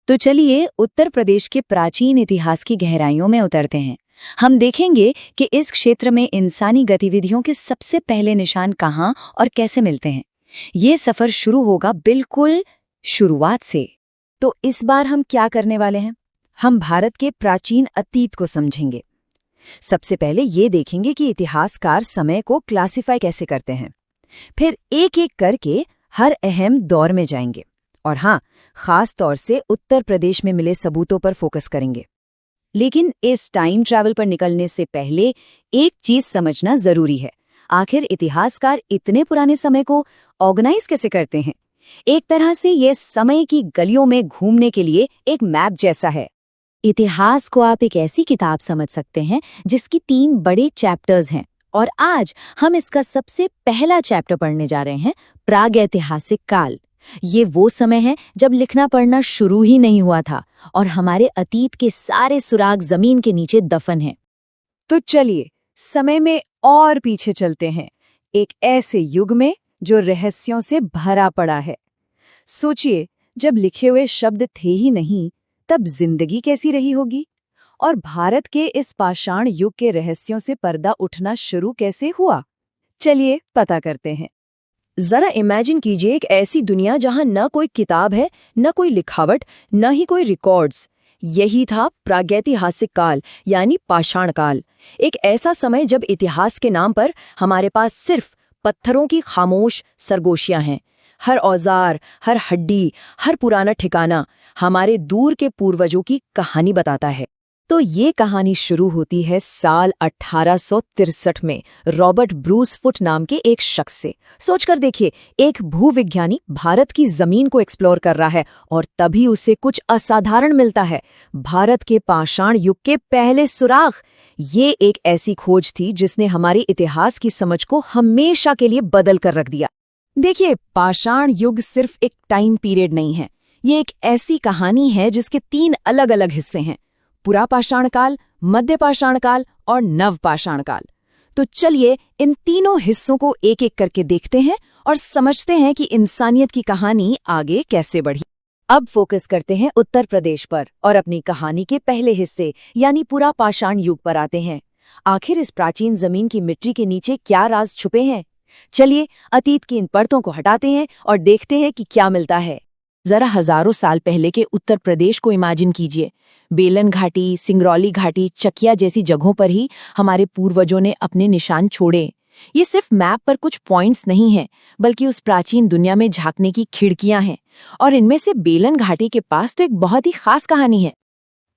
तो चलिए उत्तर प्रदेश के प्राचीन इतिहास की गहराइयों में उतरते हैं। हम देखेंगे कि इस क्षेत्र में इंसानी गतिविधियों के सबसे पहले निशान कहाँ और कैसे मिलते हैं। ये सफर शुरू होगा बिल्कुल शुरुआत से। तो इस बार हम क्या करने वाले हैं? हम भारत के प्राचीन अतीत को समझेंगे। सबसे पहले ये देखेंगे कि इतिहासकार समय को क्लासिफाई कैसे करते हैं। फिर एक एक करके हर अहम दौर में जाएंगे और हाँ, खास तौर से उत्तर प्रदेश में मिले सबूतों पर फोकस करेंगे। लेकिन इस टाइम ट्रैवल पर निकलने से पहले एक चीज समझना जरूरी है। आखिर इतिहासकार इतने पुराने समय को ऑर्गेनाइज कैसे करते हैं? एक तरह से यह समय की गलियों में घूमने के लिए एक मैप जैसा है। इतिहास को आप एक ऐसी किताब समझ सकते हैं जिसकी 3 बड़े चैप्टर्स हैं, और आज हम इसका सबसे पहला चैप्टर पढ़ने जा रहे हैं, प्रागैतिहासिक काल। ये वो समय है जब लिखना पढ़ना शुरू ही नहीं हुआ था और हमारे अतीत के सारे सुराग जमीन के नीचे दफन हैं। तो चलिए समय में और पीछे चलते हैं, एक ऐसे युग में जो रहस्यों से भरा पड़ा है। सोचिए, जब लिखे हुए शब्द थे ही नहीं, तब जिंदगी कैसी रही होगी? और भारत के इस पाषाण युग के रहस्यों से पर्दा उठना शुरू कैसे हुआ? चलिए पता करते हैं। जरा इमेजिन कीजिए एक ऐसी दुनिया जहां न कोई किताब है, न कोई लिखावट, न ही कोई रिकॉर्ड्स। यही था प्रागैतिहासिक काल यानी पाषाण काल। एक ऐसा समय जब इतिहास के नाम पर हमारे पास सिर्फ पत्थरों की खामोश सरगोशियां हैं। हर औजार, हर हड्डी, हर पुराना ठिकाना हमारे दूर के पूर्वजों की कहानी बताता है। तो ये कहानी शुरू होती है साल 1863 में रॉबर्ट ब्रूस फुट नाम के एक शख्स से। सोचकर देखिए, एक भूविज्ञानी भारत की जमीन को एक्सप्लोर कर रहा है और तभी उसे कुछ असाधारण मिलता है, भारत के पाषाण युग के पहले सुराग। ये एक ऐसी खोज थी जिसने हमारे इतिहास की समझ को हमेशा के लिए बदल कर रख दिया। देखिए, पाषाण युग सिर्फ एक टाइम पीरियड नहीं है, ये एक ऐसी कहानी है जिसके 3 अलग अलग हिस्से हैं, पुरा पाषाण काल, मध्य पाषाण काल और नव पाषाण काल। तो चलिए इन तीनों हिस्सों को एक एक करके देखते हैं और समझते हैं कि इंसानियत की कहानी आगे कैसे बढ़ी। अब फोकस करते हैं उत्तर प्रदेश पर और अपनी कहानी के पहले हिस्से यानी पुरा पाषाण युग पर आते हैं। आखिर इस प्राचीन जमीन की मिट्टी के नीचे क्या राज छुपे हैं? चलिए अतीत की इन परतों को हटाते हैं और देखते हैं कि क्या मिलता है। जरा हजारों साल पहले के उत्तर प्रदेश को इमेजिन कीजिए। बेलन घाटी, सिंगरौली घाटी, चकिया जैसी जगहों पर ही हमारे पूर्वजों ने अपने निशान छोड़े। ये सिर्फ मैप पर कुछ पॉइंट्स नहीं हैं, बल्कि उस प्राचीन दुनिया में झांकने की खिड़कियां हैं। और इनमें से बेलन घाटी के पास तो एक बहुत ही खास कहानी है।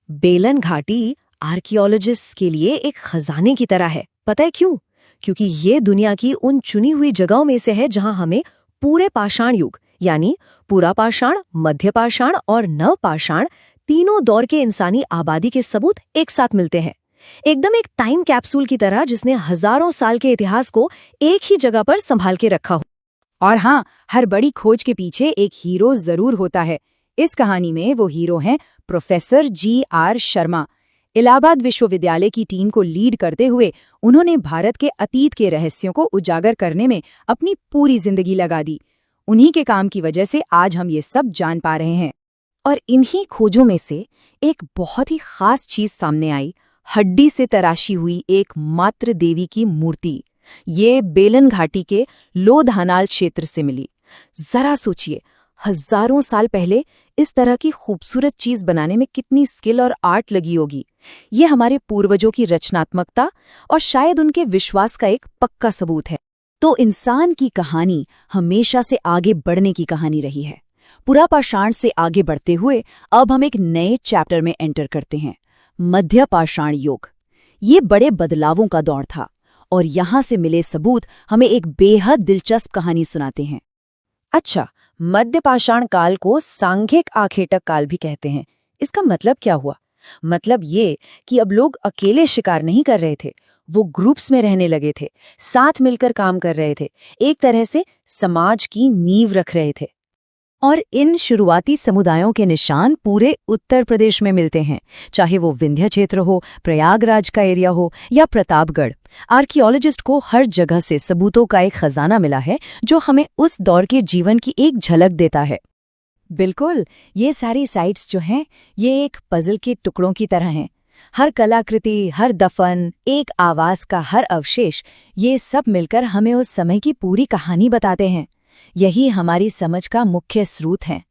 बेलन घाटी आर्कियोलॉजिस्ट के लिए एक खजाने की तरह है। पता है क्यों? क्योंकि ये दुनिया की उन चुनी हुई जगहों में से है जहां हमें पूरे पाषाण युग यानी पुरा पाषाण, मध्य पाषाण और नव पाषाण तीनों दौर के इंसानी आबादी के सबूत एक साथ मिलते हैं। एकदम एक टाइम कैप्सूल की तरह जिसने हजारों साल के इतिहास को एक ही जगह पर संभाल के रखा हो। और हाँ, हर बड़ी खोज के पीछे एक हीरो जरूर होता है। इस कहानी में वो हीरो हैं प्रोफेसर G.R. शर्मा। इलाहाबाद विश्वविद्यालय की टीम को लीड करते हुए उन्होंने भारत के अतीत के रहस्यों को उजागर करने में अपनी पूरी जिंदगी लगा दी। उन्हीं के काम की वजह से आज हम ये सब जान पा रहे हैं। और इन्हीं खोजों में से एक बहुत ही खास चीज सामने आई, हड्डी से तराशी हुई एक मातृ देवी की मूर्ति। ये बेलन घाटी के लोधानाल क्षेत्र से मिली। जरा सोचिए, हजारों साल पहले इस तरह की खूबसूरत चीज बनाने में कितनी स्किल और आर्ट लगी होगी। ये हमारे पूर्वजों की रचनात्मकता और शायद उनके विश्वास का एक पक्का सबूत है। तो इंसान की कहानी हमेशा से आगे बढ़ने की कहानी रही है। पुरा पाषाण से आगे बढ़ते हुए अब हम एक नए चैप्टर में एंटर करते हैं, मध्य पाषाण युग। ये बड़े बदलावों का दौर था और यहां से मिले सबूत हमें एक बेहद दिलचस्प कहानी सुनाते हैं। अच्छा, मध्य पाषाण काल को सांघिक आखेटक काल भी कहते हैं। इसका मतलब क्या हुआ? मतलब ये कि अब लोग अकेले शिकार नहीं कर रहे थे, वो ग्रुप्स में रहने लगे थे, साथ मिलकर काम कर रहे थे, एक तरह से समाज की नींव रख रहे थे। और इन शुरुआती समुदायों के निशान पूरे उत्तर प्रदेश में मिलते हैं, चाहे वो विंध्य क्षेत्र हो, प्रयागराज का एरिया हो या प्रतापगढ़। आर्कियोलॉजिस्ट को हर जगह से सबूतों का एक खजाना मिला है जो हमें उस दौर के जीवन की एक झलक देता है। बिल्कुल, ये सारी साइट्स जो हैं, ये एक पजल के टुकड़ों की तरह हैं। हर कलाकृति, हर दफन, एक आवाज का हर अवशेष, ये सब मिलकर हमें उस समय की पूरी कहानी बताते हैं। यही हमारी समझ का मुख्य स्रोत है।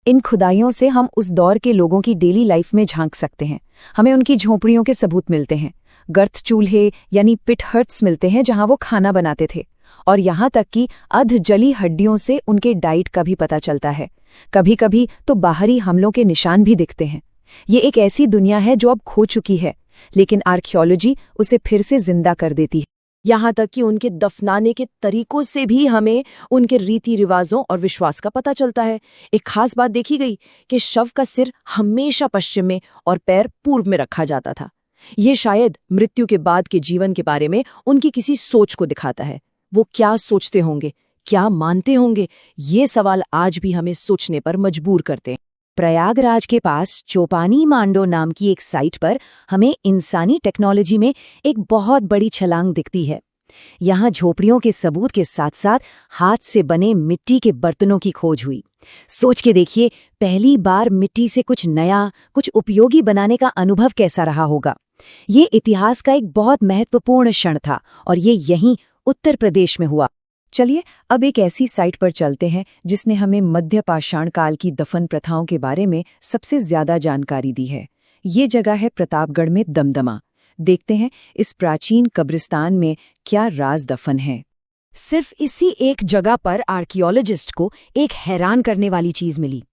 इन खुदाइयों से हम उस दौर के लोगों की डेली लाइफ में झांक सकते हैं। हमें उनकी झोंपड़ियों के सबूत मिलते हैं, गर्त चूल्हे यानी पिट हट्स मिलते हैं जहां वो खाना बनाते थे, और यहाँ तक कि अध जली हड्डियों से उनके डाइट का भी पता चलता है। कभी कभी तो बाहरी हमलों के निशान भी दिखते हैं। ये एक ऐसी दुनिया है जो अब खो चुकी है, लेकिन आर्कियोलॉजी उसे फिर से जिंदा कर देती है। यहाँ तक कि उनके दफनाने के तरीकों से भी हमें उनके रीति रिवाजों और विश्वास का पता चलता है। एक खास बात देखी गई कि शव का सिर हमेशा पश्चिम में और पैर पूर्व में रखा जाता था। ये शायद मृत्यु के बाद के जीवन के बारे में उनकी किसी सोच को दिखाता है। वो क्या सोचते होंगे, क्या मानते होंगे, ये सवाल आज भी हमें सोचने पर मजबूर करते हैं। प्रयागराज के पास चोपानी मांडो नाम की एक साइट पर हमें इंसानी टेक्नोलॉजी में एक बहुत बड़ी छलांग दिखती है। यहाँ झोपड़ियों के सबूत के साथ साथ हाथ से बने मिट्टी के बर्तनों की खोज हुई। सोच के देखिए, पहली बार मिट्टी से कुछ नया, कुछ उपयोगी बनाने का अनुभव कैसा रहा होगा। ये इतिहास का एक बहुत महत्वपूर्ण क्षण था, और ये यहीं उत्तर प्रदेश में हुआ। चलिए अब एक ऐसी साइट पर चलते हैं जिसने हमें मध्य पाषाण काल की दफन प्रथाओं के बारे में सबसे ज्यादा जानकारी दी है। ये जगह है प्रतापगढ़ में दमदमा। देखते हैं इस प्राचीन कब्रिस्तान में क्या राज दफन है। सिर्फ इसी एक जगह पर आर्कियोलॉजिस्ट को एक हैरान करने वाली चीज मिली।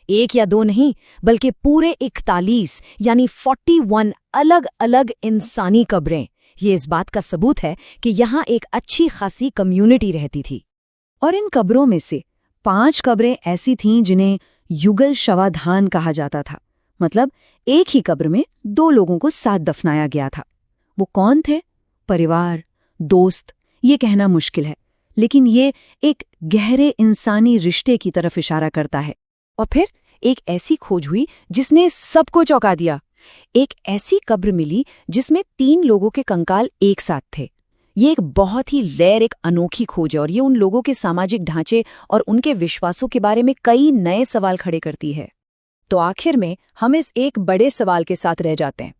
एक या दो नहीं, बल्कि पूरे 41 यानी 41 अलग अलग इंसानी कब्रें। ये इस बात का सबूत है कि यहाँ एक अच्छी खासी कम्युनिटी रहती थी। और इन कब्रों में से 5 कब्रें ऐसी थीं जिन्हें युगल शवाधान कहा जाता था। मतलब एक ही कब्र में 2 लोगों को साथ दफनाया गया था। वो कौन थे? परिवार, दोस्त, ये कहना मुश्किल है, लेकिन ये एक गहरे इंसानी रिश्ते की तरफ इशारा करता है। और फिर एक ऐसी खोज हुई जिसने सबको चौंका दिया। एक ऐसी कब्र मिली जिसमें 3 लोगों के कंकाल एक साथ थे। ये एक बहुत ही रेयर, एक अनोखी खोज है, और ये उन लोगों के सामाजिक ढांचे और उनके विश्वासों के बारे में कई नए सवाल खड़े करती है। तो आखिर में हम इस एक बड़े सवाल के साथ रह जाते हैं।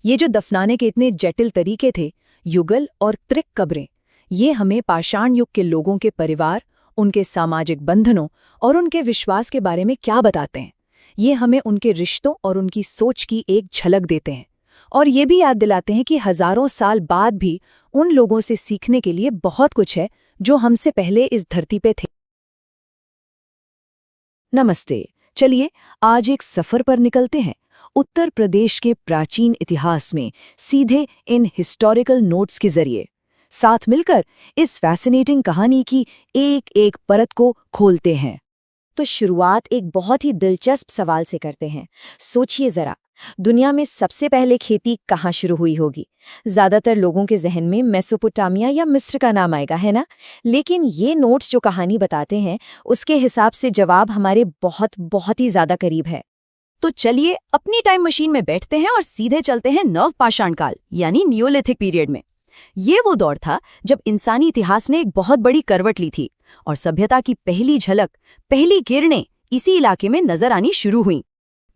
ये जो दफनाने के इतने जटिल तरीके थे, युगल और त्रिक कब्रें, ये हमें पाषाण युग के लोगों के परिवार, उनके सामाजिक बंधनों और उनके विश्वास के बारे में क्या बताते हैं। ये हमें उनके रिश्तों और उनकी सोच की एक झलक देते हैं, और ये भी याद दिलाते हैं कि हजारों साल बाद भी उन लोगों से सीखने के लिए बहुत कुछ है जो हमसे पहले इस धरती पे थे। नमस्ते, चलिए आज एक सफर पर निकलते हैं उत्तर प्रदेश के प्राचीन इतिहास में, सीधे इन हिस्टोरिकल नोट्स के जरिए। साथ मिलकर इस फैसिनेटिंग कहानी की एक एक परत को खोलते हैं। तो शुरुआत एक बहुत ही दिलचस्प सवाल से करते हैं। सोचिए जरा, दुनिया में सबसे पहले खेती कहाँ शुरू हुई होगी? ज्यादातर लोगों के जहन में मेसोपोटामिया या मिस्र का नाम आएगा, है ना? लेकिन ये नोट्स जो कहानी बताते हैं, उसके हिसाब से जवाब हमारे बहुत बहुत ही ज्यादा करीब है। तो चलिए अपनी टाइम मशीन में बैठते हैं और सीधे चलते हैं नव पाषाण काल यानी नियोलिथिक पीरियड में। ये वो दौर था जब इंसानी इतिहास ने एक बहुत बड़ी करवट ली थी, और सभ्यता की पहली झलक, पहली किरणें इसी इलाके में नजर आनी शुरू हुईं।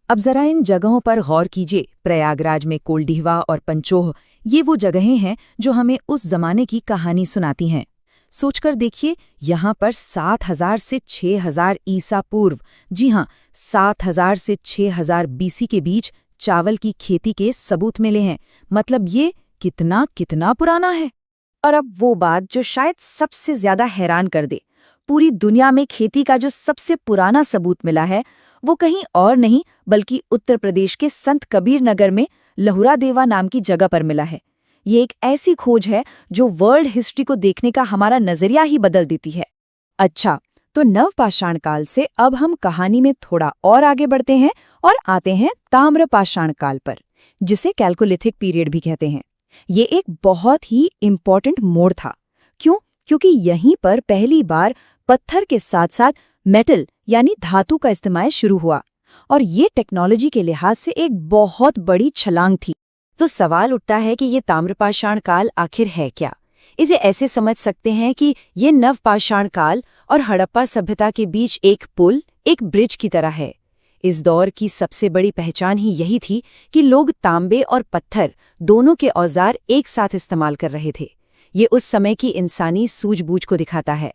अब जरा इन जगहों पर गौर कीजिए। प्रयागराज में कोल्डिहवा और पंचोह, ये वो जगहें हैं जो हमें उस जमाने की कहानी सुनाती हैं। सोचकर देखिए, यहाँ पर 7000 से 6000 ईसा पूर्व, जी हाँ, 7000 से 6000 बीसी के बीच चावल की खेती के सबूत मिले हैं। मतलब ये कितना कितना पुराना है। और अब वो बात जो शायद सबसे ज्यादा हैरान कर दे, पूरी दुनिया में खेती का जो सबसे पुराना सबूत मिला है, वो कहीं और नहीं बल्कि उत्तर प्रदेश के संत कबीर नगर में लहुरा देवा नाम की जगह पर मिला है। ये एक ऐसी खोज है जो वर्ल्ड हिस्ट्री को देखने का हमारा नजरिया ही बदल देती है। अच्छा, तो नव पाषाण काल से अब हम कहानी में थोड़ा और आगे बढ़ते हैं और आते हैं ताम्र पाषाण काल पर, जिसे कैल्कोलिथिक पीरियड भी कहते हैं। ये एक बहुत ही इम्पॉर्टेंट मोड़ था। क्यों? क्योंकि यहीं पर पहली बार पत्थर के साथ साथ मेटल यानी धातु का इस्तेमाल शुरू हुआ, और ये टेक्नोलॉजी के लिहाज से एक बहुत बड़ी छलांग थी। तो सवाल उठता है कि ये ताम्रपाषाण काल आखिर है क्या? इसे ऐसे समझ सकते हैं कि ये नवपाषाण काल और हड़प्पा सभ्यता के बीच एक पुल, एक ब्रिज की तरह है। इस दौर की सबसे बड़ी पहचान ही यही थी कि लोग तांबे और पत्थर दोनों के औजार एक साथ इस्तेमाल कर रहे थे। ये उस समय की इंसानी सूझबूझ को दिखाता है।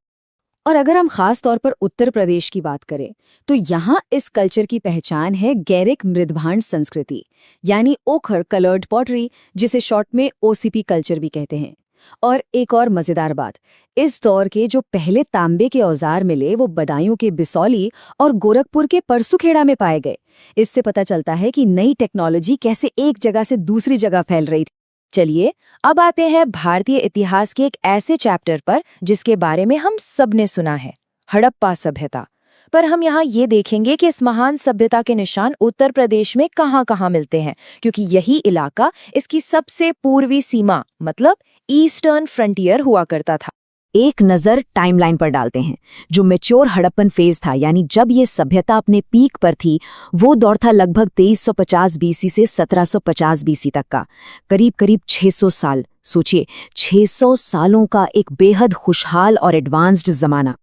और अगर हम खास तौर पर उत्तर प्रदेश की बात करें तो यहाँ इस कल्चर की पहचान है गैरिक मृदभांड संस्कृति, यानी ओखर कलर्ड पॉटरी, जिसे शॉर्ट में ओसीपी कल्चर भी कहते हैं। और एक और मजेदार बात, इस दौर के जो पहले तांबे के औजार मिले वो बदायूं के बिसौली और गोरखपुर के परसुखेड़ा में पाए गए। इससे पता चलता है कि नई टेक्नोलॉजी कैसे एक जगह से दूसरी जगह फैल रही थी। चलिए अब आते हैं भारतीय इतिहास के एक ऐसे चैप्टर पर जिसके बारे में हम सब ने सुना है, हड़प्पा सभ्यता। पर हम यहाँ ये देखेंगे कि इस महान सभ्यता के निशान उत्तर प्रदेश में कहाँ-कहाँ मिलते हैं, क्योंकि यही इलाका इसकी सबसे पूर्वी सीमा मतलब ईस्टर्न फ्रंटियर हुआ करता था। एक नज़र टाइमलाइन पर डालते हैं। जो मैच्योर हड़प्पन फेज था, यानी जब ये सभ्यता अपने पीक पर थी, वो दौर था लगभग 2350 बीसी से 1750 बीसी तक का, करीब 600 साल। सोचिए, 600 सालों का एक बेहद खुशहाल और एडवांस्ड जमाना।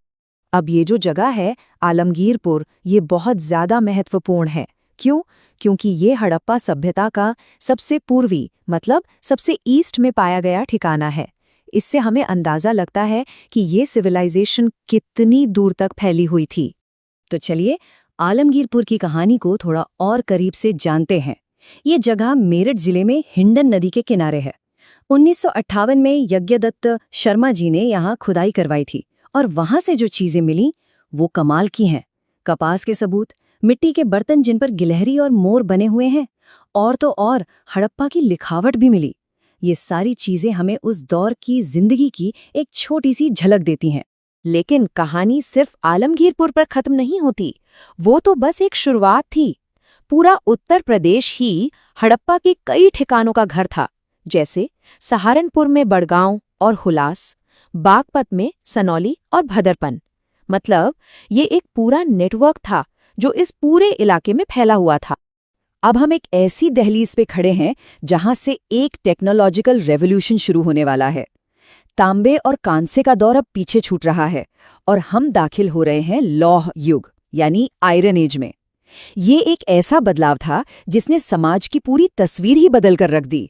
अब ये जो जगह है आलमगीरपुर, ये बहुत ज्यादा महत्वपूर्ण है। क्यों? क्योंकि ये हड़प्पा सभ्यता का सबसे पूर्वी मतलब सबसे ईस्ट में पाया गया ठिकाना है। इससे हमें अंदाजा लगता है कि ये सिविलाइजेशन कितनी दूर तक फैली हुई थी। तो चलिए आलमगीरपुर की कहानी को थोड़ा और करीब से जानते हैं। ये जगह मेरठ जिले में हिंडन नदी के किनारे है। 1958 में यज्ञदत्त शर्मा जी ने यहाँ खुदाई करवाई थी और वहां से जो चीजें मिली वो कमाल की हैं। कपास के सबूत, मिट्टी के बर्तन जिन पर गिलहरी और मोर बने हुए हैं, और तो और हड़प्पा की लिखावट भी मिली। ये सारी चीजें हमें उस दौर की जिंदगी की एक छोटी सी झलक देती हैं। लेकिन कहानी सिर्फ आलमगीरपुर पर खत्म नहीं होती, वो तो बस एक शुरुआत थी। पूरा उत्तर प्रदेश ही हड़प्पा के कई ठिकानों का घर था, जैसे सहारनपुर में बड़गांव और हुलास, बागपत में सनौली और भदरपन। मतलब ये एक पूरा नेटवर्क था जो इस पूरे इलाके में फैला हुआ था। अब हम एक ऐसी दहलीज पे खड़े हैं जहां से एक टेक्नोलॉजिकल रेवोल्यूशन शुरू होने वाला है। तांबे और कांसे का दौर अब पीछे छूट रहा है और हम दाखिल हो रहे हैं लौह युग यानी आयरन एज में। ये एक ऐसा बदलाव था जिसने समाज की पूरी तस्वीर ही बदल कर रख दी।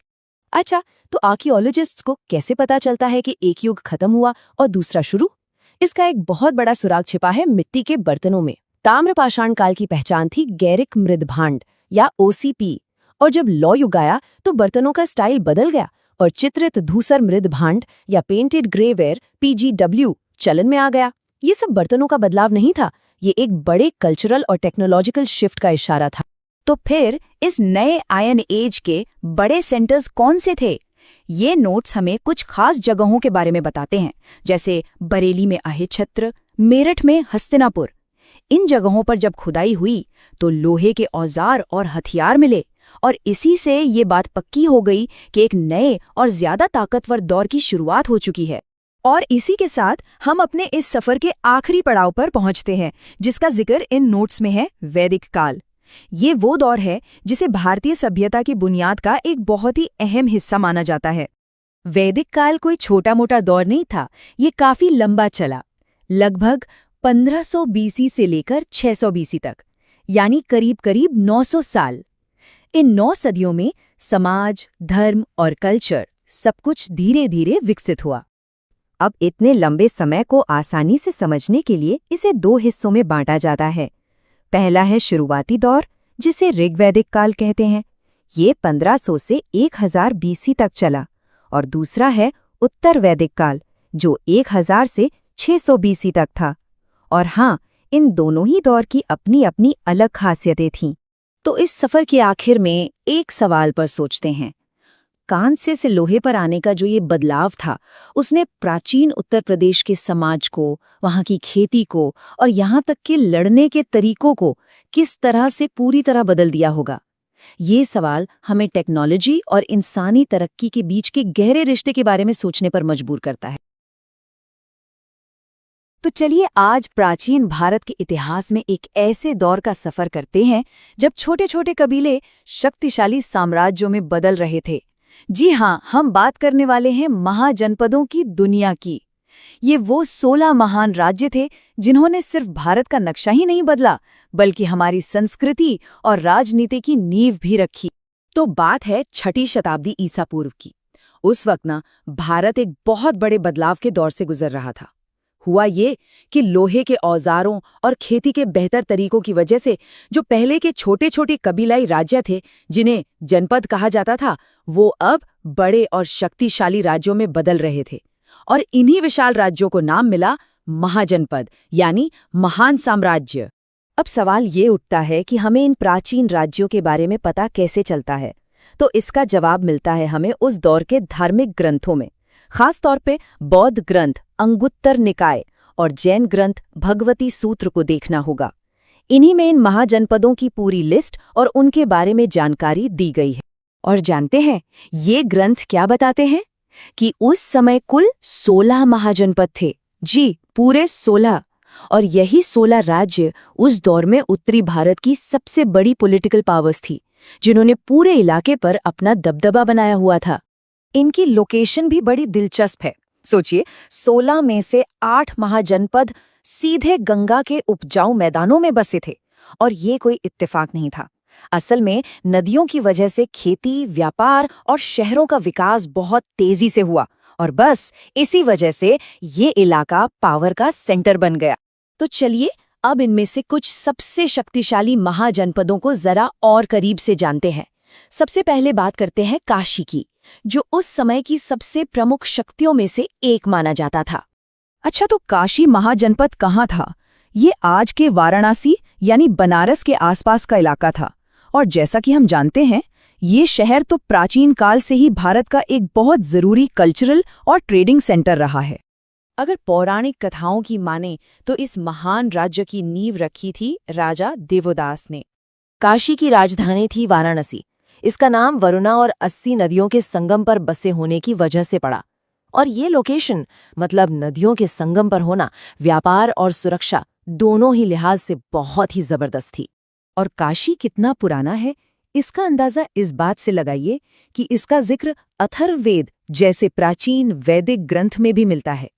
अच्छा, तो आर्कियोलॉजिस्ट्स को कैसे पता चलता है कि एक युग खत्म हुआ और दूसरा शुरू? इसका एक बहुत बड़ा सुराग छिपा है मिट्टी के बर्तनों में। ताम्रपाषाण काल की पहचान थी गैरिक मृदभांड या ओसीपी, और जब लौ युग आया तो बर्तनों का स्टाइल बदल गया और चित्रित धूसर मृदभांड या पेंटेड ग्रेवेयर पीजीडब्ल्यू चलन में आ गया। ये सब बर्तनों का बदलाव नहीं था, ये एक बड़े कल्चरल और टेक्नोलॉजिकल शिफ्ट का इशारा था। तो फिर इस नए आयन एज के बड़े सेंटर्स कौन से थे? ये नोट्स हमें कुछ खास जगहों के बारे में बताते हैं, जैसे बरेली में अहिछत्र, मेरठ में हस्तिनापुर। इन जगहों पर जब खुदाई हुई तो लोहे के औजार और हथियार मिले और इसी से ये बात पक्की हो गई कि एक नए और ज्यादा ताकतवर दौर की शुरुआत हो चुकी है। और इसी के साथ हम अपने इस सफर के आखिरी पड़ाव पर पहुंचते हैं, जिसका जिक्र इन नोट्स में है, वैदिक काल। ये वो दौर है जिसे भारतीय सभ्यता की बुनियाद का एक बहुत ही अहम हिस्सा माना जाता है। वैदिक काल कोई छोटा मोटा दौर नहीं था, ये काफी लंबा चला, लगभग 1500 बीसी से लेकर 600 बीसी तक, यानी करीब 900 साल। इन 9 सदियों में समाज, धर्म और कल्चर सब कुछ धीरे धीरे विकसित हुआ। अब इतने लंबे समय को आसानी से समझने के लिए इसे 2 हिस्सों में बांटा जाता है। पहला है शुरुआती दौर, जिसे ऋग्वैदिक काल कहते हैं। ये 1500 से 1000 बीसी तक चला। और दूसरा है उत्तर वैदिक काल, जो 1000 से 600 बीसी तक था। और हाँ, इन दोनों ही दौर की अपनी अपनी अलग खासियतें थीं। तो इस सफर के आखिर में एक सवाल पर सोचते हैं। कांसे से लोहे पर आने का जो ये बदलाव था, उसने प्राचीन उत्तर प्रदेश के समाज को, वहाँ की खेती को और यहाँ तक के लड़ने के तरीकों को किस तरह से पूरी तरह बदल दिया होगा? ये सवाल हमें टेक्नोलॉजी और इंसानी तरक्की के बीच के गहरे रिश्ते के बारे में सोचने पर मजबूर करता है। तो चलिए आज प्राचीन भारत के इतिहास में एक ऐसे दौर का सफर करते हैं जब छोटे छोटे कबीले शक्तिशाली साम्राज्यों में बदल रहे थे, जी हाँ, हम बात करने वाले हैं महाजनपदों की दुनिया की। ये वो 16 महान राज्य थे जिन्होंने सिर्फ भारत का नक्शा ही नहीं बदला, बल्कि हमारी संस्कृति और राजनीति की नींव भी रखी। तो बात है 6ठी शताब्दी ईसा पूर्व की। उस वक्त ना भारत एक बहुत बड़े बदलाव के दौर से गुजर रहा था। हुआ ये कि लोहे के औजारों और खेती के बेहतर तरीकों की वजह से जो पहले के छोटे छोटे कबीलाई राज्य थे, जिन्हें जनपद कहा जाता था, वो अब बड़े और शक्तिशाली राज्यों में बदल रहे थे। और इन्हीं विशाल राज्यों को नाम मिला महाजनपद, यानी महान साम्राज्य। अब सवाल ये उठता है कि हमें इन प्राचीन राज्यों के बारे में पता कैसे चलता है। तो इसका जवाब मिलता है हमें उस दौर के धार्मिक ग्रंथों में, खास तौर पे बौद्ध ग्रंथ अंगुत्तर निकाय और जैन ग्रंथ भगवती सूत्र को देखना होगा। इन्हीं में इन महाजनपदों की पूरी लिस्ट और उनके बारे में जानकारी दी गई है। और जानते हैं ये ग्रंथ क्या बताते हैं? कि उस समय कुल 16 महाजनपद थे। जी, पूरे 16। और यही 16 राज्य उस दौर में उत्तरी भारत की सबसे बड़ी पॉलिटिकल पावर्स थी, जिन्होंने पूरे इलाके पर अपना दबदबा बनाया हुआ था। इनकी लोकेशन भी बड़ी दिलचस्प है। सोचिए, 16 में से 8 महाजनपद सीधे गंगा के उपजाऊ मैदानों में बसे थे। और ये कोई इत्तेफाक नहीं था। असल में नदियों की वजह से खेती, व्यापार और शहरों का विकास बहुत तेजी से हुआ, और बस इसी वजह से ये इलाका पावर का सेंटर बन गया। तो चलिए अब इनमें से कुछ सबसे शक्तिशाली महाजनपदों को जरा और करीब से जानते हैं। सबसे पहले बात करते हैं काशी की, जो उस समय की सबसे प्रमुख शक्तियों में से एक माना जाता था। अच्छा, तो काशी महाजनपद कहाँ था? ये आज के वाराणसी यानी बनारस के आसपास का इलाका था। और जैसा कि हम जानते हैं, ये शहर तो प्राचीन काल से ही भारत का एक बहुत जरूरी कल्चरल और ट्रेडिंग सेंटर रहा है। अगर पौराणिक कथाओं की माने तो इस महान राज्य की नींव रखी थी राजा देवोदास ने। काशी की राजधानी थी वाराणसी। इसका नाम वरुणा और 80 नदियों के संगम पर बसे होने की वजह से पड़ा। और ये लोकेशन, मतलब नदियों के संगम पर होना, व्यापार और सुरक्षा दोनों ही लिहाज से बहुत ही जबरदस्त थी। और काशी कितना पुराना है, इसका अंदाजा इस बात से लगाइए कि इसका जिक्र अथर्ववेद जैसे प्राचीन वैदिक ग्रंथ में भी मिलता है।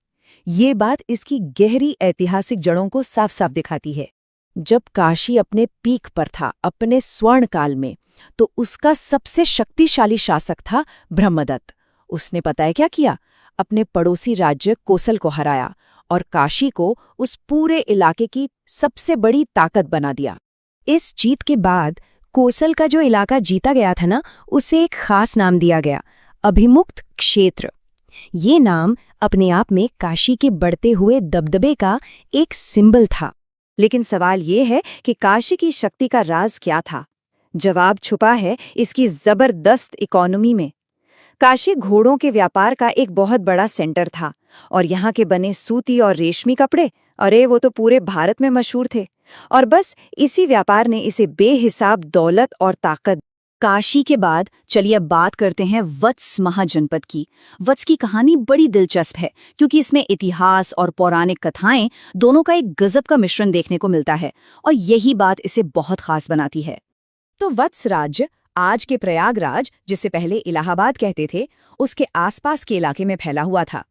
ये बात इसकी गहरी ऐतिहासिक जड़ों को साफ साफ दिखाती है। जब काशी अपने पीक पर था, अपने स्वर्ण काल में, तो उसका सबसे शक्तिशाली शासक था ब्रह्मदत्त। उसने पता है क्या किया? अपने पड़ोसी राज्य कोसल को हराया और काशी को उस पूरे इलाके की सबसे बड़ी ताकत बना दिया। इस जीत के बाद कोसल का जो इलाका जीता गया था ना, उसे एक खास नाम दिया गया, अभिमुक्त क्षेत्र। ये नाम अपने आप में काशी के बढ़ते हुए दबदबे का एक सिंबल था। लेकिन सवाल ये है कि काशी की शक्ति का राज क्या था? जवाब छुपा है इसकी जबरदस्त इकोनॉमी में। काशी घोड़ों के व्यापार का एक बहुत बड़ा सेंटर था, और यहाँ के बने सूती और रेशमी कपड़े, अरे वो तो पूरे भारत में मशहूर थे। और बस इसी व्यापार ने इसे बेहिसाब दौलत और ताकत। काशी के बाद चलिए अब बात करते हैं वत्स महाजनपद की। वत्स की कहानी बड़ी दिलचस्प है, क्योंकि इसमें इतिहास और पौराणिक कथाएं दोनों का एक गजब का मिश्रण देखने को मिलता है, और यही बात इसे बहुत खास बनाती है। तो वत्स राज्य आज के प्रयागराज, जिसे पहले इलाहाबाद कहते थे, उसके आसपास के इलाके में फैला हुआ था।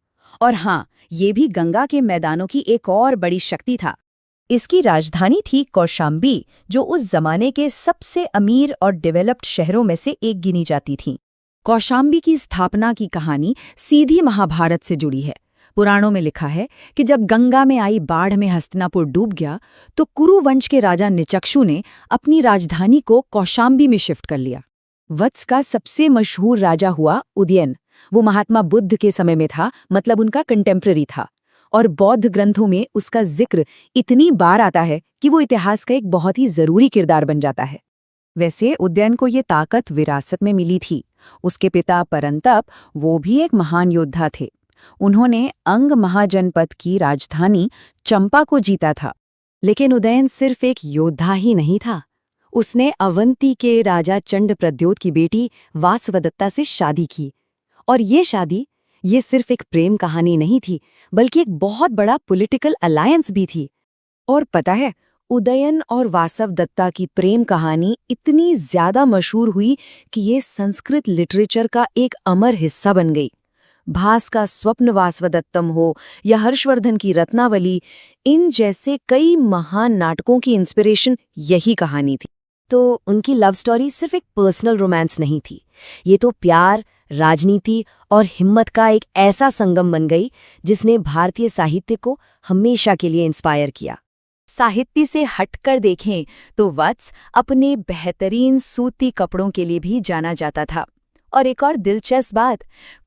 और हाँ, ये भी गंगा के मैदानों की एक और बड़ी शक्ति था। इसकी राजधानी थी कौशाम्बी, जो उस जमाने के सबसे अमीर और डेवलप्ड शहरों में से एक गिनी जाती थी। कौशाम्बी की स्थापना की कहानी सीधी महाभारत से जुड़ी है। पुराणों में लिखा है कि जब गंगा में आई बाढ़ में हस्तिनापुर डूब गया, तो कुरु वंश के राजा निचक्षु ने अपनी राजधानी को कौशाम्बी में शिफ्ट कर लिया। वत्स का सबसे मशहूर राजा हुआ उदयन। वो महात्मा बुद्ध के समय में था, मतलब उनका कंटेम्प्रेरी था। और बौद्ध ग्रंथों में उसका जिक्र इतनी बार आता है कि वो इतिहास का एक बहुत ही जरूरी किरदार बन जाता है। वैसे उदयन को ये ताकत विरासत में मिली थी। उसके पिता परंतप, वो भी एक महान योद्धा थे। उन्होंने अंग महाजनपद की राजधानी चंपा को जीता था। लेकिन उदयन सिर्फ एक योद्धा ही नहीं था। उसने अवंती के राजा चंड प्रद्योत की बेटी वासवदत्ता से शादी की। और ये शादी, ये सिर्फ एक प्रेम कहानी नहीं थी, बल्कि एक बहुत बड़ा पॉलिटिकल अलायंस भी थी। और पता है, उदयन और वासवदत्ता की प्रेम कहानी इतनी ज्यादा मशहूर हुई कि ये संस्कृत लिटरेचर का एक अमर हिस्सा बन गई। भास का स्वप्न वासवदत्तम हो या हर्षवर्धन की रत्नावली, इन जैसे कई महान नाटकों की इंस्पिरेशन यही कहानी थी। तो उनकी लव स्टोरी सिर्फ एक पर्सनल रोमांस नहीं थी, ये तो प्यार, राजनीति और हिम्मत का एक ऐसा संगम बन गई जिसने भारतीय साहित्य को हमेशा के लिए इंस्पायर किया। साहित्य से हटकर देखें तो वत्स अपने बेहतरीन सूती कपड़ों के लिए भी जाना जाता था। और एक और दिलचस्प बात,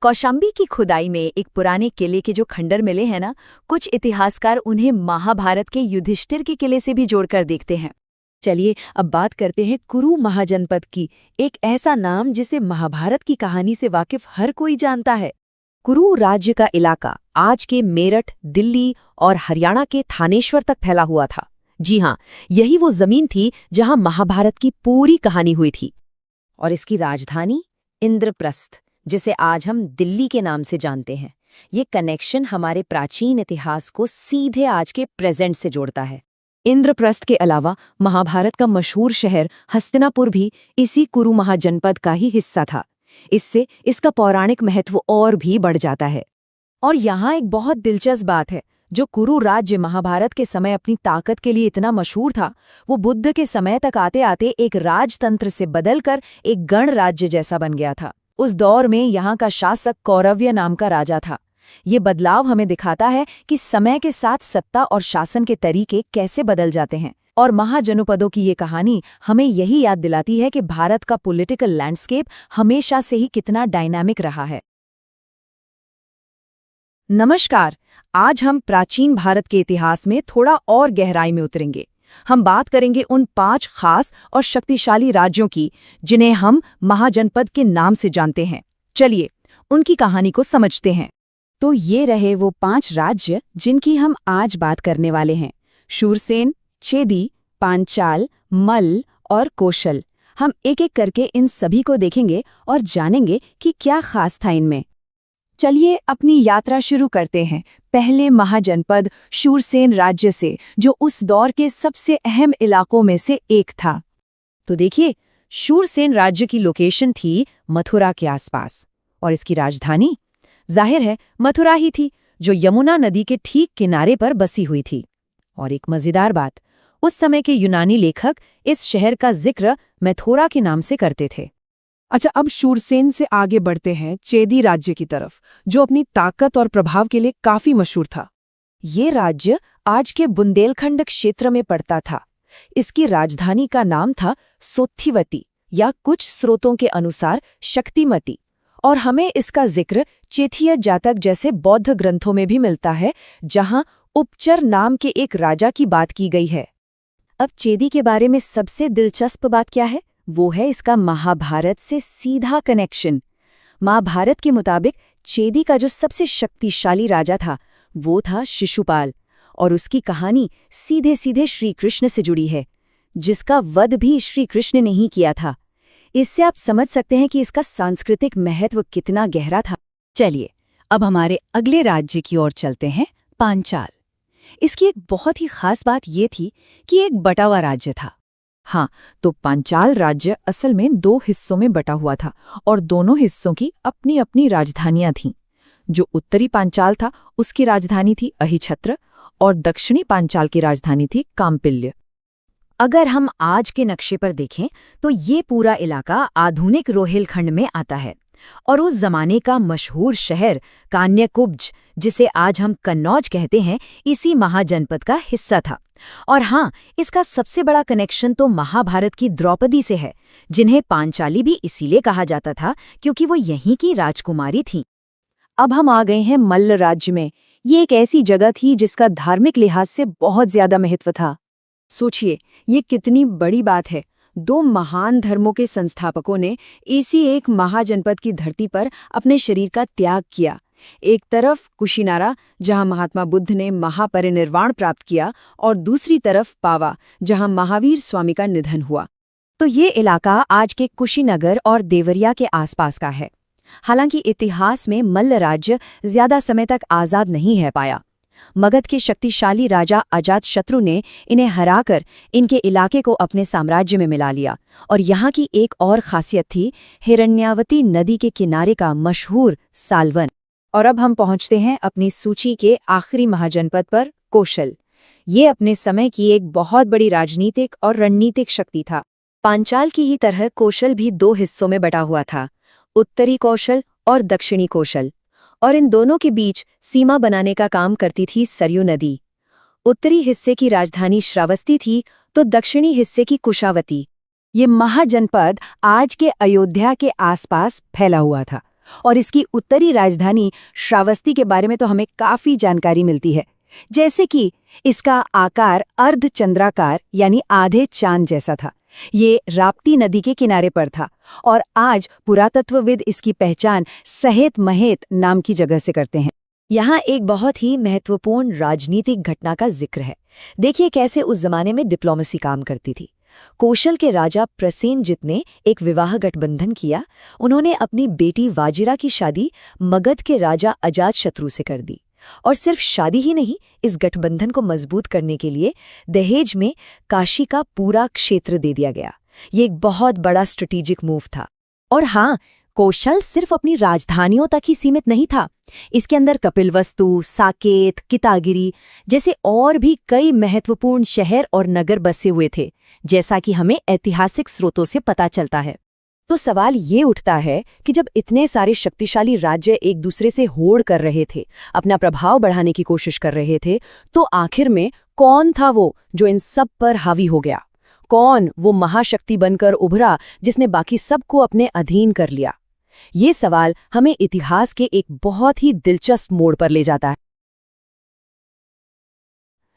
कौशाम्बी की खुदाई में एक पुराने किले के जो खंडर मिले हैं ना, कुछ इतिहासकार उन्हें महाभारत के युधिष्ठिर के किले से भी जोड़कर देखते हैं। चलिए अब बात करते हैं कुरु महाजनपद की, एक ऐसा नाम जिसे महाभारत की कहानी से वाकिफ हर कोई जानता है। कुरु राज्य का इलाका आज के मेरठ, दिल्ली और हरियाणा के थानेश्वर तक फैला हुआ था। जी हाँ, यही वो जमीन थी जहां महाभारत की पूरी कहानी हुई थी। और इसकी राजधानी इंद्रप्रस्थ, जिसे आज हम दिल्ली के नाम से जानते हैं। ये कनेक्शन हमारे प्राचीन इतिहास को सीधे आज के प्रेजेंट से जोड़ता है। इंद्रप्रस्थ के अलावा महाभारत का मशहूर शहर हस्तिनापुर भी इसी कुरु महाजनपद का ही हिस्सा था। इससे इसका पौराणिक महत्व और भी बढ़ जाता है। और यहाँ एक बहुत दिलचस्प बात है, जो कुरु राज्य महाभारत के समय अपनी ताकत के लिए इतना मशहूर था, वो बुद्ध के समय तक आते आते एक राजतंत्र से बदलकर एक गण राज्य जैसा बन गया था। उस दौर में यहाँ का शासक कौरव्य नाम का राजा था। ये बदलाव हमें दिखाता है कि समय के साथ सत्ता और शासन के तरीके कैसे बदल जाते हैं। और महाजनपदों की ये कहानी हमें यही याद दिलाती है कि भारत का पॉलिटिकल लैंडस्केप हमेशा से ही कितना डायनामिक रहा है। नमस्कार, आज हम प्राचीन भारत के इतिहास में थोड़ा और गहराई में उतरेंगे। हम बात करेंगे उन 5 खास और शक्तिशाली राज्यों की जिन्हें हम महाजनपद के नाम से जानते हैं। चलिए उनकी कहानी को समझते हैं। तो ये रहे वो 5 राज्य जिनकी हम आज बात करने वाले हैं। शूरसेन, चेदी, पांचाल, मल्ल और कौशल। हम एक एक करके इन सभी को देखेंगे और जानेंगे कि क्या खास था इनमें। चलिए अपनी यात्रा शुरू करते हैं पहले महाजनपद शूरसेन राज्य से, जो उस दौर के सबसे अहम इलाकों में से एक था। तो देखिए, शूरसेन राज्य की लोकेशन थी मथुरा के आसपास, और इसकी राजधानी जाहिर है मथुरा ही थी, जो यमुना नदी के ठीक किनारे पर बसी हुई थी। और एक मजेदार बात, उस समय के यूनानी लेखक इस शहर का जिक्र मैथोरा के नाम से करते थे। अच्छा, अब शूरसेन से आगे बढ़ते हैं चेदी राज्य की तरफ, जो अपनी ताकत और प्रभाव के लिए काफी मशहूर था। ये राज्य आज के बुंदेलखंड क्षेत्र में पड़ता था। इसकी राजधानी का नाम था सोत्थिवती, या कुछ स्रोतों के अनुसार शक्तिमती। और हमें इसका जिक्र चेथिया जातक जैसे बौद्ध ग्रंथों में भी मिलता है, जहां उपचर नाम के एक राजा की बात की गई है। अब चेदी के बारे में सबसे दिलचस्प बात क्या है? वो है इसका महाभारत से सीधा कनेक्शन। महाभारत के मुताबिक चेदी का जो सबसे शक्तिशाली राजा था वो था शिशुपाल, और उसकी कहानी सीधे सीधे श्री कृष्ण से जुड़ी है, जिसका वध भी श्री कृष्ण ने ही किया था। इससे आप समझ सकते हैं कि इसका सांस्कृतिक महत्व कितना गहरा था। चलिए अब हमारे अगले राज्य की ओर चलते हैं, पांचाल। इसकी एक बहुत ही खास बात ये थी कि एक बटा हुआ राज्य था। हाँ, तो पांचाल राज्य असल में 2 हिस्सों में बटा हुआ था, और दोनों हिस्सों की अपनी अपनी राजधानियां थीं। जो उत्तरी पांचाल था उसकी राजधानी थी अहिछत्र, और दक्षिणी पांचाल की राजधानी थी काम्पिल्य। अगर हम आज के नक्शे पर देखें तो ये पूरा इलाका आधुनिक रोहिलखंड में आता है, और उस जमाने का मशहूर शहर कान्यकुब्ज, जिसे आज हम कन्नौज कहते हैं, इसी महाजनपद का हिस्सा था। और हाँ, इसका सबसे बड़ा कनेक्शन तो महाभारत की द्रौपदी से है, जिन्हें पांचाली भी इसीलिए कहा जाता था क्योंकि वो यहीं की राजकुमारी थीं। अब हम आ गए हैं मल्ल राज्य में। ये एक ऐसी जगह थी जिसका धार्मिक लिहाज से बहुत ज्यादा महत्व था। सोचिए, ये कितनी बड़ी बात है। 2 महान धर्मों के संस्थापकों ने इसी एक महाजनपद की धरती पर अपने शरीर का त्याग किया। एक तरफ कुशीनारा, जहां महात्मा बुद्ध ने महापरिनिर्वाण प्राप्त किया, और दूसरी तरफ पावा, जहां महावीर स्वामी का निधन हुआ। तो ये इलाका आज के कुशीनगर और देवरिया के आसपास का है। हालांकि इतिहास में मल्ल राज्य ज्यादा समय तक आजाद नहीं है पाया। मगध के शक्तिशाली राजा अजातशत्रु ने इन्हें हराकर इनके इलाके को अपने साम्राज्य में मिला लिया। और यहाँ की एक और खासियत थी हिरण्यावती नदी के किनारे का मशहूर सालवन। और अब हम पहुंचते हैं अपनी सूची के आखिरी महाजनपद पर, कौशल। ये अपने समय की एक बहुत बड़ी राजनीतिक और रणनीतिक शक्ति था। पांचाल की ही तरह कौशल भी 2 हिस्सों में बटा हुआ था, उत्तरी कौशल और दक्षिणी कौशल, और इन दोनों के बीच सीमा बनाने का काम करती थी सरयू नदी। उत्तरी हिस्से की राजधानी श्रावस्ती थी तो दक्षिणी हिस्से की कुशावती। ये महाजनपद आज के अयोध्या के आसपास फैला हुआ था और इसकी उत्तरी राजधानी श्रावस्ती के बारे में तो हमें काफी जानकारी मिलती है, जैसे कि इसका आकार अर्धचंद्राकार यानी आधे चांद जैसा था। ये राप्ती नदी के किनारे पर था और आज पुरातत्वविद इसकी पहचान सहेत महेत नाम की जगह से करते हैं। यहाँ एक बहुत ही महत्वपूर्ण राजनीतिक घटना का जिक्र है। देखिए कैसे उस जमाने में डिप्लोमेसी काम करती थी। कौशल के राजा प्रसेनजित ने एक विवाह गठबंधन किया। उन्होंने अपनी बेटी वाजिरा की शादी मगध के राजा अजातशत्रु से कर दी। और सिर्फ शादी ही नहीं, इस गठबंधन को मजबूत करने के लिए दहेज में काशी का पूरा क्षेत्र दे दिया गया। ये एक बहुत बड़ा स्ट्रेटेजिक मूव था। और हाँ, कौशल सिर्फ अपनी राजधानियों तक ही सीमित नहीं था। इसके अंदर कपिलवस्तु, साकेत, कितागिरी जैसे और भी कई महत्वपूर्ण शहर और नगर बसे हुए थे, जैसा कि हमें ऐतिहासिक स्रोतों से पता चलता है। तो सवाल ये उठता है कि जब इतने सारे शक्तिशाली राज्य एक दूसरे से होड़ कर रहे थे, अपना प्रभाव बढ़ाने की कोशिश कर रहे थे, तो आखिर में कौन था वो जो इन सब पर हावी हो गया? कौन वो महाशक्ति बनकर उभरा जिसने बाकी सबको अपने अधीन कर लिया? ये सवाल हमें इतिहास के एक बहुत ही दिलचस्प मोड़ पर ले जाता है।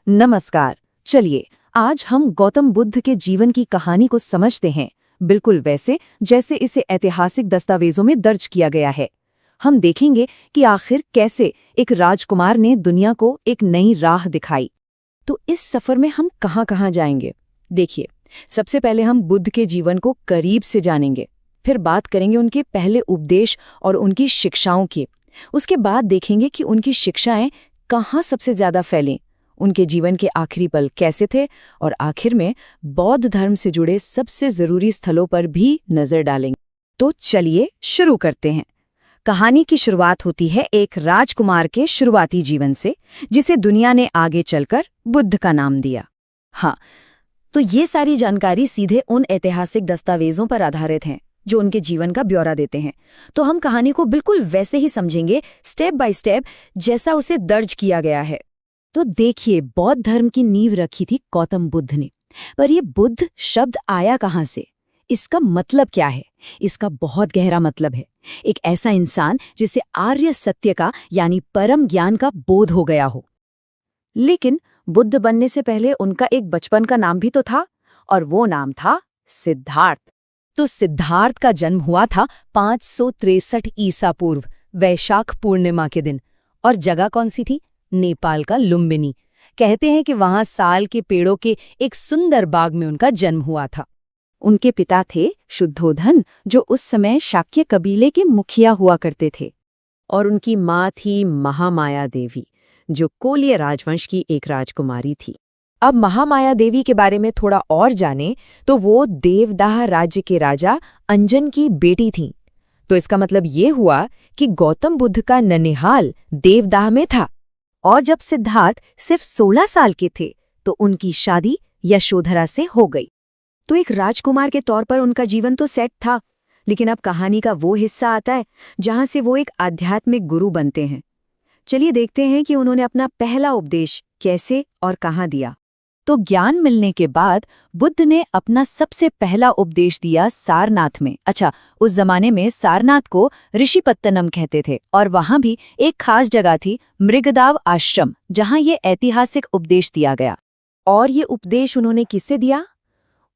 नमस्कार, चलिए आज हम गौतम बुद्ध के जीवन की कहानी को समझते हैं, बिल्कुल वैसे जैसे इसे ऐतिहासिक दस्तावेजों में दर्ज किया गया है। हम देखेंगे कि आखिर कैसे एक राजकुमार ने दुनिया को एक नई राह दिखाई। तो इस सफर में हम कहाँ-कहाँ जाएंगे? देखिए, सबसे पहले हम बुद्ध के जीवन को करीब से जानेंगे, फिर बात करेंगे उनके पहले उपदेश और उनकी शिक्षाओं की। उसके बाद देखेंगे कि उनकी शिक्षाएं कहाँ सबसे ज्यादा फैलीं, उनके जीवन के आखिरी पल कैसे थे, और आखिर में बौद्ध धर्म से जुड़े सबसे जरूरी स्थलों पर भी नजर डालेंगे। तो चलिए शुरू करते हैं। कहानी की शुरुआत होती है एक राजकुमार के शुरुआती जीवन से, जिसे दुनिया ने आगे चलकर बुद्ध का नाम दिया। हाँ, तो ये सारी जानकारी सीधे उन ऐतिहासिक दस्तावेजों पर आधारित हैं जो उनके जीवन का ब्यौरा देते हैं। तो हम कहानी को बिल्कुल वैसे ही समझेंगे, स्टेप बाय स्टेप, जैसा उसे दर्ज किया गया है। तो देखिए, बौद्ध धर्म की नींव रखी थी गौतम बुद्ध ने, पर ये बुद्ध शब्द आया कहाँ से? इसका मतलब क्या है? इसका बहुत गहरा मतलब है। एक ऐसा इंसान जिसे आर्य सत्य का यानी परम ज्ञान का बोध हो गया हो। लेकिन बुद्ध बनने से पहले उनका एक बचपन का नाम भी तो था, और वो नाम था सिद्धार्थ। तो सिद्धार्थ का जन्म हुआ था 563 ईसा पूर्व वैशाख पूर्णिमा के दिन। और जगह कौन सी थी? नेपाल का लुम्बिनी। कहते हैं कि वहां साल के पेड़ों के एक सुंदर बाग में उनका जन्म हुआ था। उनके पिता थे शुद्धोधन, जो उस समय शाक्य कबीले के मुखिया हुआ करते थे, और उनकी माँ थी महामाया देवी, जो कोल्य राजवंश की एक राजकुमारी थी। अब महामाया देवी के बारे में थोड़ा और जाने तो वो देवदाह राज्य के राजा अंजन की बेटी थीं। तो इसका मतलब ये हुआ कि गौतम बुद्ध का ननिहाल देवदाह में था। और जब सिद्धार्थ सिर्फ 16 साल के थे तो उनकी शादी यशोधरा से हो गई। तो एक राजकुमार के तौर पर उनका जीवन तो सेट था, लेकिन अब कहानी का वो हिस्सा आता है जहां से वो एक आध्यात्मिक गुरु बनते हैं। चलिए देखते हैं कि उन्होंने अपना पहला उपदेश कैसे और कहाँ दिया। तो ज्ञान मिलने के बाद बुद्ध ने अपना सबसे पहला उपदेश दिया सारनाथ में। अच्छा, उस जमाने में सारनाथ को ऋषिपत्तनम कहते थे, और वहां भी एक खास जगह थी, मृगदाव आश्रम, जहां ये ऐतिहासिक उपदेश दिया गया। और ये उपदेश उन्होंने किससे दिया?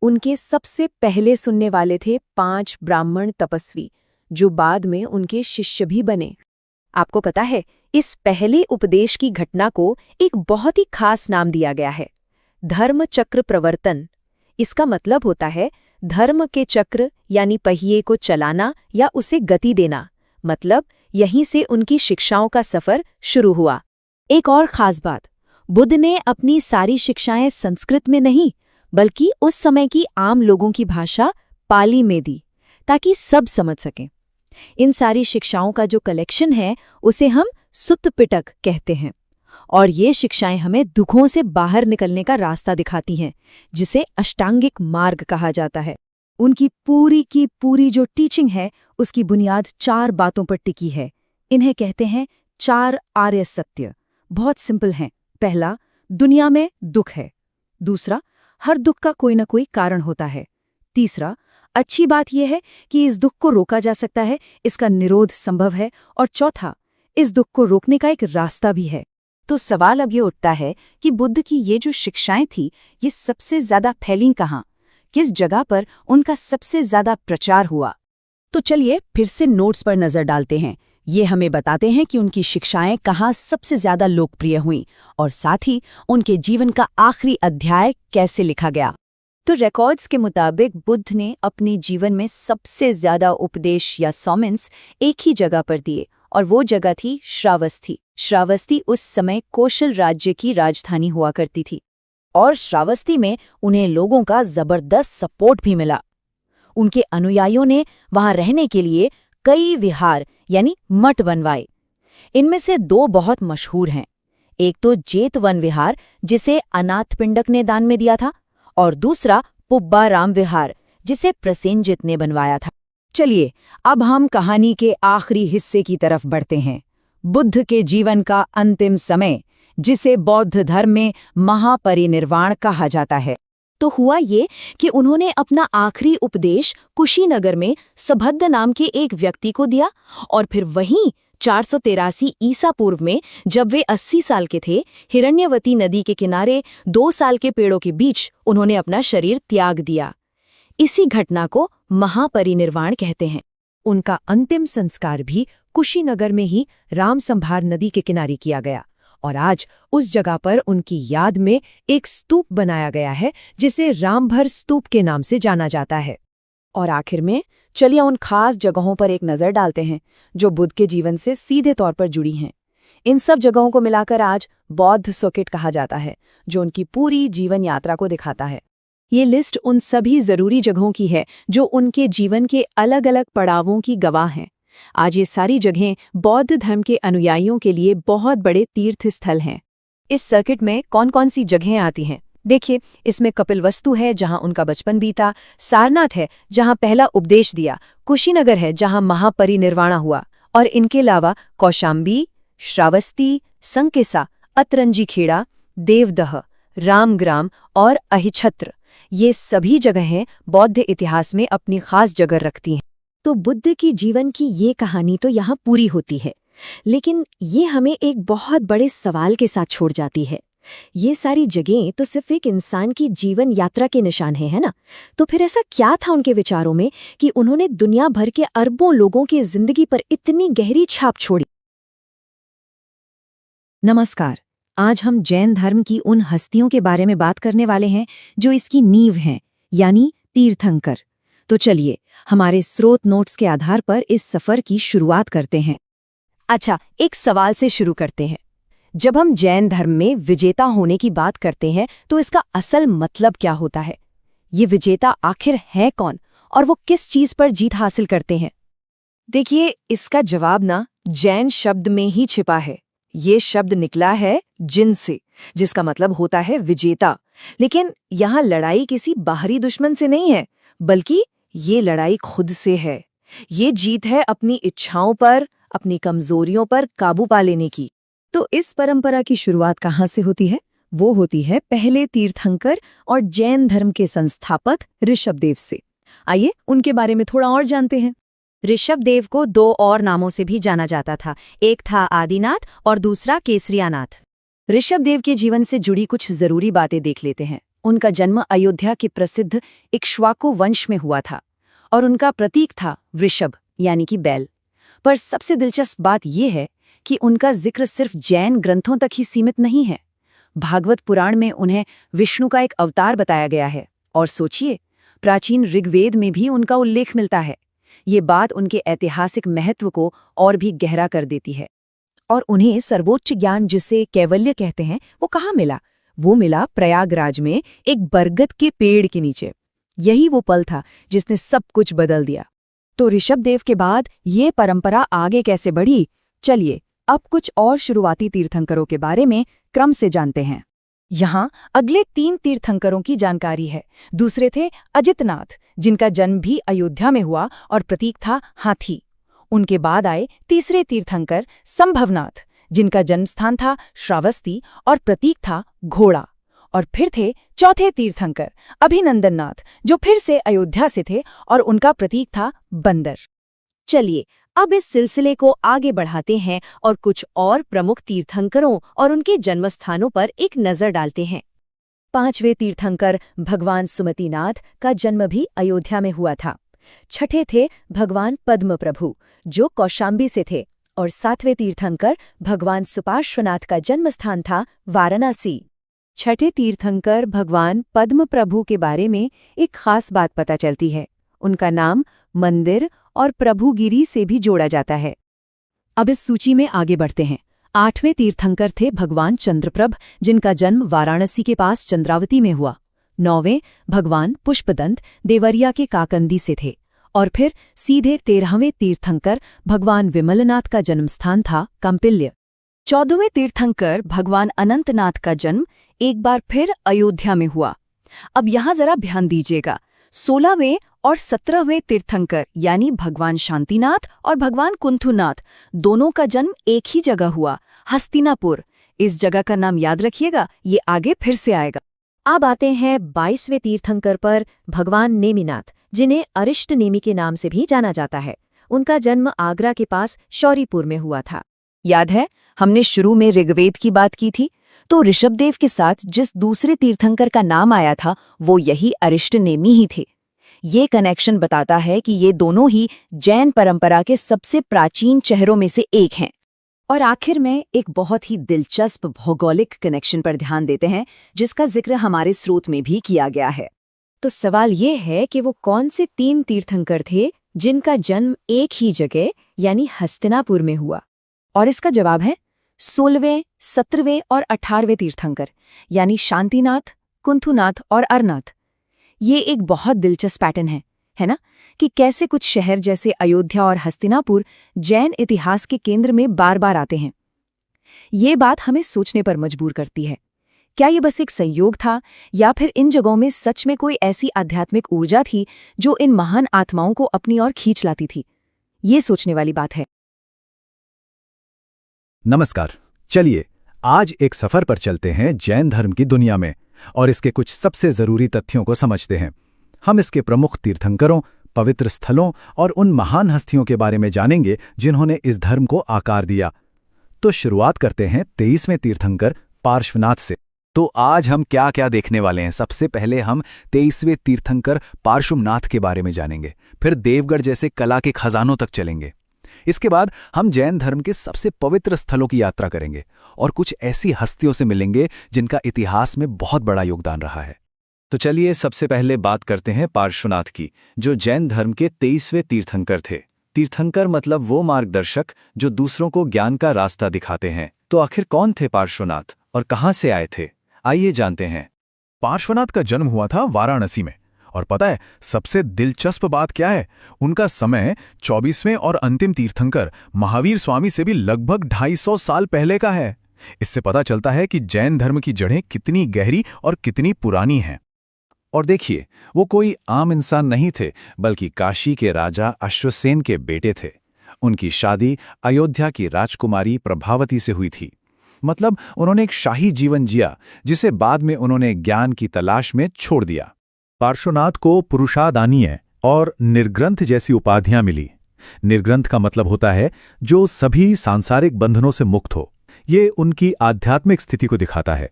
उनके सबसे पहले सुनने वाले थे 5 ब्राह्मण तपस्वी, जो बाद में उनके शिष्य भी बने। आपको पता है, इस पहले उपदेश की घटना को एक बहुत ही खास नाम दिया गया है, धर्म चक्र प्रवर्तन। इसका मतलब होता है धर्म के चक्र यानी पहिए को चलाना या उसे गति देना। मतलब यहीं से उनकी शिक्षाओं का सफर शुरू हुआ। एक और खास बात, बुद्ध ने अपनी सारी शिक्षाएं संस्कृत में नहीं बल्कि उस समय की आम लोगों की भाषा पाली में दी, ताकि सब समझ सकें। इन सारी शिक्षाओं का जो कलेक्शन है उसे हम सुत्त पिटक कहते हैं, और ये शिक्षाएं हमें दुखों से बाहर निकलने का रास्ता दिखाती हैं, जिसे अष्टांगिक मार्ग कहा जाता है। उनकी पूरी की पूरी जो टीचिंग है उसकी बुनियाद 4 बातों पर टिकी है। इन्हें कहते हैं 4 आर्य सत्य। बहुत सिंपल हैं। पहला, दुनिया में दुख है। दूसरा, हर दुख का कोई ना कोई कारण होता है। तीसरा, अच्छी बात यह है कि इस दुख को रोका जा सकता है, इसका निरोध संभव है। और चौथा, इस दुख को रोकने का एक रास्ता भी है। तो सवाल अब ये उठता है कि बुद्ध की ये जो शिक्षाएं थी, ये सबसे ज्यादा फैलीं कहाँ, किस जगह पर उनका सबसे ज्यादा प्रचार हुआ? तो चलिए फिर से नोट्स पर नजर डालते हैं। ये हमें बताते हैं कि उनकी शिक्षाएं कहाँ सबसे ज्यादा लोकप्रिय हुईं, और साथ ही उनके जीवन का आखिरी अध्याय कैसे लिखा गया। तो रिकॉर्ड्स के मुताबिक बुद्ध ने अपने जीवन में सबसे ज्यादा उपदेश या सोमेंस एक ही जगह पर दिए, और वो जगह थी श्रावस्ती। श्रावस्ती उस समय कौशल राज्य की राजधानी हुआ करती थी, और श्रावस्ती में उन्हें लोगों का जबरदस्त सपोर्ट भी मिला। उनके अनुयायियों ने वहां रहने के लिए कई विहार यानी मठ बनवाए। इनमें से 2 बहुत मशहूर हैं। एक तो जेतवन विहार, जिसे अनाथपिंडक ने दान में दिया था, और दूसरा पुब्बाराम विहार, जिसे प्रसेनजित ने बनवाया था। चलिए अब हम कहानी के आखिरी हिस्से की तरफ बढ़ते हैं। बुद्ध के जीवन का अंतिम समय, जिसे बौद्ध धर्म में महापरिनिर्वाण कहा जाता है। तो हुआ ये कि उन्होंने अपना आखिरी उपदेश कुशीनगर में सबद्ध नाम के एक व्यक्ति को दिया, और फिर वहीं 483 ईसा पूर्व में जब वे 80 साल के थे, हिरण्यवती नदी के किनारे 2 साल के पेड़ों के बीच उन्होंने अपना शरीर त्याग दिया। इसी घटना को महापरिनिर्वाण कहते हैं। उनका अंतिम संस्कार भी कुशीनगर में ही रामसंभार नदी के किनारे किया गया, और आज उस जगह पर उनकी याद में एक स्तूप बनाया गया है, जिसे रामभर स्तूप के नाम से जाना जाता है। और आखिर में चलिए उन खास जगहों पर एक नज़र डालते हैं जो बुद्ध के जीवन से सीधे तौर पर जुड़ी हैं। इन सब जगहों को मिलाकर आज बौद्ध सर्किट कहा जाता है, जो उनकी पूरी जीवन यात्रा को दिखाता है। ये लिस्ट उन सभी जरूरी जगहों की है जो उनके जीवन के अलग अलग पड़ावों की गवाह हैं। आज ये सारी जगहें बौद्ध धर्म के अनुयायियों के लिए बहुत बड़े तीर्थ स्थल हैं। इस सर्किट में कौन कौन सी जगहें आती हैं? देखिए, इसमें कपिलवस्तु है जहां उनका बचपन बीता, सारनाथ है जहां पहला उपदेश दिया, कुशीनगर है जहां महापरिनिर्वाण हुआ, और इनके अलावा कौशाम्बी, श्रावस्ती, संकिसा, अतरंजी खेड़ा, देवदह, रामग्राम और अहिछत्र, ये सभी जगहें बौद्ध इतिहास में अपनी खास जगह रखती हैं। तो बुद्ध की जीवन की ये कहानी तो यहाँ पूरी होती है, लेकिन ये हमें एक बहुत बड़े सवाल के साथ छोड़ जाती है। ये सारी जगहें तो सिर्फ एक इंसान की जीवन यात्रा के निशान है ना? तो फिर ऐसा क्या था उनके विचारों में कि उन्होंने दुनिया भर के अरबों लोगों की जिंदगी पर इतनी गहरी छाप छोड़ी? नमस्कार। आज हम जैन धर्म की उन हस्तियों के बारे में बात करने वाले हैं जो इसकी नींव हैं, यानी तीर्थंकर। तो चलिए हमारे स्रोत नोट्स के आधार पर इस सफर की शुरुआत करते हैं। अच्छा, एक सवाल से शुरू करते हैं। जब हम जैन धर्म में विजेता होने की बात करते हैं तो इसका असल मतलब क्या होता है? ये विजेता आखिर है कौन, और वो किस चीज पर जीत हासिल करते हैं? देखिए, इसका जवाब ना जैन शब्द में ही छिपा है। ये शब्द निकला है जिन से, जिसका मतलब होता है विजेता। लेकिन यहाँ लड़ाई किसी बाहरी दुश्मन से नहीं है, बल्कि ये लड़ाई खुद से है। ये जीत है अपनी इच्छाओं पर, अपनी कमजोरियों पर काबू पा लेने की। तो इस परंपरा की शुरुआत कहाँ से होती है? वो होती है पहले तीर्थंकर और जैन धर्म के संस्थापक ऋषभदेव से। आइए उनके बारे में थोड़ा और जानते हैं। ऋषभदेव को 2 और नामों से भी जाना जाता था। एक था आदिनाथ और दूसरा केसरियानाथ। ऋषभदेव के जीवन से जुड़ी कुछ जरूरी बातें देख लेते हैं। उनका जन्म अयोध्या के प्रसिद्ध इक्ष्वाकु वंश में हुआ था, और उनका प्रतीक था वृषभ यानी कि बैल। पर सबसे दिलचस्प बात यह है कि उनका जिक्र सिर्फ जैन ग्रंथों तक ही सीमित नहीं है। भागवत पुराण में उन्हें विष्णु का एक अवतार बताया गया है, और सोचिए, प्राचीन ऋग्वेद में भी उनका उल्लेख मिलता है। ये बात उनके ऐतिहासिक महत्व को और भी गहरा कर देती है। और उन्हें सर्वोच्च ज्ञान जिसे कैवल्य कहते हैं वो कहाँ मिला? वो मिला प्रयागराज में एक बरगद के पेड़ के नीचे। यही वो पल था जिसने सब कुछ बदल दिया। तो ऋषभदेव के बाद ये परंपरा आगे कैसे बढ़ी? चलिए अब कुछ और शुरुआती तीर्थंकरों के बारे में क्रम से जानते हैं। यहाँ अगले 3 तीर्थंकरों की जानकारी है। दूसरे थे अजितनाथ, जिनका जन्म भी अयोध्या में हुआ और प्रतीक था हाथी। उनके बाद आए तीसरे तीर्थंकर संभवनाथ, जिनका जन्म स्थान था श्रावस्ती और प्रतीक था घोड़ा। और फिर थे चौथे तीर्थंकर अभिनंदननाथ, जो फिर से अयोध्या से थे और उनका प्रतीक था बंदर। चलिए अब इस सिलसिले को आगे बढ़ाते हैं और कुछ और प्रमुख तीर्थंकरों और उनके जन्मस्थानों पर एक नजर डालते हैं। 5वें तीर्थंकर भगवान सुमतिनाथ का जन्म भी अयोध्या में हुआ था। छठे थे भगवान पद्म प्रभु, जो कौशाम्बी से थे। और 7वें तीर्थंकर भगवान सुपार्श्वनाथ का जन्मस्थान था वाराणसी। छठे तीर्थंकर भगवान पद्म प्रभु के बारे में एक खास बात पता चलती है। उनका नाम मंदिर और प्रभुगिरी से भी जोड़ा जाता है। अब इस सूची में आगे बढ़ते हैं। 8वें तीर्थंकर थे भगवान चंद्रप्रभ, जिनका जन्म वाराणसी के पास चंद्रावती में हुआ। 9वें भगवान पुष्पदंत देवरिया के काकंदी से थे। और फिर सीधे 13वें तीर्थंकर भगवान विमलनाथ का जन्मस्थान था कम्पिल्य। 14वें तीर्थंकर भगवान अनंतनाथ का जन्म एक बार फिर अयोध्या में हुआ। अब यहाँ जरा ध्यान दीजिएगा, 16वें और 17वें तीर्थंकर यानी भगवान शांतिनाथ और भगवान कुंथुनाथ दोनों का जन्म एक ही जगह हुआ, हस्तिनापुर। इस जगह का नाम याद रखिएगा, ये आगे फिर से आएगा। अब आते हैं 22वें तीर्थंकर पर भगवान नेमिनाथ, जिन्हें अरिष्ट नेमि के नाम से भी जाना जाता है। उनका जन्म आगरा के पास शौरीपुर में हुआ था। याद है हमने शुरू में ऋग्वेद की बात की थी? तो ऋषभदेव के साथ जिस दूसरे तीर्थंकर का नाम आया था वो यही अरिष्ट नेमि ही थे। ये कनेक्शन बताता है कि ये दोनों ही जैन परंपरा के सबसे प्राचीन चेहरों में से एक हैं। और आखिर में एक बहुत ही दिलचस्प भौगोलिक कनेक्शन पर ध्यान देते हैं, जिसका जिक्र हमारे स्रोत में भी किया गया है। तो सवाल ये है कि वो कौन से 3 तीर्थंकर थे जिनका जन्म एक ही जगह यानी हस्तिनापुर में हुआ? और इसका जवाब है 16वें, 17वें और 18वें तीर्थंकर यानी शांतिनाथ, कुंथुनाथ और अरनाथ। ये एक बहुत दिलचस्प पैटर्न है ना, कि कैसे कुछ शहर जैसे अयोध्या और हस्तिनापुर जैन इतिहास के केंद्र में बार बार आते हैं। ये बात हमें सोचने पर मजबूर करती है। क्या ये बस एक संयोग था या फिर इन जगहों में सच में कोई ऐसी आध्यात्मिक ऊर्जा थी जो इन महान आत्माओं को अपनी ओर खींच लाती थी? ये सोचने वाली बात है। नमस्कार, चलिए आज एक सफर पर चलते हैं जैन धर्म की दुनिया में और इसके कुछ सबसे जरूरी तथ्यों को समझते हैं। हम इसके प्रमुख तीर्थंकरों, पवित्र स्थलों और उन महान हस्तियों के बारे में जानेंगे जिन्होंने इस धर्म को आकार दिया। तो शुरुआत करते हैं 23वें तीर्थंकर पार्श्वनाथ से। तो आज हम क्या क्या देखने वाले हैं? सबसे पहले हम 23वें तीर्थंकर पार्श्वनाथ के बारे में जानेंगे, फिर देवगढ़ जैसे कला के खजानों तक चलेंगे। इसके बाद हम जैन धर्म के सबसे पवित्र स्थलों की यात्रा करेंगे और कुछ ऐसी हस्तियों से मिलेंगे जिनका इतिहास में बहुत बड़ा योगदान रहा है। तो चलिए सबसे पहले बात करते हैं पार्श्वनाथ की, जो जैन धर्म के 23वें तीर्थंकर थे। तीर्थंकर मतलब वो मार्गदर्शक जो दूसरों को ज्ञान का रास्ता दिखाते हैं। तो आखिर कौन थे पार्श्वनाथ और कहाँ से आए थे? आइए जानते हैं। पार्श्वनाथ का जन्म हुआ था वाराणसी में। और पता है सबसे दिलचस्प बात क्या है? उनका समय 24वें और अंतिम तीर्थंकर महावीर स्वामी से भी लगभग 250 साल पहले का है। इससे पता चलता है कि जैन धर्म की जड़ें कितनी गहरी और कितनी पुरानी हैं। और देखिए, वो कोई आम इंसान नहीं थे, बल्कि काशी के राजा अश्वसेन के बेटे थे। उनकी शादी अयोध्या की राजकुमारी प्रभावती से हुई थी। मतलब उन्होंने एक शाही जीवन जिया, जिसे बाद में उन्होंने ज्ञान की तलाश में छोड़ दिया। पार्श्वनाथ को पुरुषादानीय और निर्ग्रंथ जैसी उपाधियां मिली। निर्ग्रंथ का मतलब होता है जो सभी सांसारिक बंधनों से मुक्त हो। ये उनकी आध्यात्मिक स्थिति को दिखाता है।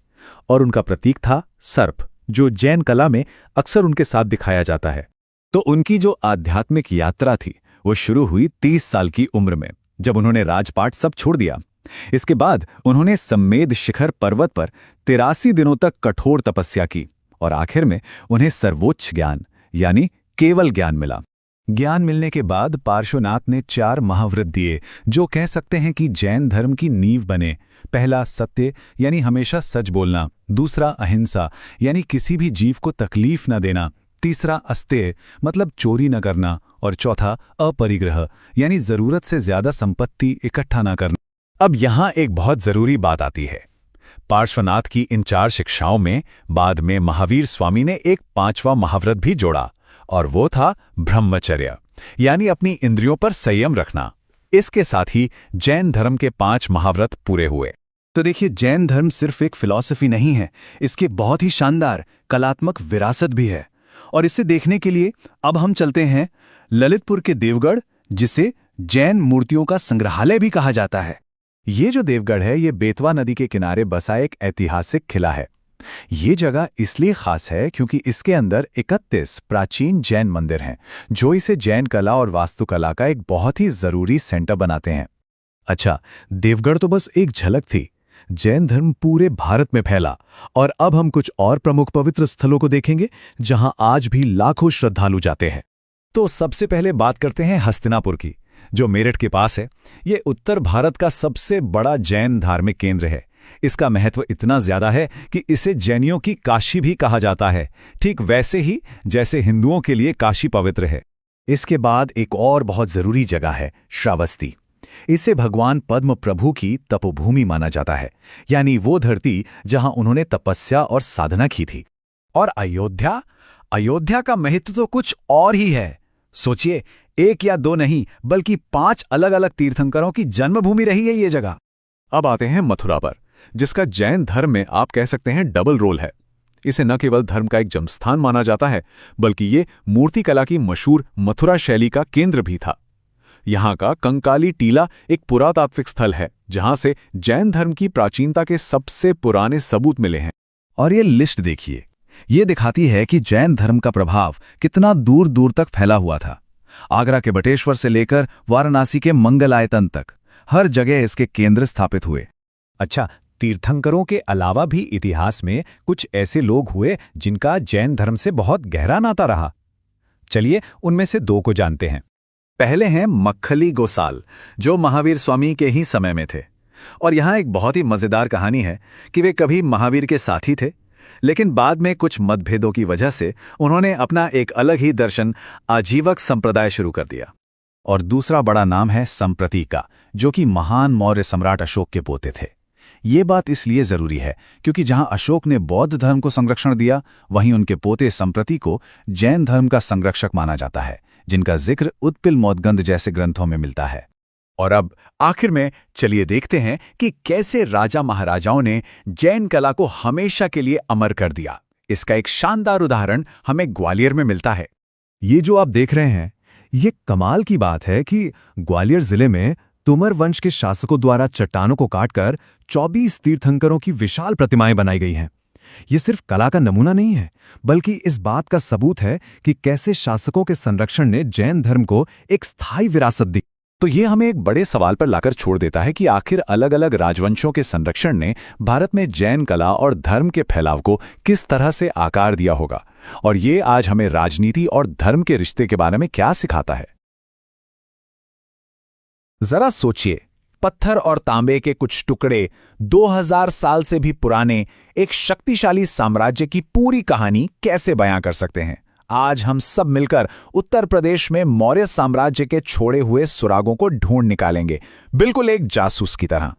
और उनका प्रतीक था सर्प, जो जैन कला में अक्सर उनके साथ दिखाया जाता है। तो उनकी जो आध्यात्मिक यात्रा थी वो शुरू हुई 30 साल की उम्र में, जब उन्होंने राजपाट सब छोड़ दिया। इसके बाद उन्होंने सम्मेद शिखर पर्वत पर 83 दिनों तक कठोर तपस्या की और आखिर में उन्हें सर्वोच्च ज्ञान यानी केवल ज्ञान मिला। ज्ञान मिलने के बाद पार्श्वनाथ ने 4 महाव्रत दिए जो कह सकते हैं कि जैन धर्म की नींव बने। पहला सत्य यानी हमेशा सच बोलना, दूसरा अहिंसा यानी किसी भी जीव को तकलीफ न देना, तीसरा अस्तेय मतलब चोरी न करना, और चौथा अपरिग्रह यानी जरूरत से ज्यादा संपत्ति इकट्ठा न करना। अब यहां एक बहुत जरूरी बात आती है। पार्श्वनाथ की इन 4 शिक्षाओं में बाद में महावीर स्वामी ने एक 5वां महाव्रत भी जोड़ा, और वो था ब्रह्मचर्य यानी अपनी इंद्रियों पर संयम रखना। इसके साथ ही जैन धर्म के 5 महाव्रत पूरे हुए। तो देखिए, जैन धर्म सिर्फ एक फिलॉसफी नहीं है, इसके बहुत ही शानदार कलात्मक विरासत भी है। और इसे देखने के लिए अब हम चलते हैं ललितपुर के देवगढ़, जिसे जैन मूर्तियों का संग्रहालय भी कहा जाता है। ये जो देवगढ़ है, ये बेतवा नदी के किनारे बसा एक ऐतिहासिक किला है। ये जगह इसलिए खास है क्योंकि इसके अंदर 31 प्राचीन जैन मंदिर हैं, जो इसे जैन कला और वास्तुकला का एक बहुत ही जरूरी सेंटर बनाते हैं। अच्छा, देवगढ़ तो बस एक झलक थी। जैन धर्म पूरे भारत में फैला, और अब हम कुछ और प्रमुख पवित्र स्थलों को देखेंगे जहां आज भी लाखों श्रद्धालु जाते हैं। तो सबसे पहले बात करते हैं हस्तिनापुर की, जो मेरठ के पास है। ये उत्तर भारत का सबसे बड़ा जैन धार्मिक केंद्र है। इसका महत्व इतना ज्यादा है कि इसे जैनियों की काशी भी कहा जाता है, ठीक वैसे ही जैसे हिंदुओं के लिए काशी पवित्र है। इसके बाद एक और बहुत जरूरी जगह है श्रावस्ती। इसे भगवान पद्म प्रभु की तपोभूमि माना जाता है, यानी वो धरती जहां उन्होंने तपस्या और साधना की थी। और अयोध्या का महत्व तो कुछ और ही है। सोचिए, 1 या 2 नहीं बल्कि 5 अलग अलग तीर्थंकरों की जन्मभूमि रही है ये जगह। अब आते हैं मथुरा पर, जिसका जैन धर्म में आप कह सकते हैं डबल रोल है। इसे न केवल धर्म का एक जन्मस्थान माना जाता है, बल्कि ये मूर्ति कला की मशहूर मथुरा शैली का केंद्र भी था। यहाँ का कंकाली टीला एक पुरातात्विक स्थल है, जहां से जैन धर्म की प्राचीनता के सबसे पुराने सबूत मिले हैं। और ये लिस्ट देखिए, ये दिखाती है कि जैन धर्म का प्रभाव कितना दूर दूर तक फैला हुआ था। आगरा के बटेश्वर से लेकर वाराणसी के मंगलायतन तक हर जगह इसके केंद्र स्थापित हुए। अच्छा, तीर्थंकरों के अलावा भी इतिहास में कुछ ऐसे लोग हुए जिनका जैन धर्म से बहुत गहरा नाता रहा। चलिए उनमें से 2 को जानते हैं। पहले हैं मक्खली गोसाल, जो महावीर स्वामी के ही समय में थे। और यहाँ एक बहुत ही मजेदार कहानी है कि वे कभी महावीर के साथी थे, लेकिन बाद में कुछ मतभेदों की वजह से उन्होंने अपना एक अलग ही दर्शन आजीवक संप्रदाय शुरू कर दिया। और दूसरा बड़ा नाम है संप्रतीका, जो कि महान मौर्य सम्राट अशोक के पोते थे। ये बात इसलिए जरूरी है क्योंकि जहां अशोक ने बौद्ध धर्म को संरक्षण दिया, वहीं उनके पोते संप्रति को जैन धर्म का संरक्षक माना जाता है, जिनका जिक्र उत्पिल मोदगंध जैसे ग्रंथों में मिलता है। और अब आखिर में चलिए देखते हैं कि कैसे राजा महाराजाओं ने जैन कला को हमेशा के लिए अमर कर दिया। इसका एक शानदार उदाहरण हमें ग्वालियर में मिलता है। ये जो आप देख रहे हैं, ये कमाल की बात है कि ग्वालियर जिले में तोमर वंश के शासकों द्वारा चट्टानों को काटकर 24 तीर्थंकरों की विशाल प्रतिमाएं बनाई गई हैं। ये सिर्फ कला का नमूना नहीं है, बल्कि इस बात का सबूत है कि कैसे शासकों के संरक्षण ने जैन धर्म को एक स्थायी विरासत दी। तो ये हमें एक बड़े सवाल पर लाकर छोड़ देता है कि आखिर अलग अलग राजवंशों के संरक्षण ने भारत में जैन कला और धर्म के फैलाव को किस तरह से आकार दिया होगा, और ये आज हमें राजनीति और धर्म के रिश्ते के बारे में क्या सिखाता है। जरा सोचिए, पत्थर और तांबे के कुछ टुकड़े 2000 साल से भी पुराने एक शक्तिशाली साम्राज्य की पूरी कहानी कैसे बयां कर सकते हैं। आज हम सब मिलकर उत्तर प्रदेश में मौर्य साम्राज्य के छोड़े हुए सुरागों को ढूंढ निकालेंगे, बिल्कुल एक जासूस की तरह।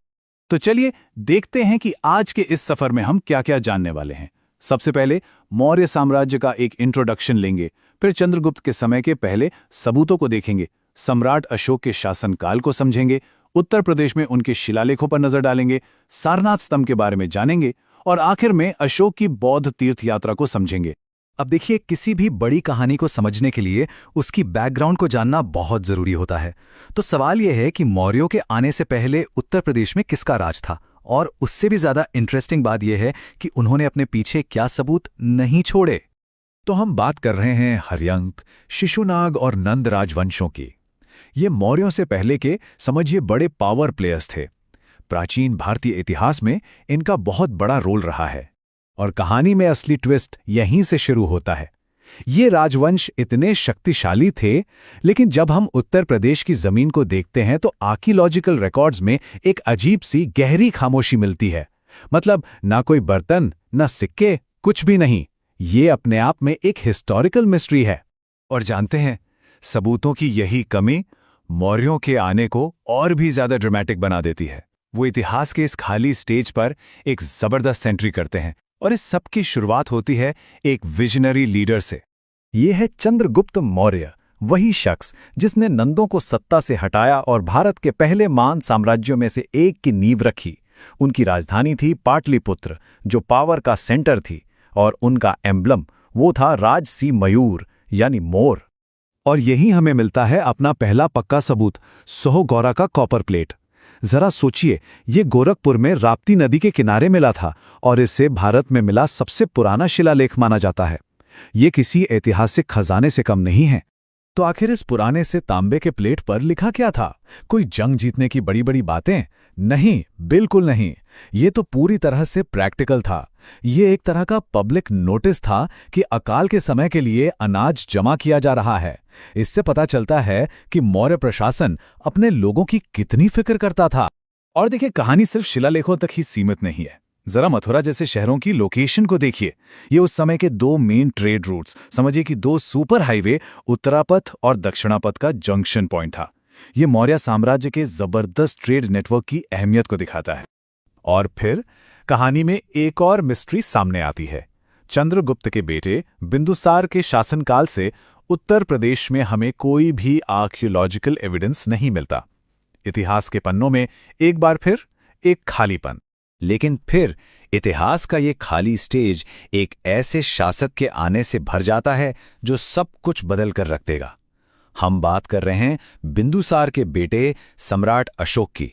तो चलिए देखते हैं कि आज के इस सफर में हम क्या क्या जानने वाले हैं। सबसे पहले मौर्य साम्राज्य का एक इंट्रोडक्शन लेंगे, फिर चंद्रगुप्त के समय के पहले सबूतों को देखेंगे, सम्राट अशोक के शासनकाल को समझेंगे, उत्तर प्रदेश में उनके शिलालेखों पर नजर डालेंगे, सारनाथ स्तंभ के बारे में जानेंगे, और आखिर में अशोक की बौद्ध तीर्थ यात्रा को समझेंगे। अब देखिए, किसी भी बड़ी कहानी को समझने के लिए उसकी बैकग्राउंड को जानना बहुत जरूरी होता है। तो सवाल यह है कि मौर्यों के आने से पहले उत्तर प्रदेश में किसका राज था, और उससे भी ज्यादा इंटरेस्टिंग बात यह है कि उन्होंने अपने पीछे क्या सबूत नहीं छोड़े। तो हम बात कर रहे हैं हर्यंक, शिशुनाग और नंद राजवंशों की। ये मौर्यों से पहले के समझिए बड़े पावर प्लेयर्स थे। प्राचीन भारतीय इतिहास में इनका बहुत बड़ा रोल रहा है, और कहानी में असली ट्विस्ट यहीं से शुरू होता है। ये राजवंश इतने शक्तिशाली थे, लेकिन जब हम उत्तर प्रदेश की जमीन को देखते हैं तो आर्कियोलॉजिकल रिकॉर्ड्स में एक अजीब सी गहरी खामोशी मिलती है। मतलब ना कोई बर्तन, ना सिक्के, कुछ भी नहीं। ये अपने आप में एक हिस्टोरिकल मिस्ट्री है। और जानते हैं, सबूतों की यही कमी मौर्यों के आने को और भी ज्यादा ड्रामेटिक बना देती है। वो इतिहास के इस खाली स्टेज पर एक जबरदस्त एंट्री करते हैं और इस सब की शुरुआत होती है एक विजनरी लीडर से। ये है चंद्रगुप्त मौर्य, वही शख्स जिसने नंदों को सत्ता से हटाया और भारत के पहले महान साम्राज्यों में से एक की नींव रखी। उनकी राजधानी थी पाटलिपुत्र, जो पावर का सेंटर थी, और उनका एम्ब्लम वो था राजसी मयूर यानी मोर। और यही हमें मिलता है अपना पहला पक्का सबूत, सोहगौरा का कॉपर प्लेट। जरा सोचिए, ये गोरखपुर में राप्ती नदी के किनारे मिला था और इससे भारत में मिला सबसे पुराना शिलालेख माना जाता है। ये किसी ऐतिहासिक खजाने से कम नहीं है। तो आखिर इस पुराने से तांबे के प्लेट पर लिखा क्या था? कोई जंग जीतने की बड़ी बड़ी बातें? नहीं, बिल्कुल नहीं। ये तो पूरी तरह से प्रैक्टिकल था। ये एक तरह का पब्लिक नोटिस था कि अकाल के समय के लिए अनाज जमा किया जा रहा है। इससे पता चलता है कि मौर्य प्रशासन अपने लोगों की कितनी फिक्र करता था। और देखिए, कहानी सिर्फ शिलालेखों तक ही सीमित नहीं है। जरा मथुरा जैसे शहरों की लोकेशन को देखिए। ये उस समय के दो मेन ट्रेड रूट्स, समझिए कि दो सुपर हाईवे, उत्तरापथ और दक्षिणापथ का जंक्शन पॉइंट था। ये मौर्य साम्राज्य के जबरदस्त ट्रेड नेटवर्क की अहमियत को दिखाता है। और फिर कहानी में एक और मिस्ट्री सामने आती है। चंद्रगुप्त के बेटे बिंदुसार के शासनकाल से उत्तर प्रदेश में हमें कोई भी आर्कियोलॉजिकल एविडेंस नहीं मिलता। इतिहास के पन्नों में एक बार फिर एक खालीपन। लेकिन फिर इतिहास का ये खाली स्टेज एक ऐसे शासक के आने से भर जाता है जो सब कुछ बदल कर रख देगा। हम बात कर रहे हैं बिंदुसार के बेटे सम्राट अशोक की।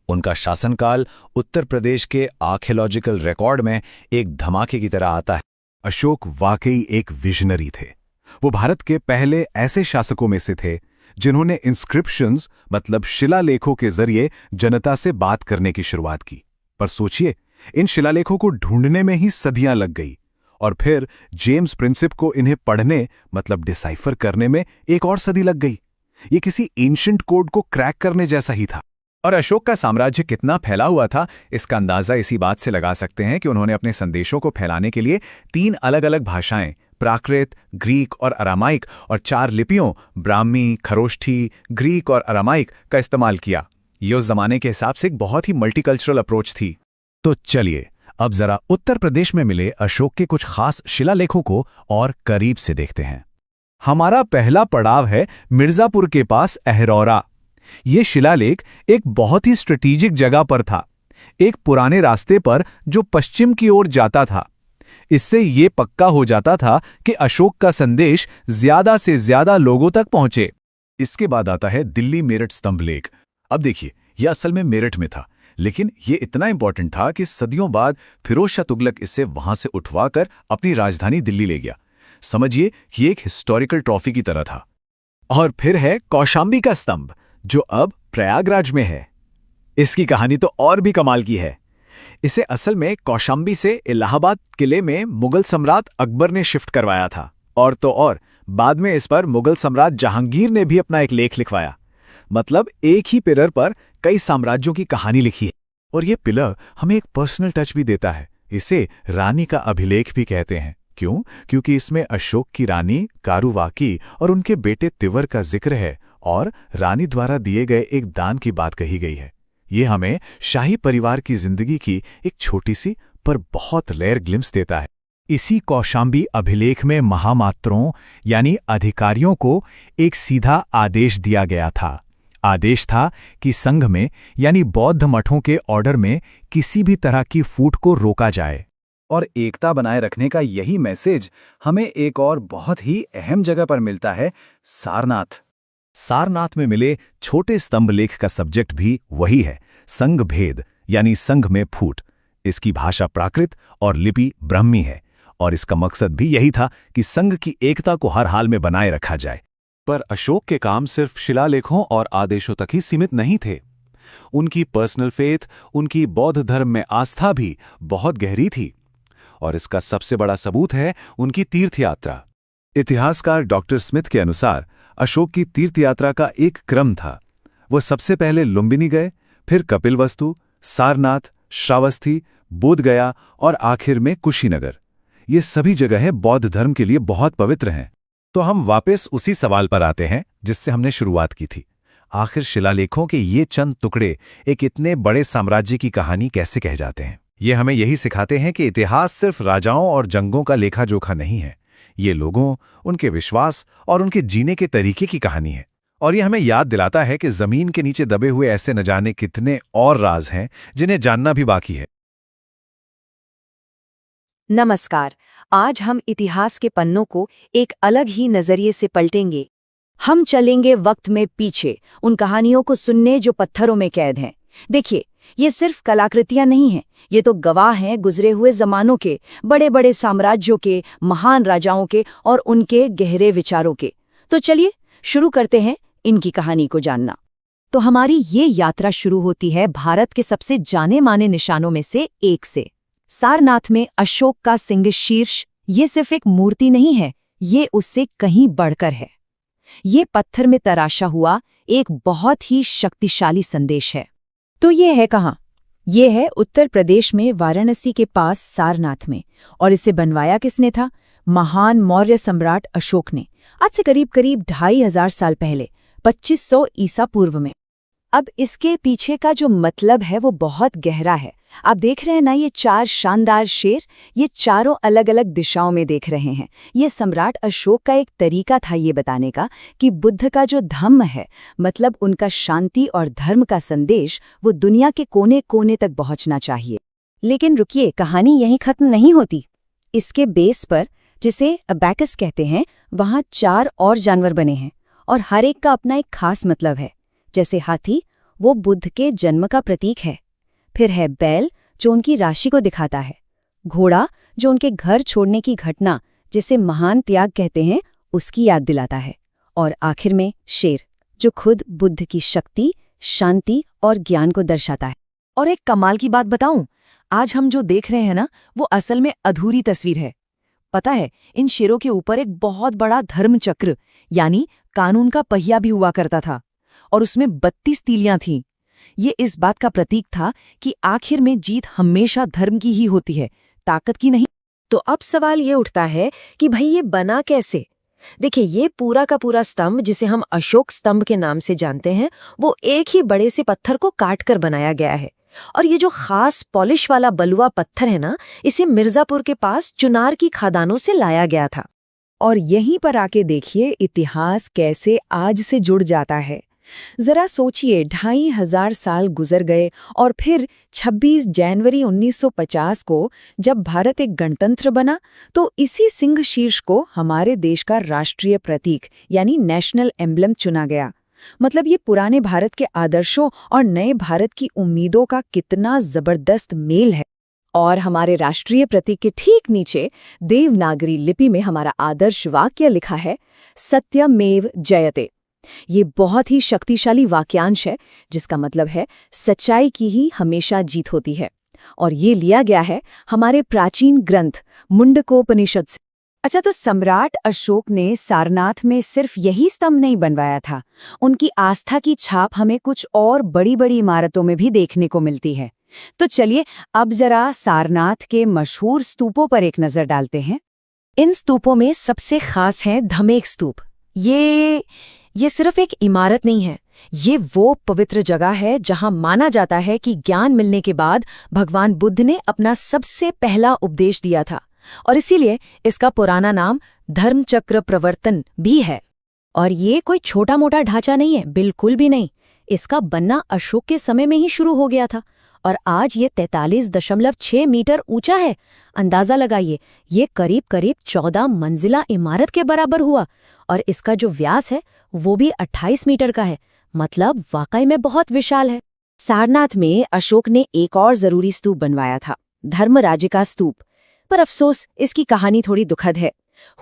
उनका शासनकाल उत्तर प्रदेश के आर्कियोलॉजिकल रिकॉर्ड में एक धमाके की तरह आता है। अशोक वाकई एक विजनरी थे। वो भारत के पहले ऐसे शासकों में से थे जिन्होंने इंस्क्रिप्शंस मतलब शिलालेखों के जरिए जनता से बात करने की शुरुआत की। पर सोचिए, इन शिलालेखों को ढूंढने में ही सदियां लग गई और फिर जेम्स प्रिंसिप को इन्हें पढ़ने मतलब डिसाइफर करने में एक और सदी लग गई। ये किसी एंशिएंट कोड को क्रैक करने जैसा ही था। और अशोक का साम्राज्य कितना फैला हुआ था, इसका अंदाजा इसी बात से लगा सकते हैं कि उन्होंने अपने संदेशों को फैलाने के लिए 3 अलग-अलग भाषाएं, प्राकृत, ग्रीक और अरामाइक, और 4 लिपियों ब्राह्मी, खरोष्ठी, ग्रीक और अरामाइक का इस्तेमाल किया। ये उस जमाने के हिसाब से एक बहुत ही मल्टीकल्चरल अप्रोच थी। तो चलिए अब जरा उत्तर प्रदेश में मिले अशोक के कुछ खास शिलालेखों को और करीब से देखते हैं। हमारा पहला पड़ाव है मिर्जापुर के पास अहरौरा। ये शिलालेख एक बहुत ही स्ट्रेटेजिक जगह पर था, एक पुराने रास्ते पर जो पश्चिम की ओर जाता था। इससे ये पक्का हो जाता था कि अशोक का संदेश ज्यादा से ज्यादा लोगों तक पहुंचे। इसके बाद आता है दिल्ली मेरठ स्तंभ लेख। अब देखिए, यह असल में मेरठ में था, लेकिन यह इतना इंपॉर्टेंट था कि सदियों बाद फिरोज शाह तुगलक इसे वहां से उठवाकर अपनी राजधानी दिल्ली ले गया। समझिए कि एक हिस्टोरिकल ट्रॉफी की तरह था। और फिर है कौशाम्बी का स्तंभ, जो अब प्रयागराज में है। इसकी कहानी तो और भी कमाल की है। इसे असल में कौशाम्बी से इलाहाबाद किले में मुगल सम्राट अकबर ने शिफ्ट करवाया था। और तो और बाद में इस पर मुगल सम्राट जहांगीर ने भी अपना एक लेख लिखवाया। मतलब एक ही पिलर पर कई साम्राज्यों की कहानी लिखी है। और ये पिलर हमें एक पर्सनल टच भी देता है। इसे रानी का अभिलेख भी कहते हैं। क्यों? क्योंकि इसमें अशोक की रानी कारुवाकी और उनके बेटे तिवर का जिक्र है और रानी द्वारा दिए गए एक दान की बात कही गई है। ये हमें शाही परिवार की जिंदगी की एक छोटी सी पर बहुत रेयर ग्लिम्स देता है। इसी कौशाम्बी अभिलेख में महामात्रों यानी अधिकारियों को एक सीधा आदेश दिया गया था। आदेश था कि संघ में यानी बौद्ध मठों के ऑर्डर में किसी भी तरह की फूट को रोका जाए। और एकता बनाए रखने का यही मैसेज हमें एक और बहुत ही अहम जगह पर मिलता है, सारनाथ। सारनाथ में मिले छोटे स्तंभ लेख का सब्जेक्ट भी वही है, संघ भेद यानी संघ में फूट। इसकी भाषा प्राकृत और लिपि ब्राह्मी है और इसका मकसद भी यही था कि संघ की एकता को हर हाल में बनाए रखा जाए। पर अशोक के काम सिर्फ शिलालेखों और आदेशों तक ही सीमित नहीं थे। उनकी पर्सनल फेथ, उनकी बौद्ध धर्म में आस्था भी बहुत गहरी थी। और इसका सबसे बड़ा सबूत है उनकी तीर्थ यात्रा। इतिहासकार डॉक्टर स्मिथ के अनुसार अशोक की तीर्थयात्रा का एक क्रम था। वो सबसे पहले लुम्बिनी गए, फिर कपिलवस्तु, सारनाथ, श्रावस्ती, बोधगया और आखिर में कुशीनगर। ये सभी जगहें बौद्ध धर्म के लिए बहुत पवित्र हैं। तो हम वापस उसी सवाल पर आते हैं जिससे हमने शुरुआत की थी। आखिर शिलालेखों के ये चंद टुकड़े एक इतने बड़े साम्राज्य की कहानी कैसे कह जाते हैं? ये हमें यही सिखाते हैं कि इतिहास सिर्फ राजाओं और जंगों का लेखा जोखा नहीं है। ये लोगों, उनके विश्वास और उनके जीने के तरीके की कहानी है। और ये हमें याद दिलाता है कि जमीन के नीचे दबे हुए ऐसे न जाने कितने और राज हैं जिन्हें जानना भी बाकी है। नमस्कार। आज हम इतिहास के पन्नों को एक अलग ही नजरिए से पलटेंगे। हम चलेंगे वक्त में पीछे, उन कहानियों को सुनने जो पत्थरों में कैद हैं। देखिए, ये सिर्फ कलाकृतियां नहीं हैं, ये तो गवाह हैं गुजरे हुए जमानों के, बड़े बड़े साम्राज्यों के, महान राजाओं के और उनके गहरे विचारों के। तो चलिए शुरू करते हैं इनकी कहानी को जानना। तो हमारी ये यात्रा शुरू होती है भारत के सबसे जाने माने निशानों में से एक से, सारनाथ में अशोक का सिंह शीर्ष। ये सिर्फ एक मूर्ति नहीं है, ये उससे कहीं बढ़कर है। ये पत्थर में तराशा हुआ एक बहुत ही शक्तिशाली संदेश है। तो ये है कहाँ? ये है उत्तर प्रदेश में वाराणसी के पास सारनाथ में। और इसे बनवाया किसने था? महान मौर्य सम्राट अशोक ने, आज से करीब 2500 साल पहले, 2500 ईसा पूर्व में। अब इसके पीछे का जो मतलब है वो बहुत गहरा है। आप देख रहे हैं ना, ये 4 शानदार शेर, ये चारों अलग अलग दिशाओं में देख रहे हैं। ये सम्राट अशोक का एक तरीका था ये बताने का कि बुद्ध का जो धम्म है, मतलब उनका शांति और धर्म का संदेश, वो दुनिया के कोने कोने तक पहुंचना चाहिए। लेकिन रुकिए, कहानी यहीं खत्म नहीं होती। इसके बेस पर, जिसे अबैकस कहते हैं, वहां 4 और जानवर बने हैं और हर एक का अपना एक खास मतलब है। जैसे हाथी, वो बुद्ध के जन्म का प्रतीक है। फिर है बैल, जो उनकी राशि को दिखाता है। घोड़ा, जो उनके घर छोड़ने की घटना, जिसे महान त्याग कहते हैं, उसकी याद दिलाता है। और आखिर में शेर, जो खुद बुद्ध की शक्ति, शांति और ज्ञान को दर्शाता है। और एक कमाल की बात बताऊं, आज हम जो देख रहे हैं ना, वो असल में अधूरी तस्वीर है। पता है, इन शेरों के ऊपर एक बहुत बड़ा धर्म चक्र, यानी कानून का पहिया भी हुआ करता था, और उसमें 32 तीलियां थीं। ये इस बात का प्रतीक था कि आखिर में जीत हमेशा धर्म की ही होती है, ताकत की नहीं। तो अब सवाल ये उठता है कि भाई ये बना कैसे? देखिए, ये पूरा का पूरा स्तंभ, जिसे हम अशोक स्तंभ के नाम से जानते हैं, वो एक ही बड़े से पत्थर को काटकर बनाया गया है। और ये जो खास पॉलिश वाला बलुआ पत्थर है ना, इसे मिर्जापुर के पास चुनार की खदानों से लाया गया था। और यहीं पर आके देखिए इतिहास कैसे आज से जुड़ जाता है। जरा सोचिए, 2500 साल गुजर गए और फिर 26 जनवरी 1950 को जब भारत एक गणतंत्र बना, तो इसी सिंह शीर्ष को हमारे देश का राष्ट्रीय प्रतीक यानी नेशनल एम्ब्लम चुना गया। मतलब ये पुराने भारत के आदर्शों और नए भारत की उम्मीदों का कितना जबरदस्त मेल है। और हमारे राष्ट्रीय प्रतीक के ठीक नीचे देवनागरी लिपि में हमारा आदर्श वाक्य लिखा है, सत्यमेव जयते। ये बहुत ही शक्तिशाली वाक्यांश है, जिसका मतलब है सच्चाई की ही हमेशा जीत होती है। और ये लिया गया है हमारे प्राचीन ग्रंथ मुंडकोपनिषद से। अच्छा, तो सम्राट अशोक ने सारनाथ में सिर्फ यही स्तंभ नहीं बनवाया था, उनकी आस्था की छाप हमें कुछ और बड़ी बड़ी इमारतों में भी देखने को मिलती है। तो चलिए अब जरा सारनाथ के मशहूर स्तूपों पर एक नजर डालते हैं। इन स्तूपों में सबसे खास है धमेक स्तूप। ये सिर्फ एक इमारत नहीं है, ये वो पवित्र जगह है जहां माना जाता है कि ज्ञान मिलने के बाद भगवान बुद्ध ने अपना सबसे पहला उपदेश दिया था। और इसीलिए इसका पुराना नाम धर्मचक्र प्रवर्तन भी है। और ये कोई छोटा मोटा ढांचा नहीं है, बिल्कुल भी नहीं। इसका बनना अशोक के समय में ही शुरू हो गया था और आज ये 43.6 मीटर ऊंचा है। अंदाजा लगाइए, ये करीब करीब 14 मंजिला इमारत के बराबर हुआ। और इसका जो व्यास है वो भी 28 मीटर का है, मतलब वाकई में बहुत विशाल है। सारनाथ में अशोक ने एक और जरूरी स्तूप बनवाया था, धर्मराज का स्तूप। पर अफसोस, इसकी कहानी थोड़ी दुखद है।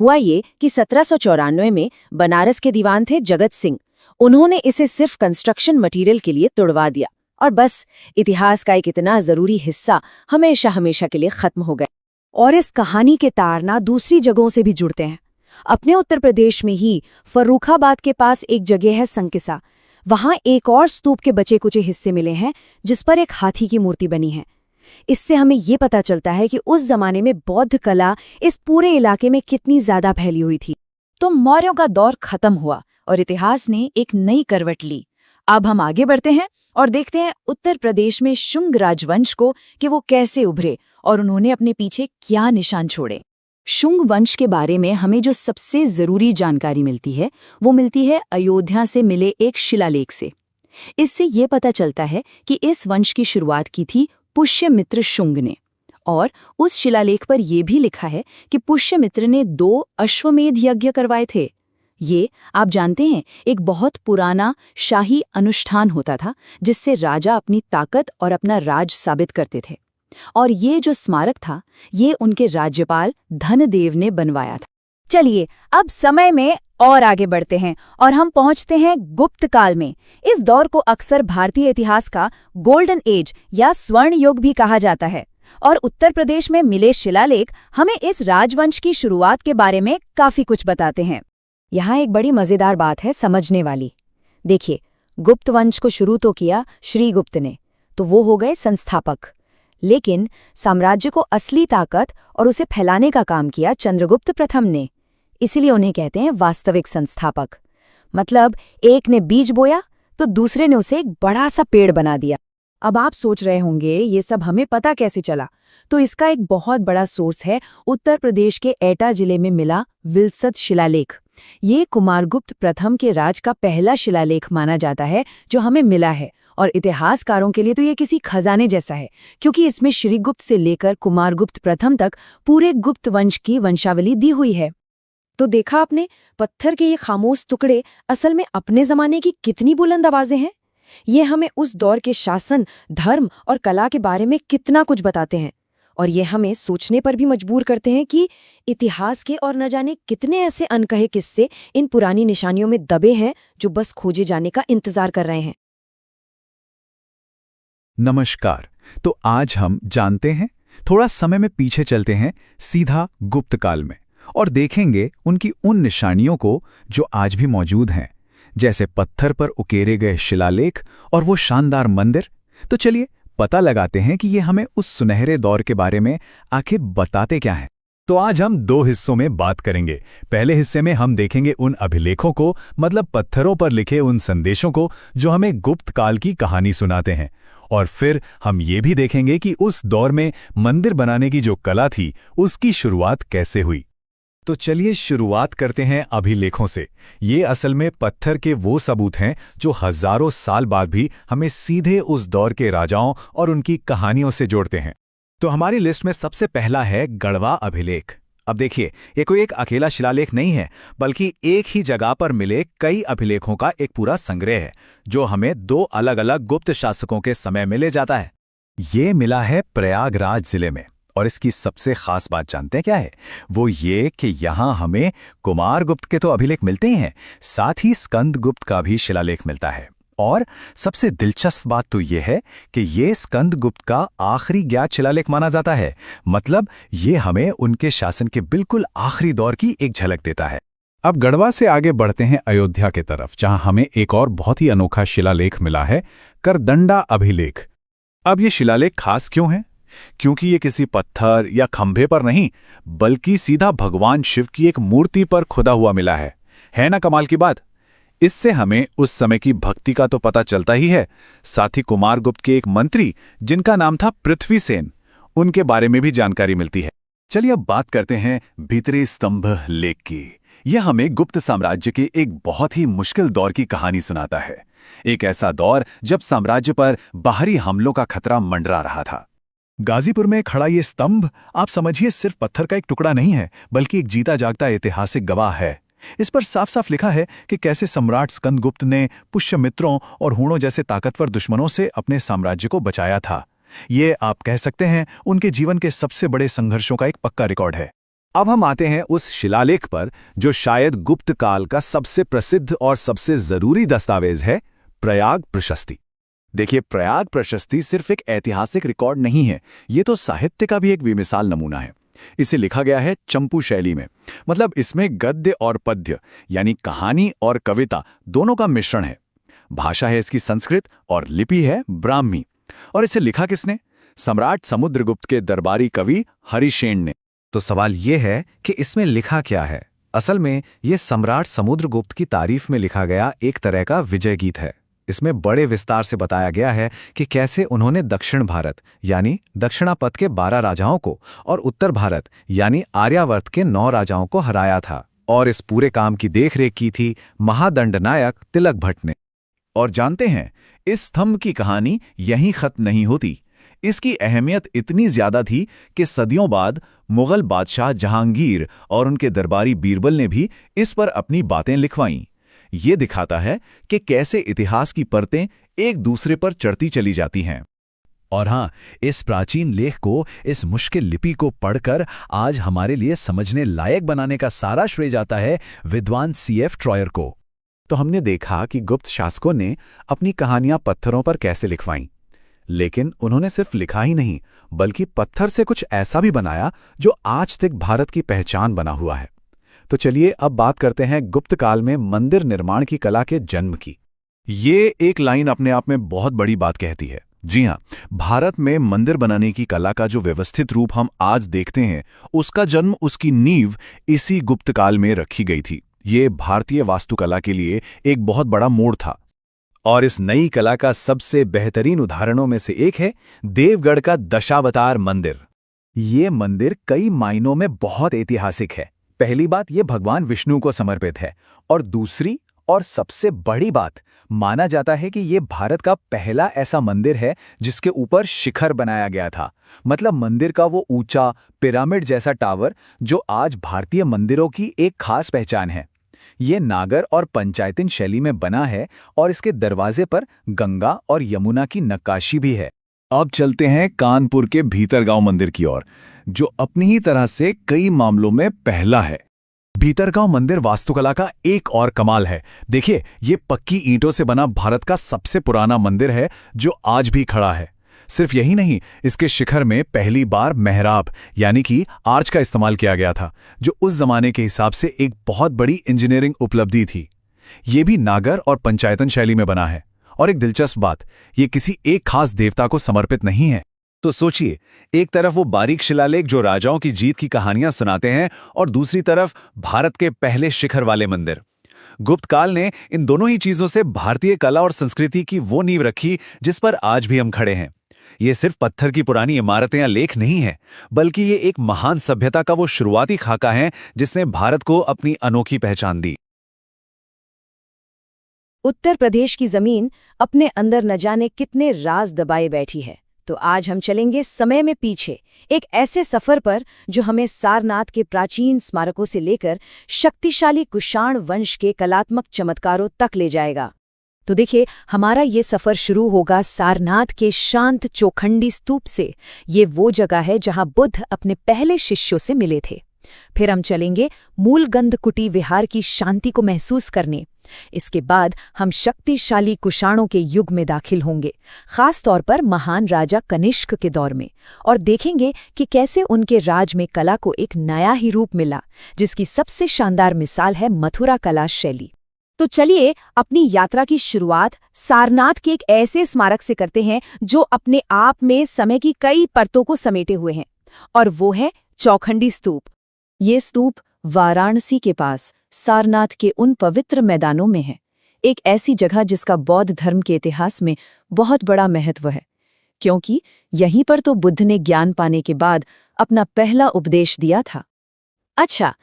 हुआ ये कि 1794 में बनारस के दीवान थे जगत सिंह। उन्होंने इसे सिर्फ कंस्ट्रक्शन मटेरियल के लिए तोड़वा दिया और बस इतिहास का एक इतना जरूरी हिस्सा हमेशा हमेशा के लिए खत्म हो गया। और इस कहानी के तार ना दूसरी जगहों से भी जुड़ते हैं। अपने उत्तर प्रदेश में ही फर्रुखाबाद के पास एक जगह है संकिसा। वहां एक और स्तूप के बचे कुचे हिस्से मिले हैं जिस पर एक हाथी की मूर्ति बनी है। इससे हमें ये पता चलता है कि उस जमाने में बौद्ध कला इस पूरे इलाके में कितनी ज्यादा फैली हुई थी। तो मौर्यों का दौर खत्म हुआ और इतिहास ने एक नई करवट ली। अब हम आगे बढ़ते हैं और देखते हैं उत्तर प्रदेश में शुंग राजवंश को कि वो कैसे उभरे और उन्होंने अपने पीछे क्या निशान छोड़े। शुंग वंश के बारे में हमें जो सबसे जरूरी जानकारी मिलती है वो मिलती है अयोध्या से मिले एक शिलालेख से। इससे ये पता चलता है कि इस वंश की शुरुआत की थी पुष्यमित्र शुंग ने, और उस शिलालेख पर यह भी लिखा है कि पुष्यमित्र ने 2 अश्वमेध यज्ञ करवाए थे। ये आप जानते हैं एक बहुत पुराना शाही अनुष्ठान होता था जिससे राजा अपनी ताकत और अपना राज साबित करते थे, और ये जो स्मारक था ये उनके राज्यपाल धनदेव ने बनवाया था। चलिए अब समय में और आगे बढ़ते हैं और हम पहुंचते हैं गुप्त काल में। इस दौर को अक्सर भारतीय इतिहास का गोल्डन एज या स्वर्ण युग भी कहा जाता है, और उत्तर प्रदेश में मिले शिलालेख हमें इस राजवंश की शुरुआत के बारे में काफी कुछ बताते हैं। यहाँ एक बड़ी मजेदार बात है समझने वाली। देखिए, गुप्त वंश को शुरू तो किया श्रीगुप्त ने, तो वो हो गए संस्थापक, लेकिन साम्राज्य को असली ताकत और उसे फैलाने का काम किया चंद्रगुप्त प्रथम ने। इसीलिए उन्हें कहते हैं वास्तविक संस्थापक। मतलब एक ने बीज बोया तो दूसरे ने उसे एक बड़ा सा पेड़ बना दिया। अब आप सोच रहे होंगे ये सब हमें पता कैसे चला, तो इसका एक बहुत बड़ा सोर्स है उत्तर प्रदेश के एटा जिले में मिला विलसत शिलालेख। ये कुमारगुप्त प्रथम के राज का पहला शिलालेख माना जाता है जो हमें मिला है, और इतिहासकारों के लिए तो ये किसी खजाने जैसा है, क्योंकि इसमें श्रीगुप्त से लेकर कुमारगुप्त प्रथम तक पूरे गुप्त वंश की वंशावली दी हुई है। तो देखा आपने, पत्थर के ये खामोश टुकड़े असल में अपने जमाने की कितनी बुलंद आवाजें हैं। ये हमें उस दौर के शासन, धर्म और कला के बारे में कितना कुछ बताते हैं, और ये हमें सोचने पर भी मजबूर करते हैं कि इतिहास के और न जाने कितने ऐसे अनकहे किस्से इन पुरानी निशानियों में दबे हैं जो बस खोजे जाने का इंतजार कर रहे हैं। नमस्कार। तो आज हम जानते हैं, थोड़ा समय में पीछे चलते हैं सीधा गुप्त काल में, और देखेंगे उनकी उन निशानियों को जो आज भी मौजूद हैं, जैसे पत्थर पर उकेरे गए शिलालेख और वो शानदार मंदिर। तो चलिए पता लगाते हैं कि ये हमें उस सुनहरे दौर के बारे में आखिर बताते क्या हैं। तो आज हम 2 हिस्सों में बात करेंगे। पहले हिस्से में हम देखेंगे उन अभिलेखों को, मतलब पत्थरों पर लिखे उन संदेशों को जो हमें गुप्त काल की कहानी सुनाते हैं, और फिर हम ये भी देखेंगे कि उस दौर में मंदिर बनाने की जो कला थी उसकी शुरुआत कैसे हुई। तो चलिए शुरुआत करते हैं अभिलेखों से। ये असल में पत्थर के वो सबूत हैं जो हजारों साल बाद भी हमें सीधे उस दौर के राजाओं और उनकी कहानियों से जोड़ते हैं। तो हमारी लिस्ट में सबसे पहला है गढ़वा अभिलेख। अब देखिए, ये कोई एक अकेला शिलालेख नहीं है, बल्कि एक ही जगह पर मिले कई अभिलेखों का एक पूरा संग्रह है जो हमें 2 अलग अलग गुप्त शासकों के समय में ले जाता है। ये मिला है प्रयागराज जिले में, और इसकी सबसे खास बात जानते हैं क्या है? वो ये कि यहाँ हमें कुमारगुप्त के तो अभिलेख मिलते ही हैं, साथ ही स्कंदगुप्त का भी शिलालेख मिलता है। और सबसे दिलचस्प बात तो ये है कि ये स्कंदगुप्त का आखिरी ज्ञात शिलालेख माना जाता है। मतलब ये हमें उनके शासन के बिल्कुल आखिरी दौर की एक झलक देता है। अब गढ़वा से आगे बढ़ते हैं अयोध्या के तरफ, जहां हमें एक और बहुत ही अनोखा शिलालेख मिला है, करदंडा अभिलेख। अब ये शिलालेख खास क्यों है? क्योंकि ये किसी पत्थर या खंभे पर नहीं, बल्कि सीधा भगवान शिव की एक मूर्ति पर खुदा हुआ मिला है ना कमाल की बात? इससे हमें उस समय की भक्ति का तो पता चलता ही है, साथ ही कुमारगुप्त के एक मंत्री जिनका नाम था पृथ्वीसेन, उनके बारे में भी जानकारी मिलती है। चलिए अब बात करते हैं भीतरी स्तंभ लेख की। यह हमें गुप्त साम्राज्य के एक बहुत ही मुश्किल दौर की कहानी सुनाता है। एक ऐसा दौर जब साम्राज्य पर बाहरी हमलों का खतरा मंडरा रहा था। गाजीपुर में खड़ा ये स्तंभ आप समझिए सिर्फ पत्थर का एक टुकड़ा नहीं है, बल्कि एक जीता जागता ऐतिहासिक गवाह है। इस पर साफ साफ लिखा है कि कैसे सम्राट स्कंदगुप्त ने पुष्यमित्रों और हूणों जैसे ताकतवर दुश्मनों से अपने साम्राज्य को बचाया था। ये आप कह सकते हैं उनके जीवन के सबसे बड़े संघर्षों का एक पक्का रिकॉर्ड है। अब हम आते हैं उस शिलालेख पर जो शायद गुप्त काल का सबसे प्रसिद्ध और सबसे जरूरी दस्तावेज है, प्रयाग प्रशस्ति। देखिए, प्रयाग प्रशस्ति सिर्फ एक ऐतिहासिक रिकॉर्ड नहीं है, ये तो साहित्य का भी एक बेमिसाल नमूना है। इसे लिखा गया है चंपू शैली में। मतलब इसमें गद्य और पद्य यानी कहानी और कविता दोनों का मिश्रण है। भाषा है इसकी संस्कृत और लिपि है ब्राह्मी। और इसे लिखा किसने? सम्राट समुद्रगुप्त के दरबारी कवि हरिशेन ने। तो सवाल ये है कि इसमें लिखा क्या है? असल में ये सम्राट समुद्रगुप्त की तारीफ में लिखा गया एक तरह का विजय गीत है। इसमें बड़े विस्तार से बताया गया है कि कैसे उन्होंने दक्षिण भारत यानी दक्षिणापथ के 12 राजाओं को और उत्तर भारत यानी आर्यावर्त के 9 राजाओं को हराया था। और इस पूरे काम की देखरेख की थी महादंडनायक तिलक भट्ट ने। और जानते हैं, इस स्तंभ की कहानी यहीं खत्म नहीं होती। इसकी अहमियत इतनी ज्यादा थी कि सदियों बाद मुगल बादशाह जहांगीर और उनके दरबारी बीरबल ने भी इस पर अपनी बातें लिखवाईं। ये दिखाता है कि कैसे इतिहास की परतें एक दूसरे पर चढ़ती चली जाती हैं। और हाँ, इस प्राचीन लेख को, इस मुश्किल लिपि को पढ़कर आज हमारे लिए समझने लायक बनाने का सारा श्रेय जाता है विद्वान C.F. ट्रॉयर को। तो हमने देखा कि गुप्त शासकों ने अपनी कहानियां पत्थरों पर कैसे लिखवाईं, लेकिन उन्होंने सिर्फ लिखा ही नहीं बल्कि पत्थर से कुछ ऐसा भी बनाया जो आज तक भारत की पहचान बना हुआ है। तो चलिए अब बात करते हैं गुप्त काल में मंदिर निर्माण की कला के जन्म की। ये एक लाइन अपने आप में बहुत बड़ी बात कहती है। जी हाँ, भारत में मंदिर बनाने की कला का जो व्यवस्थित रूप हम आज देखते हैं, उसका जन्म, उसकी नींव इसी गुप्त काल में रखी गई थी। ये भारतीय वास्तुकला के लिए एक बहुत बड़ा मोड़ था। और इस नई कला का सबसे बेहतरीन उदाहरणों में से एक है देवगढ़ का दशावतार मंदिर। ये मंदिर कई मायनों में बहुत ऐतिहासिक है। पहली बात, ये भगवान विष्णु को समर्पित है। और दूसरी और सबसे बड़ी बात, माना जाता है कि ये भारत का पहला ऐसा मंदिर है जिसके ऊपर शिखर बनाया गया था। मतलब मंदिर का वो ऊंचा पिरामिड जैसा टावर जो आज भारतीय मंदिरों की एक खास पहचान है। ये नागर और पंचायतिन शैली में बना है और इसके दरवाजे पर गंगा और यमुना की नक्काशी भी है। अब चलते हैं कानपुर के भीतरगांव मंदिर की ओर, जो अपनी ही तरह से कई मामलों में पहला है। भीतरगांव मंदिर वास्तुकला का एक और कमाल है। देखिए, ये पक्की ईंटों से बना भारत का सबसे पुराना मंदिर है जो आज भी खड़ा है। सिर्फ यही नहीं, इसके शिखर में पहली बार मेहराब यानी कि आर्च का इस्तेमाल किया गया था, जो उस जमाने के हिसाब से एक बहुत बड़ी इंजीनियरिंग उपलब्धि थी। ये भी नागर और पंचायतन शैली में बना है। और एक दिलचस्प बात, ये किसी एक खास देवता को समर्पित नहीं है। तो सोचिए, एक तरफ वो बारीक शिलालेख जो राजाओं की जीत की कहानियां सुनाते हैं और दूसरी तरफ भारत के पहले शिखर वाले मंदिर। गुप्त काल ने इन दोनों ही चीजों से भारतीय कला और संस्कृति की वो नींव रखी जिस पर आज भी हम खड़े हैं। ये सिर्फ पत्थर की पुरानी इमारतें या लेख नहीं है, बल्कि ये एक महान सभ्यता का वो शुरुआती खाका है जिसने भारत को अपनी अनोखी पहचान दी। उत्तर प्रदेश की जमीन अपने अंदर न जाने कितने राज दबाए बैठी है। तो आज हम चलेंगे समय में पीछे, एक ऐसे सफर पर जो हमें सारनाथ के प्राचीन स्मारकों से लेकर शक्तिशाली कुषाण वंश के कलात्मक चमत्कारों तक ले जाएगा। तो देखिए, हमारा ये सफर शुरू होगा सारनाथ के शांत चौखंडी स्तूप से। ये वो जगह है जहां बुद्ध अपने पहले शिष्यों से मिले थे। फिर हम चलेंगे मूलगंधकुटी विहार की शांति को महसूस करने। इसके बाद हम शक्तिशाली कुषाणों के युग में दाखिल होंगे, खास तौर पर महान राजा कनिष्क के दौर में, और देखेंगे कि कैसे उनके राज में कला को एक नया ही रूप मिला, जिसकी सबसे शानदार मिसाल है मथुरा कला शैली। तो चलिए अपनी यात्रा की शुरुआत सारनाथ के एक ऐसे स्मारक से करते हैं जो अपने आप में समय की कई परतों को समेटे हुए हैं, और वो है चौखंडी स्तूप। ये स्तूप वाराणसी के पास सारनाथ के उन पवित्र मैदानों में है, एक ऐसी जगह जिसका बौद्ध धर्म के इतिहास में बहुत बड़ा महत्व है, क्योंकि यहीं पर तो बुद्ध ने ज्ञान पाने के बाद अपना पहला उपदेश दिया था। अच्छा,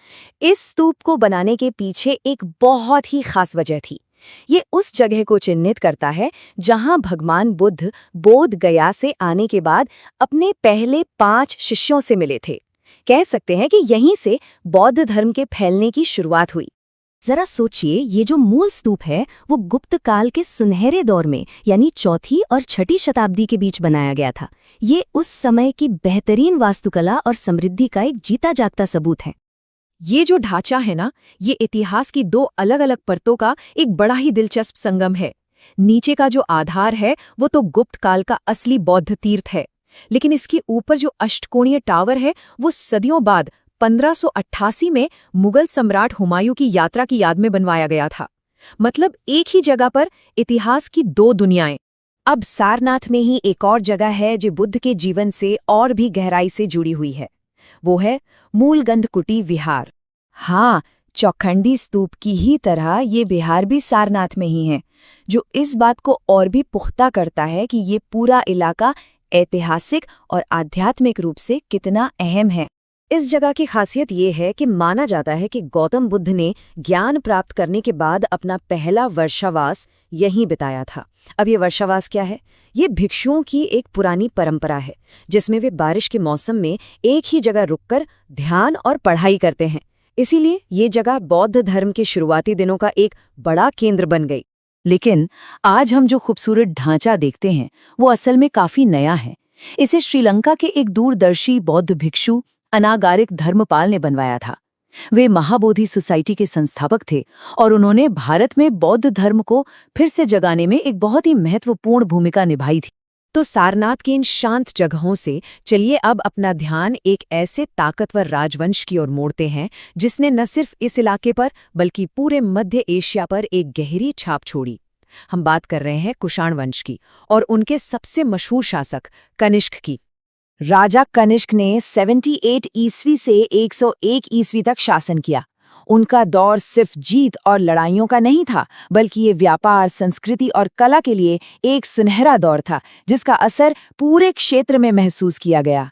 इस स्तूप को बनाने के पीछे एक बहुत ही खास वजह थी। ये उस जगह को चिन्हित करता है जहां भगवान बुद्ध बोध गया से आने के बाद अपने पहले 5 शिष्यों से मिले थे। कह सकते हैं कि यहीं से बौद्ध धर्म के फैलने की शुरुआत हुई। जरा सोचिए, ये जो मूल स्तूप है वो गुप्त काल के सुनहरे दौर में यानी 4वीं और 6वीं शताब्दी के बीच बनाया गया था। ये उस समय की बेहतरीन वास्तुकला और समृद्धि का एक जीता जागता सबूत है। ये जो ढांचा है ना, ये इतिहास की 2 अलग अलग परतों का एक बड़ा ही दिलचस्प संगम है। नीचे का जो आधार है वो तो गुप्त काल का असली बौद्ध तीर्थ है, लेकिन इसके ऊपर जो अष्टकोणीय टावर है वो सदियों बाद 1588 में मुगल सम्राट हुमायूं की यात्रा की याद में बनवाया गया था। मतलब एक ही जगह पर इतिहास की दो दुनियाएं। अब सारनाथ में ही एक और जगह है जो बुद्ध के जीवन से और भी गहराई से जुड़ी हुई है। वो है मूलगंधकुटी विहार। हाँ, चौखंडी स्तूप की ही तरह ये विहार भी सारनाथ में ही है, जो इस बात को और भी पुख्ता करता है कि ये पूरा इलाका ऐतिहासिक और आध्यात्मिक रूप से कितना अहम है। इस जगह की खासियत ये है कि माना जाता है कि गौतम बुद्ध ने ज्ञान प्राप्त करने के बाद अपना पहला वर्षावास यहीं बिताया था। अब ये वर्षावास क्या है? ये भिक्षुओं की एक पुरानी परंपरा है जिसमें वे बारिश के मौसम में एक ही जगह रुककर ध्यान और पढ़ाई करते हैं। इसीलिए ये जगह बौद्ध धर्म के शुरुआती दिनों का एक बड़ा केंद्र बन गई। लेकिन आज हम जो खूबसूरत ढांचा देखते हैं वो असल में काफी नया है। इसे श्रीलंका के एक दूरदर्शी बौद्ध भिक्षु अनागारिक धर्मपाल ने बनवाया था। वे महाबोधि सोसाइटी के संस्थापक थे और उन्होंने भारत में बौद्ध धर्म को फिर से जगाने में एक बहुत ही महत्वपूर्ण भूमिका निभाई थी। तो सारनाथ की इन शांत जगहों से चलिए अब अपना ध्यान एक ऐसे ताकतवर राजवंश की ओर मोड़ते हैं जिसने न सिर्फ इस इलाके पर बल्कि पूरे मध्य एशिया पर एक गहरी छाप छोड़ी। हम बात कर रहे हैं कुषाण वंश की और उनके सबसे मशहूर शासक कनिष्क की। राजा कनिष्क ने 78 ईस्वी से 101 ईस्वी तक शासन किया। उनका दौर सिर्फ जीत और लड़ाइयों का नहीं था, बल्कि ये व्यापार, संस्कृति और कला के लिए एक सुनहरा दौर था जिसका असर पूरे क्षेत्र में महसूस किया गया।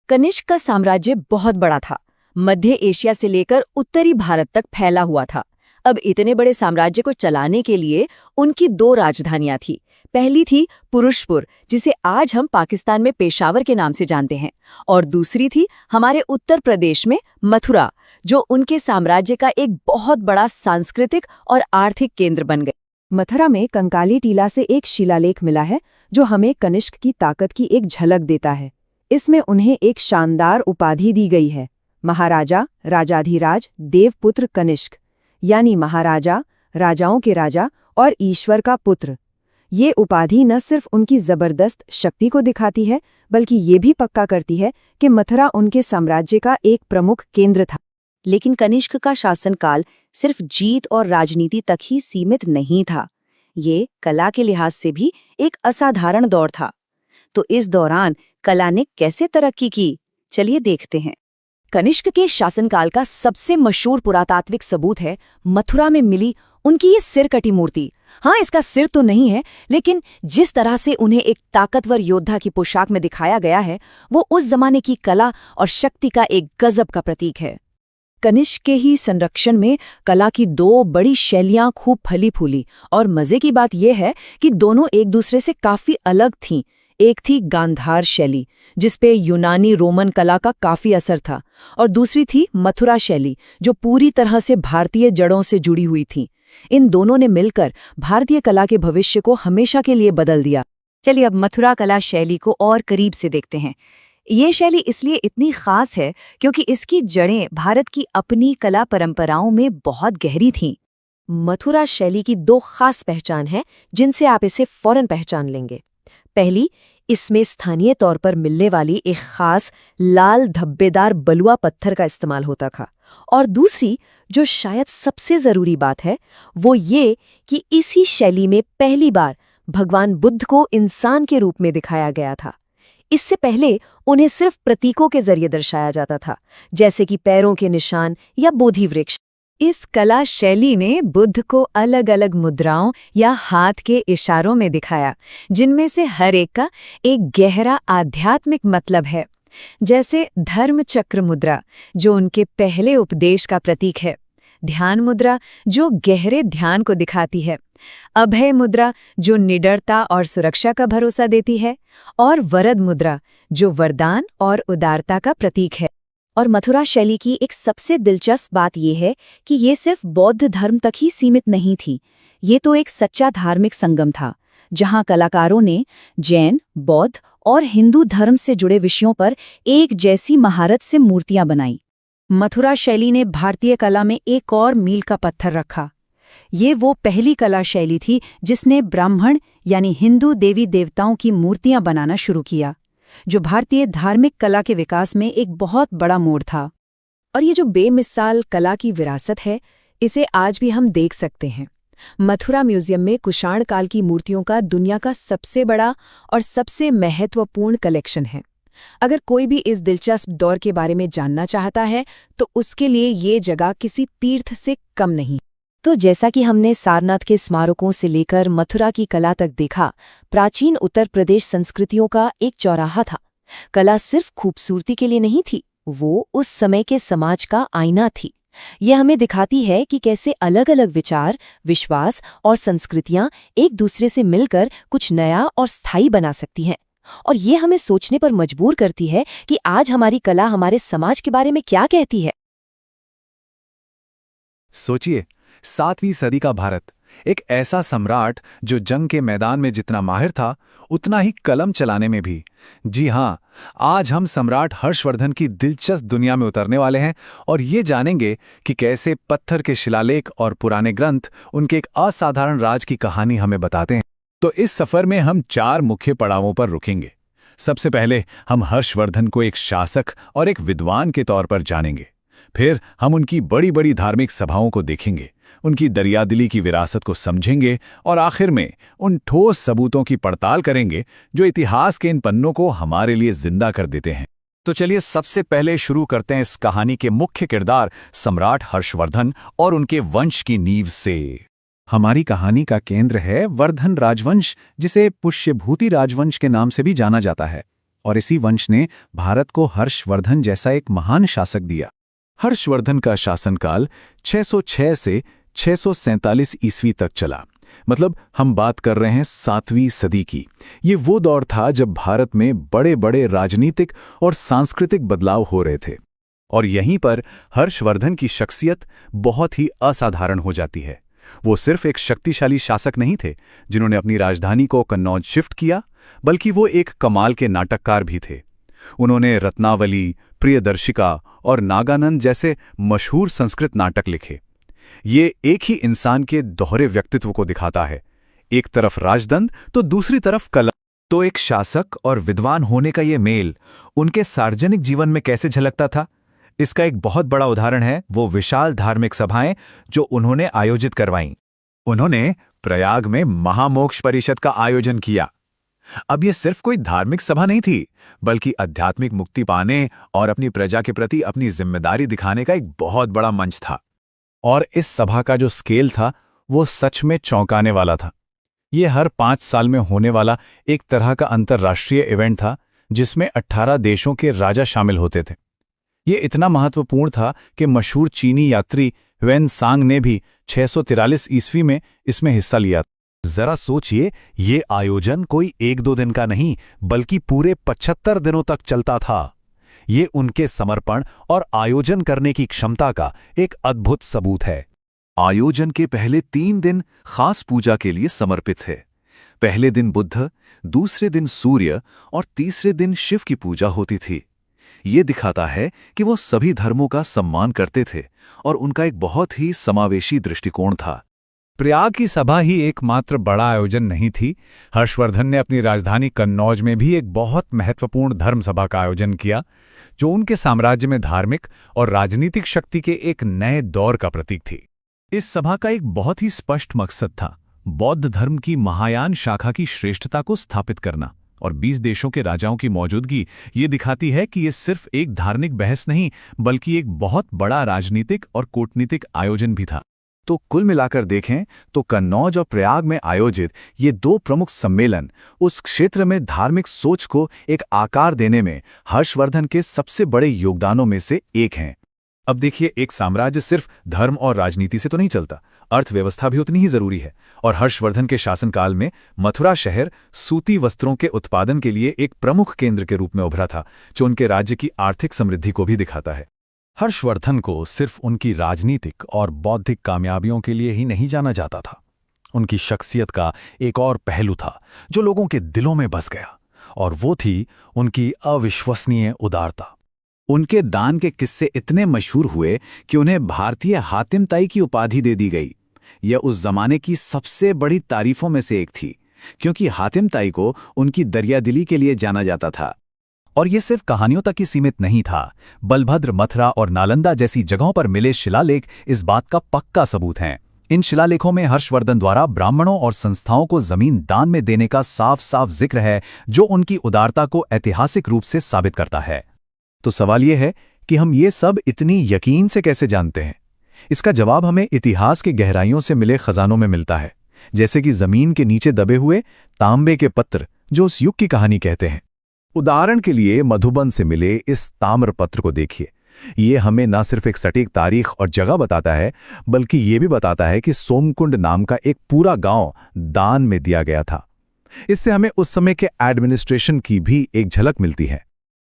कनिष्क का साम्राज्य बहुत बड़ा था, मध्य एशिया से लेकर उत्तरी भारत तक फैला हुआ था। अब इतने बड़े साम्राज्य को चलाने के लिए उनकी दो राजधानियां थी। पहली थी पुरुषपुर, जिसे आज हम पाकिस्तान में पेशावर के नाम से जानते हैं, और दूसरी थी हमारे उत्तर प्रदेश में मथुरा, जो उनके साम्राज्य का एक बहुत बड़ा सांस्कृतिक और आर्थिक केंद्र बन गई। मथुरा में कंकाली टीला से एक शिलालेख मिला है जो हमें कनिष्क की ताकत की एक झलक देता है। इसमें उन्हें एक शानदार उपाधि दी गई है, महाराजा राजाधिराज देवपुत्र कनिष्क, यानी महाराजा, राजाओं के राजा और ईश्वर का पुत्र। ये उपाधि न सिर्फ उनकी जबरदस्त शक्ति को दिखाती है, बल्कि ये भी पक्का करती है कि मथुरा उनके साम्राज्य का एक प्रमुख केंद्र था। लेकिन कनिष्क का शासनकाल सिर्फ जीत और राजनीति तक ही सीमित नहीं था। ये कला के लिहाज से भी एक असाधारण दौर था। तो इस दौरान कला ने कैसे तरक्की की, चलिए देखते हैं। कनिष्क के शासनकाल का सबसे मशहूर पुरातात्विक सबूत है मथुरा में मिली उनकी ये सिर कटी मूर्ति। हाँ, इसका सिर तो नहीं है, लेकिन जिस तरह से उन्हें एक ताकतवर योद्धा की पोशाक में दिखाया गया है, वो उस जमाने की कला और शक्ति का एक गजब का प्रतीक है। कनिष्क के ही संरक्षण में कला की दो बड़ी शैलियां खूब फली फूली, और मजे की बात यह है कि दोनों एक दूसरे से काफी अलग थीं। एक थी गांधार शैली, जिसपे यूनानी रोमन कला का काफी असर था, और दूसरी थी मथुरा शैली, जो पूरी तरह से भारतीय जड़ों से जुड़ी हुई थी। इन दोनों ने मिलकर भारतीय कला के भविष्य को हमेशा के लिए बदल दिया। चलिए अब मथुरा कला शैली को और करीब से देखते हैं। ये शैली इसलिए इतनी खास है क्योंकि इसकी जड़ें भारत की अपनी कला परंपराओं में बहुत गहरी थीं। मथुरा शैली की दो खास पहचान है जिनसे आप इसे फौरन पहचान लेंगे। पहली, इसमें स्थानीय तौर पर मिलने वाली एक खास लाल धब्बेदार बलुआ पत्थर का इस्तेमाल होता था, और दूसरी, जो शायद सबसे जरूरी बात है, वो ये कि इसी शैली में पहली बार भगवान बुद्ध को इंसान के रूप में दिखाया गया था। इससे पहले उन्हें सिर्फ प्रतीकों के जरिए दर्शाया जाता था, जैसे कि पैरों के निशान या बोधि वृक्ष। इस कला शैली ने बुद्ध को अलग अलग मुद्राओं या हाथ के इशारों में दिखाया, जिनमें से हर एक का एक गहरा आध्यात्मिक मतलब है। जैसे धर्म चक्र मुद्रा, जो उनके पहले उपदेश का प्रतीक है, ध्यान मुद्रा, जो गहरे ध्यान को दिखाती है, अभय मुद्रा, जो निडरता और सुरक्षा का भरोसा देती है, और वरद मुद्रा, जो वरदान और उदारता का प्रतीक है। और मथुरा शैली की एक सबसे दिलचस्प बात यह है कि ये सिर्फ बौद्ध धर्म तक ही सीमित नहीं थी। ये तो एक सच्चा धार्मिक संगम था, जहां कलाकारों ने जैन, बौद्ध और हिंदू धर्म से जुड़े विषयों पर एक जैसी महारत से मूर्तियां बनाई। मथुरा शैली ने भारतीय कला में एक और मील का पत्थर रखा। ये वो पहली कला शैली थी जिसने ब्राह्मण यानी हिंदू देवी देवताओं की मूर्तियां बनाना शुरू किया। जो भारतीय धार्मिक कला के विकास में एक बहुत बड़ा मोड़ था। और ये जो बेमिसाल कला की विरासत है, इसे आज भी हम देख सकते हैं। मथुरा म्यूजियम में कुषाण काल की मूर्तियों का दुनिया का सबसे बड़ा और सबसे महत्वपूर्ण कलेक्शन है। अगर कोई भी इस दिलचस्प दौर के बारे में जानना चाहता है तो उसके लिए ये जगह किसी तीर्थ से कम नहीं। तो जैसा कि हमने सारनाथ के स्मारकों से लेकर मथुरा की कला तक देखा, प्राचीन उत्तर प्रदेश संस्कृतियों का एक चौराहा था। कला सिर्फ खूबसूरती के लिए नहीं थी, वो उस समय के समाज का आईना थी। यह हमें दिखाती है कि कैसे अलग अलग विचार, विश्वास और संस्कृतियां एक दूसरे से मिलकर कुछ नया और स्थायी बना सकती हैं। और ये हमें सोचने पर मजबूर करती है कि आज हमारी कला हमारे समाज के बारे में क्या कहती है। सोचिए, 7वीं सदी का भारत, एक ऐसा सम्राट जो जंग के मैदान में जितना माहिर था उतना ही कलम चलाने में भी। जी हाँ, आज हम सम्राट हर्षवर्धन की दिलचस्प दुनिया में उतरने वाले हैं और ये जानेंगे कि कैसे पत्थर के शिलालेख और पुराने ग्रंथ उनके एक असाधारण राज की कहानी हमें बताते हैं। तो इस सफर में हम 4 मुख्य पड़ावों पर रुकेंगे। सबसे पहले हम हर्षवर्धन को एक शासक और एक विद्वान के तौर पर जानेंगे। फिर हम उनकी बड़ी बड़ी धार्मिक सभाओं को देखेंगे, उनकी दरियादिली की विरासत को समझेंगे और आखिर में उन ठोस सबूतों की पड़ताल करेंगे जो इतिहास के इन पन्नों को हमारे लिए जिंदा कर देते हैं। तो चलिए सबसे पहले शुरू करते हैं इस कहानी के मुख्य किरदार सम्राट हर्षवर्धन और उनके वंश की नींव से। हमारी कहानी का केंद्र है वर्धन राजवंश, जिसे पुष्यभूति राजवंश के नाम से भी जाना जाता है। और इसी वंश ने भारत को हर्षवर्धन जैसा एक महान शासक दिया। हर्षवर्धन का शासनकाल 606 से 647 ईस्वी तक चला। मतलब हम बात कर रहे हैं 7वीं सदी की। ये वो दौर था जब भारत में बड़े बड़े राजनीतिक और सांस्कृतिक बदलाव हो रहे थे। और यहीं पर हर्षवर्धन की शख्सियत बहुत ही असाधारण हो जाती है। वो सिर्फ एक शक्तिशाली शासक नहीं थे जिन्होंने अपनी राजधानी को कन्नौज शिफ्ट किया, बल्कि वो एक कमाल के नाटककार भी थे। उन्होंने रत्नावली, प्रियदर्शिका और नागानंद जैसे मशहूर संस्कृत नाटक लिखे। ये एक ही इंसान के दोहरे व्यक्तित्व को दिखाता है, एक तरफ राजदंड तो दूसरी तरफ कला। तो एक शासक और विद्वान होने का ये मेल उनके सार्वजनिक जीवन में कैसे झलकता था, इसका एक बहुत बड़ा उदाहरण है वो विशाल धार्मिक सभाएं जो उन्होंने आयोजित करवाईं। उन्होंने प्रयाग में महामोक्ष परिषद का आयोजन किया। अब यह सिर्फ कोई धार्मिक सभा नहीं थी, बल्कि आध्यात्मिक मुक्ति पाने और अपनी प्रजा के प्रति अपनी जिम्मेदारी दिखाने का एक बहुत बड़ा मंच था। और इस सभा का जो स्केल था वो सच में चौंकाने वाला था। ये हर 5 साल में होने वाला एक तरह का अंतर्राष्ट्रीय इवेंट था जिसमें 18 देशों के राजा शामिल होते थे। ये इतना महत्वपूर्ण था कि मशहूर चीनी यात्री वेन सांग ने भी 643 ईस्वी में इसमें हिस्सा लिया। जरा सोचिए, ये आयोजन कोई 1-2 दिन का नहीं बल्कि पूरे 75 दिनों तक चलता था। ये उनके समर्पण और आयोजन करने की क्षमता का एक अद्भुत सबूत है। आयोजन के पहले 3 दिन खास पूजा के लिए समर्पित है। पहले दिन बुद्ध, दूसरे दिन सूर्य और तीसरे दिन शिव की पूजा होती थी। ये दिखाता है कि वो सभी धर्मों का सम्मान करते थे और उनका एक बहुत ही समावेशी दृष्टिकोण था। प्रयाग की सभा ही एकमात्र बड़ा आयोजन नहीं थी। हर्षवर्धन ने अपनी राजधानी कन्नौज में भी एक बहुत महत्वपूर्ण धर्म सभा का आयोजन किया, जो उनके साम्राज्य में धार्मिक और राजनीतिक शक्ति के एक नए दौर का प्रतीक थी। इस सभा का एक बहुत ही स्पष्ट मकसद था बौद्ध धर्म की महायान शाखा की श्रेष्ठता को स्थापित करना। और 20 देशों के राजाओं की मौजूदगी ये दिखाती है कि ये सिर्फ एक धार्मिक बहस नहीं बल्कि एक बहुत बड़ा राजनीतिक और कूटनीतिक आयोजन भी था। तो कुल मिलाकर देखें तो कन्नौज और प्रयाग में आयोजित ये 2 प्रमुख सम्मेलन उस क्षेत्र में धार्मिक सोच को एक आकार देने में हर्षवर्धन के सबसे बड़े योगदानों में से एक हैं। अब देखिए, एक साम्राज्य सिर्फ धर्म और राजनीति से तो नहीं चलता, अर्थव्यवस्था भी उतनी ही जरूरी है। और हर्षवर्धन के शासनकाल में मथुरा शहर सूती वस्त्रों के उत्पादन के लिए एक प्रमुख केंद्र के रूप में उभरा था, जो उनके राज्य की आर्थिक समृद्धि को भी दिखाता है। हर्षवर्धन को सिर्फ उनकी राजनीतिक और बौद्धिक कामयाबियों के लिए ही नहीं जाना जाता था। उनकी शख्सियत का एक और पहलू था जो लोगों के दिलों में बस गया, और वो थी उनकी अविश्वसनीय उदारता। उनके दान के किस्से इतने मशहूर हुए कि उन्हें भारतीय हातिम ताई की उपाधि दे दी गई। यह उस जमाने की सबसे बड़ी तारीफों में से एक थी, क्योंकि हातिम ताई को उनकी दरियादिली के लिए जाना जाता था। और ये सिर्फ कहानियों तक ही सीमित नहीं था। बलभद्र, मथुरा और नालंदा जैसी जगहों पर मिले शिलालेख इस बात का पक्का सबूत हैं। इन शिलालेखों में हर्षवर्धन द्वारा ब्राह्मणों और संस्थाओं को जमीन दान में देने का साफ साफ जिक्र है, जो उनकी उदारता को ऐतिहासिक रूप से साबित करता है। तो सवाल यह है कि हम ये सब इतनी यकीन से कैसे जानते हैं? इसका जवाब हमें इतिहास की गहराइयों से मिले खजानों में मिलता है, जैसे कि जमीन के नीचे दबे हुए तांबे के पत्र जो उस युग की कहानी कहते हैं। उदाहरण के लिए मधुबन से मिले इस ताम्रपत्र को देखिए। ये हमें न सिर्फ एक सटीक तारीख और जगह बताता है, बल्कि ये भी बताता है कि सोमकुंड नाम का एक पूरा गांव दान में दिया गया था। इससे हमें उस समय के एडमिनिस्ट्रेशन की भी एक झलक मिलती है।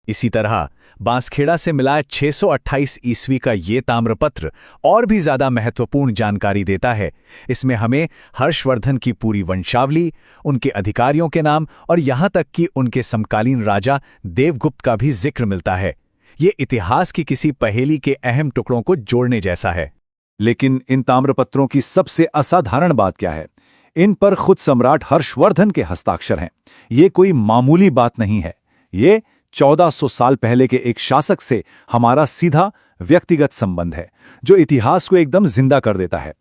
इसी तरह बांसखेड़ा से मिला 628 ईस्वी का ये ताम्रपत्र और भी ज्यादा महत्वपूर्ण जानकारी देता है। इसमें हमें हर्षवर्धन की पूरी वंशावली, उनके अधिकारियों के नाम और यहां तक कि उनके समकालीन राजा देवगुप्त का भी जिक्र मिलता है। ये इतिहास की किसी पहेली के अहम टुकड़ों को जोड़ने जैसा है। लेकिन इन ताम्रपत्रों की सबसे असाधारण बात क्या है? इन पर खुद सम्राट हर्षवर्धन के हस्ताक्षर हैं। ये कोई मामूली बात नहीं है। ये 1400 साल पहले के एक शासक से हमारा सीधा व्यक्तिगत संबंध है, जो इतिहास को एकदम जिंदा कर देता है।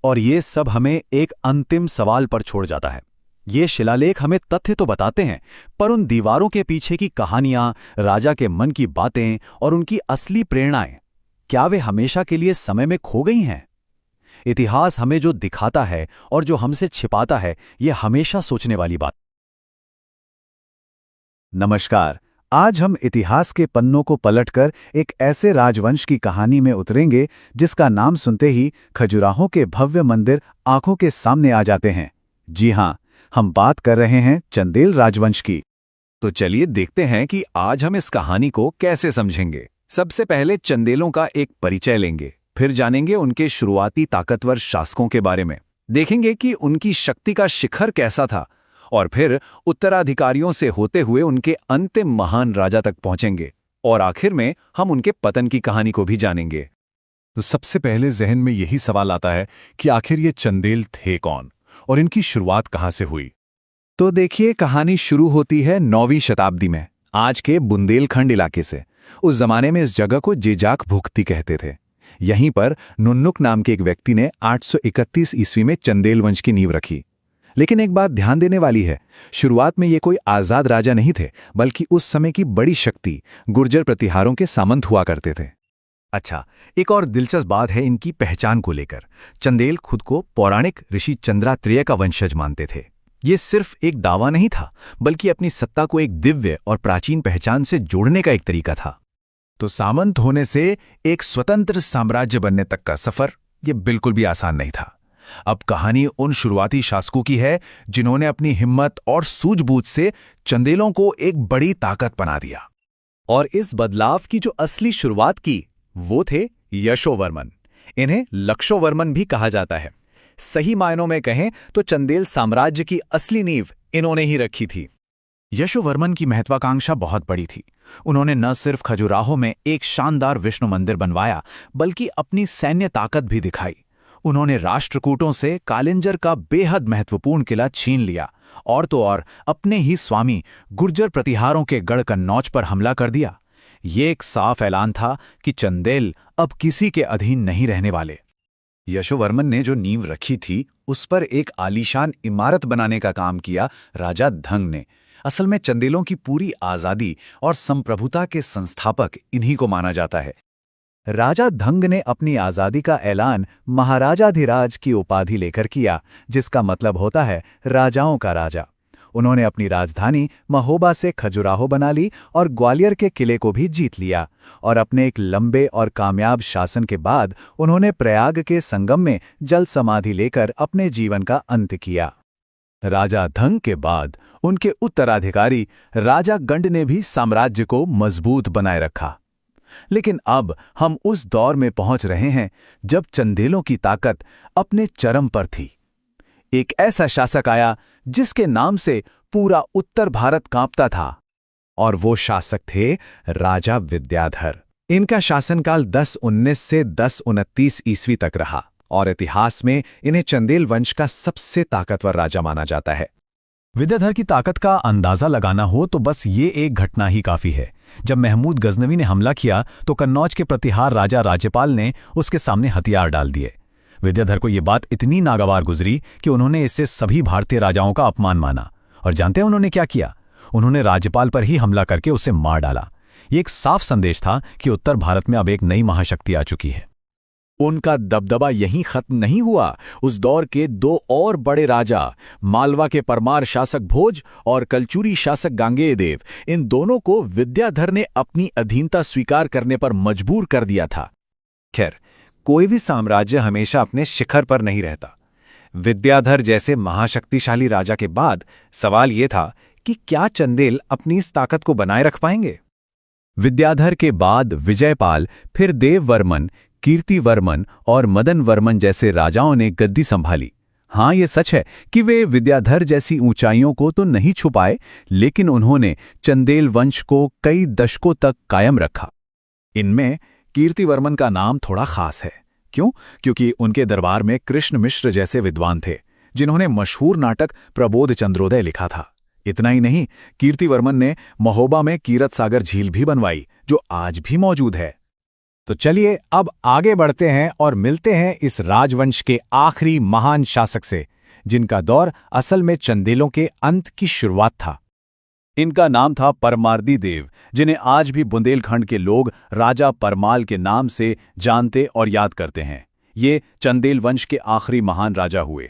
और ये सब हमें एक अंतिम सवाल पर छोड़ जाता है। ये शिलालेख हमें तथ्य तो बताते हैं, पर उन दीवारों के पीछे की कहानियां, राजा के मन की बातें और उनकी असली प्रेरणाएं, क्या वे हमेशा के लिए समय में खो गई हैं? इतिहास हमें जो दिखाता है और जो हमसे छिपाता है, ये हमेशा सोचने वाली बात। नमस्कार। आज हम इतिहास के पन्नों को पलटकर एक ऐसे राजवंश की कहानी में उतरेंगे जिसका नाम सुनते ही खजुराहो के भव्य मंदिर आंखों के सामने आ जाते हैं। जी हां, हम बात कर रहे हैं चंदेल राजवंश की। तो चलिए देखते हैं कि आज हम इस कहानी को कैसे समझेंगे। सबसे पहले चंदेलों का एक परिचय लेंगे, फिर जानेंगे उनके शुरुआती ताकतवर शासकों के बारे में, देखेंगे कि उनकी शक्ति का शिखर कैसा था, और फिर उत्तराधिकारियों से होते हुए उनके अंतिम महान राजा तक पहुंचेंगे, और आखिर में हम उनके पतन की कहानी को भी जानेंगे। तो सबसे पहले जहन में यही सवाल आता है कि आखिर ये चंदेल थे कौन और इनकी शुरुआत कहां से हुई? तो देखिए, कहानी शुरू होती है 9वीं शताब्दी में, आज के बुंदेलखंड इलाके से। उस जमाने में इस जगह को जेजाक भुक्ति कहते थे। यहीं पर नुन्नुक नाम के एक व्यक्ति ने 831 ईस्वी में चंदेल वंश की नींव रखी। लेकिन एक बात ध्यान देने वाली है, शुरुआत में ये कोई आजाद राजा नहीं थे, बल्कि उस समय की बड़ी शक्ति गुर्जर प्रतिहारों के सामंत हुआ करते थे। अच्छा, एक और दिलचस्प बात है इनकी पहचान को लेकर। चंदेल खुद को पौराणिक ऋषि चंद्रात्रेय का वंशज मानते थे। ये सिर्फ एक दावा नहीं था, बल्कि अपनी सत्ता को एक दिव्य और प्राचीन पहचान से जोड़ने का एक तरीका था। तो सामंत होने से एक स्वतंत्र साम्राज्य बनने तक का सफर ये बिल्कुल भी आसान नहीं था। अब कहानी उन शुरुआती शासकों की है जिन्होंने अपनी हिम्मत और सूझबूझ से चंदेलों को एक बड़ी ताकत बना दिया। और इस बदलाव की जो असली शुरुआत की, वो थे यशोवर्मन। इन्हें लक्षोवर्मन भी कहा जाता है। सही मायनों में कहें तो चंदेल साम्राज्य की असली नींव इन्होंने ही रखी थी। यशोवर्मन की महत्वाकांक्षा बहुत बड़ी थी। उन्होंने न सिर्फ खजुराहो में एक शानदार विष्णु मंदिर बनवाया, बल्कि अपनी सैन्य ताकत भी दिखाई। उन्होंने राष्ट्रकूटों से कालिंजर का बेहद महत्वपूर्ण किला छीन लिया, और तो और अपने ही स्वामी गुर्जर प्रतिहारों के गढ़ कन्नौज पर हमला कर दिया। ये एक साफ ऐलान था कि चंदेल अब किसी के अधीन नहीं रहने वाले। यशोवर्मन ने जो नींव रखी थी, उस पर एक आलीशान इमारत बनाने का काम किया राजा धंग ने। असल में चंदेलों की पूरी आजादी और संप्रभुता के संस्थापक इन्हीं को माना जाता है। राजा धंग ने अपनी आजादी का ऐलान महाराजाधिराज की उपाधि लेकर किया, जिसका मतलब होता है राजाओं का राजा। उन्होंने अपनी राजधानी महोबा से खजुराहो बना ली और ग्वालियर के किले को भी जीत लिया, और अपने एक लंबे और कामयाब शासन के बाद उन्होंने प्रयाग के संगम में जल समाधि लेकर अपने जीवन का अंत किया। राजा धंग के बाद उनके उत्तराधिकारी राजा गंड ने भी साम्राज्य को मजबूत बनाए रखा। लेकिन अब हम उस दौर में पहुंच रहे हैं जब चंदेलों की ताकत अपने चरम पर थी। एक ऐसा शासक आया जिसके नाम से पूरा उत्तर भारत कांपता था, और वो शासक थे राजा विद्याधर। इनका शासनकाल 1019 से 1029 ईस्वी तक रहा, और इतिहास में इन्हें चंदेल वंश का सबसे ताकतवर राजा माना जाता है। विद्याधर की ताकत का अंदाजा लगाना हो तो बस ये एक घटना ही काफी है। जब महमूद गजनवी ने हमला किया तो कन्नौज के प्रतिहार राजा राज्यपाल ने उसके सामने हथियार डाल दिए। विद्याधर को ये बात इतनी नागवार गुजरी कि उन्होंने इससे सभी भारतीय राजाओं का अपमान माना। और जानते हैं उन्होंने क्या किया? उन्होंने राज्यपाल पर ही हमला करके उसे मार डाला। ये एक साफ संदेश था कि उत्तर भारत में अब एक नई महाशक्ति आ चुकी है। उनका दबदबा यहीं खत्म नहीं हुआ। उस दौर के दो और बड़े राजा, मालवा के परमार शासक भोज और कलचुरी शासक गांगेय देव, इन दोनों को विद्याधर ने अपनी अधीनता स्वीकार करने पर मजबूर कर दिया था। खैर, कोई भी साम्राज्य हमेशा अपने शिखर पर नहीं रहता। विद्याधर जैसे महाशक्तिशाली राजा के बाद सवाल यह था कि क्या चंदेल अपनी इस ताकत को बनाए रख पाएंगे? विद्याधर के बाद विजयपाल, फिर देववर्मन, कीर्तिवर्मन और मदनवर्मन जैसे राजाओं ने गद्दी संभाली। हाँ, ये सच है कि वे विद्याधर जैसी ऊंचाइयों को तो नहीं छुपाए, लेकिन उन्होंने चंदेल वंश को कई दशकों तक कायम रखा। इनमें कीर्तिवर्मन का नाम थोड़ा खास है। क्यों? क्योंकि उनके दरबार में कृष्ण मिश्र जैसे विद्वान थे, जिन्होंने मशहूर नाटक प्रबोध चंद्रोदय लिखा था। इतना ही नहीं, कीर्तिवर्मन ने महोबा में कीरत सागर झील भी बनवाई, जो आज भी मौजूद है। तो चलिए अब आगे बढ़ते हैं और मिलते हैं इस राजवंश के आखिरी महान शासक से, जिनका दौर असल में चंदेलों के अंत की शुरुआत था। इनका नाम था परमार्दी देव, जिन्हें आज भी बुंदेलखंड के लोग राजा परमाल के नाम से जानते और याद करते हैं। ये चंदेल वंश के आखिरी महान राजा हुए।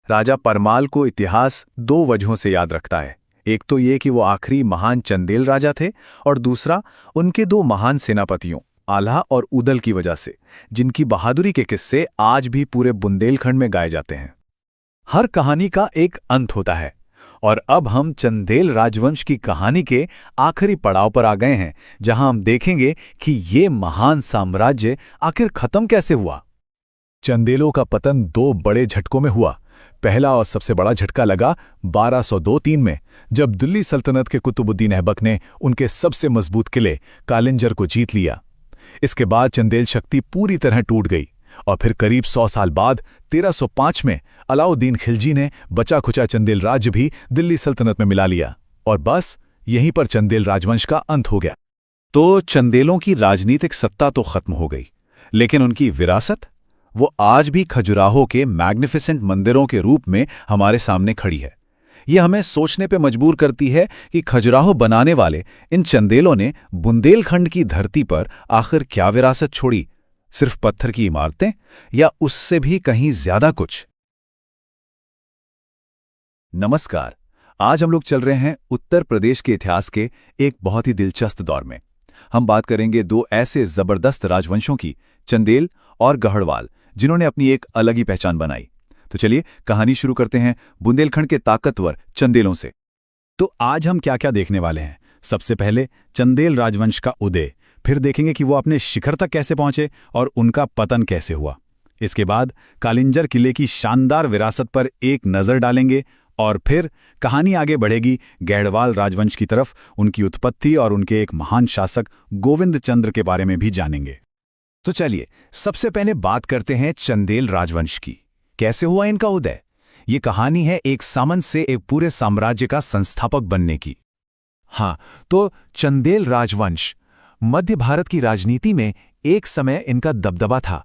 राजा परमाल को इतिहास दो वजहों से याद रखता है। एक तो ये कि वो आखिरी महान चंदेल राजा थे, और दूसरा उनके दो महान सेनापतियों आल्हा और उदल की वजह से, जिनकी बहादुरी के किस्से आज भी पूरे बुंदेलखंड में गाए जाते हैं। हर कहानी का एक अंत होता है, और अब हम चंदेल राजवंश की कहानी के आखिरी पड़ाव पर आ गए हैं, जहां हम देखेंगे कि ये महान साम्राज्य आखिर खत्म कैसे हुआ। चंदेलों का पतन दो बड़े झटकों में हुआ। पहला और सबसे बड़ा झटका लगा 1202-3 में, जब दिल्ली सल्तनत के कुतुबुद्दीन ऐबक ने उनके सबसे मजबूत किले कालिंजर को जीत लिया। इसके बाद चंदेल शक्ति पूरी तरह टूट गई, और फिर करीब 100 साल बाद 1305 में अलाउद्दीन खिलजी ने बचा खुचा चंदेल राज्य भी दिल्ली सल्तनत में मिला लिया, और बस यहीं पर चंदेल राजवंश का अंत हो गया। तो चंदेलों की राजनीतिक सत्ता तो खत्म हो गई, लेकिन उनकी विरासत, वो आज भी खजुराहो के मैग्निफिसेंट मंदिरों के रूप में हमारे सामने खड़ी है। ये हमें सोचने पे मजबूर करती है कि खजुराहो बनाने वाले इन चंदेलों ने बुंदेलखंड की धरती पर आखिर क्या विरासत छोड़ी? सिर्फ पत्थर की इमारतें, या उससे भी कहीं ज्यादा कुछ? नमस्कार, आज हम लोग चल रहे हैं उत्तर प्रदेश के इतिहास के एक बहुत ही दिलचस्प दौर में। हम बात करेंगे दो ऐसे जबरदस्त राजवंशों की, चंदेल और गढ़वाल, जिन्होंने अपनी एक अलग ही पहचान बनाई। तो चलिए कहानी शुरू करते हैं बुंदेलखंड के ताकतवर चंदेलों से। तो आज हम क्या क्या देखने वाले हैं? सबसे पहले चंदेल राजवंश का उदय, फिर देखेंगे कि वो अपने शिखर तक कैसे पहुंचे और उनका पतन कैसे हुआ। इसके बाद कालिंजर किले की शानदार विरासत पर एक नजर डालेंगे, और फिर कहानी आगे बढ़ेगी गढ़वाल राजवंश की तरफ, उनकी उत्पत्ति और उनके एक महान शासक गोविंद चंद्र के बारे में भी जानेंगे। तो चलिए सबसे पहले बात करते हैं चंदेल राजवंश की। कैसे हुआ इनका उदय? ये कहानी है एक सामंत से एक पूरे साम्राज्य का संस्थापक बनने की। हाँ, तो चंदेल राजवंश मध्य भारत की राजनीति में एक समय इनका दबदबा था,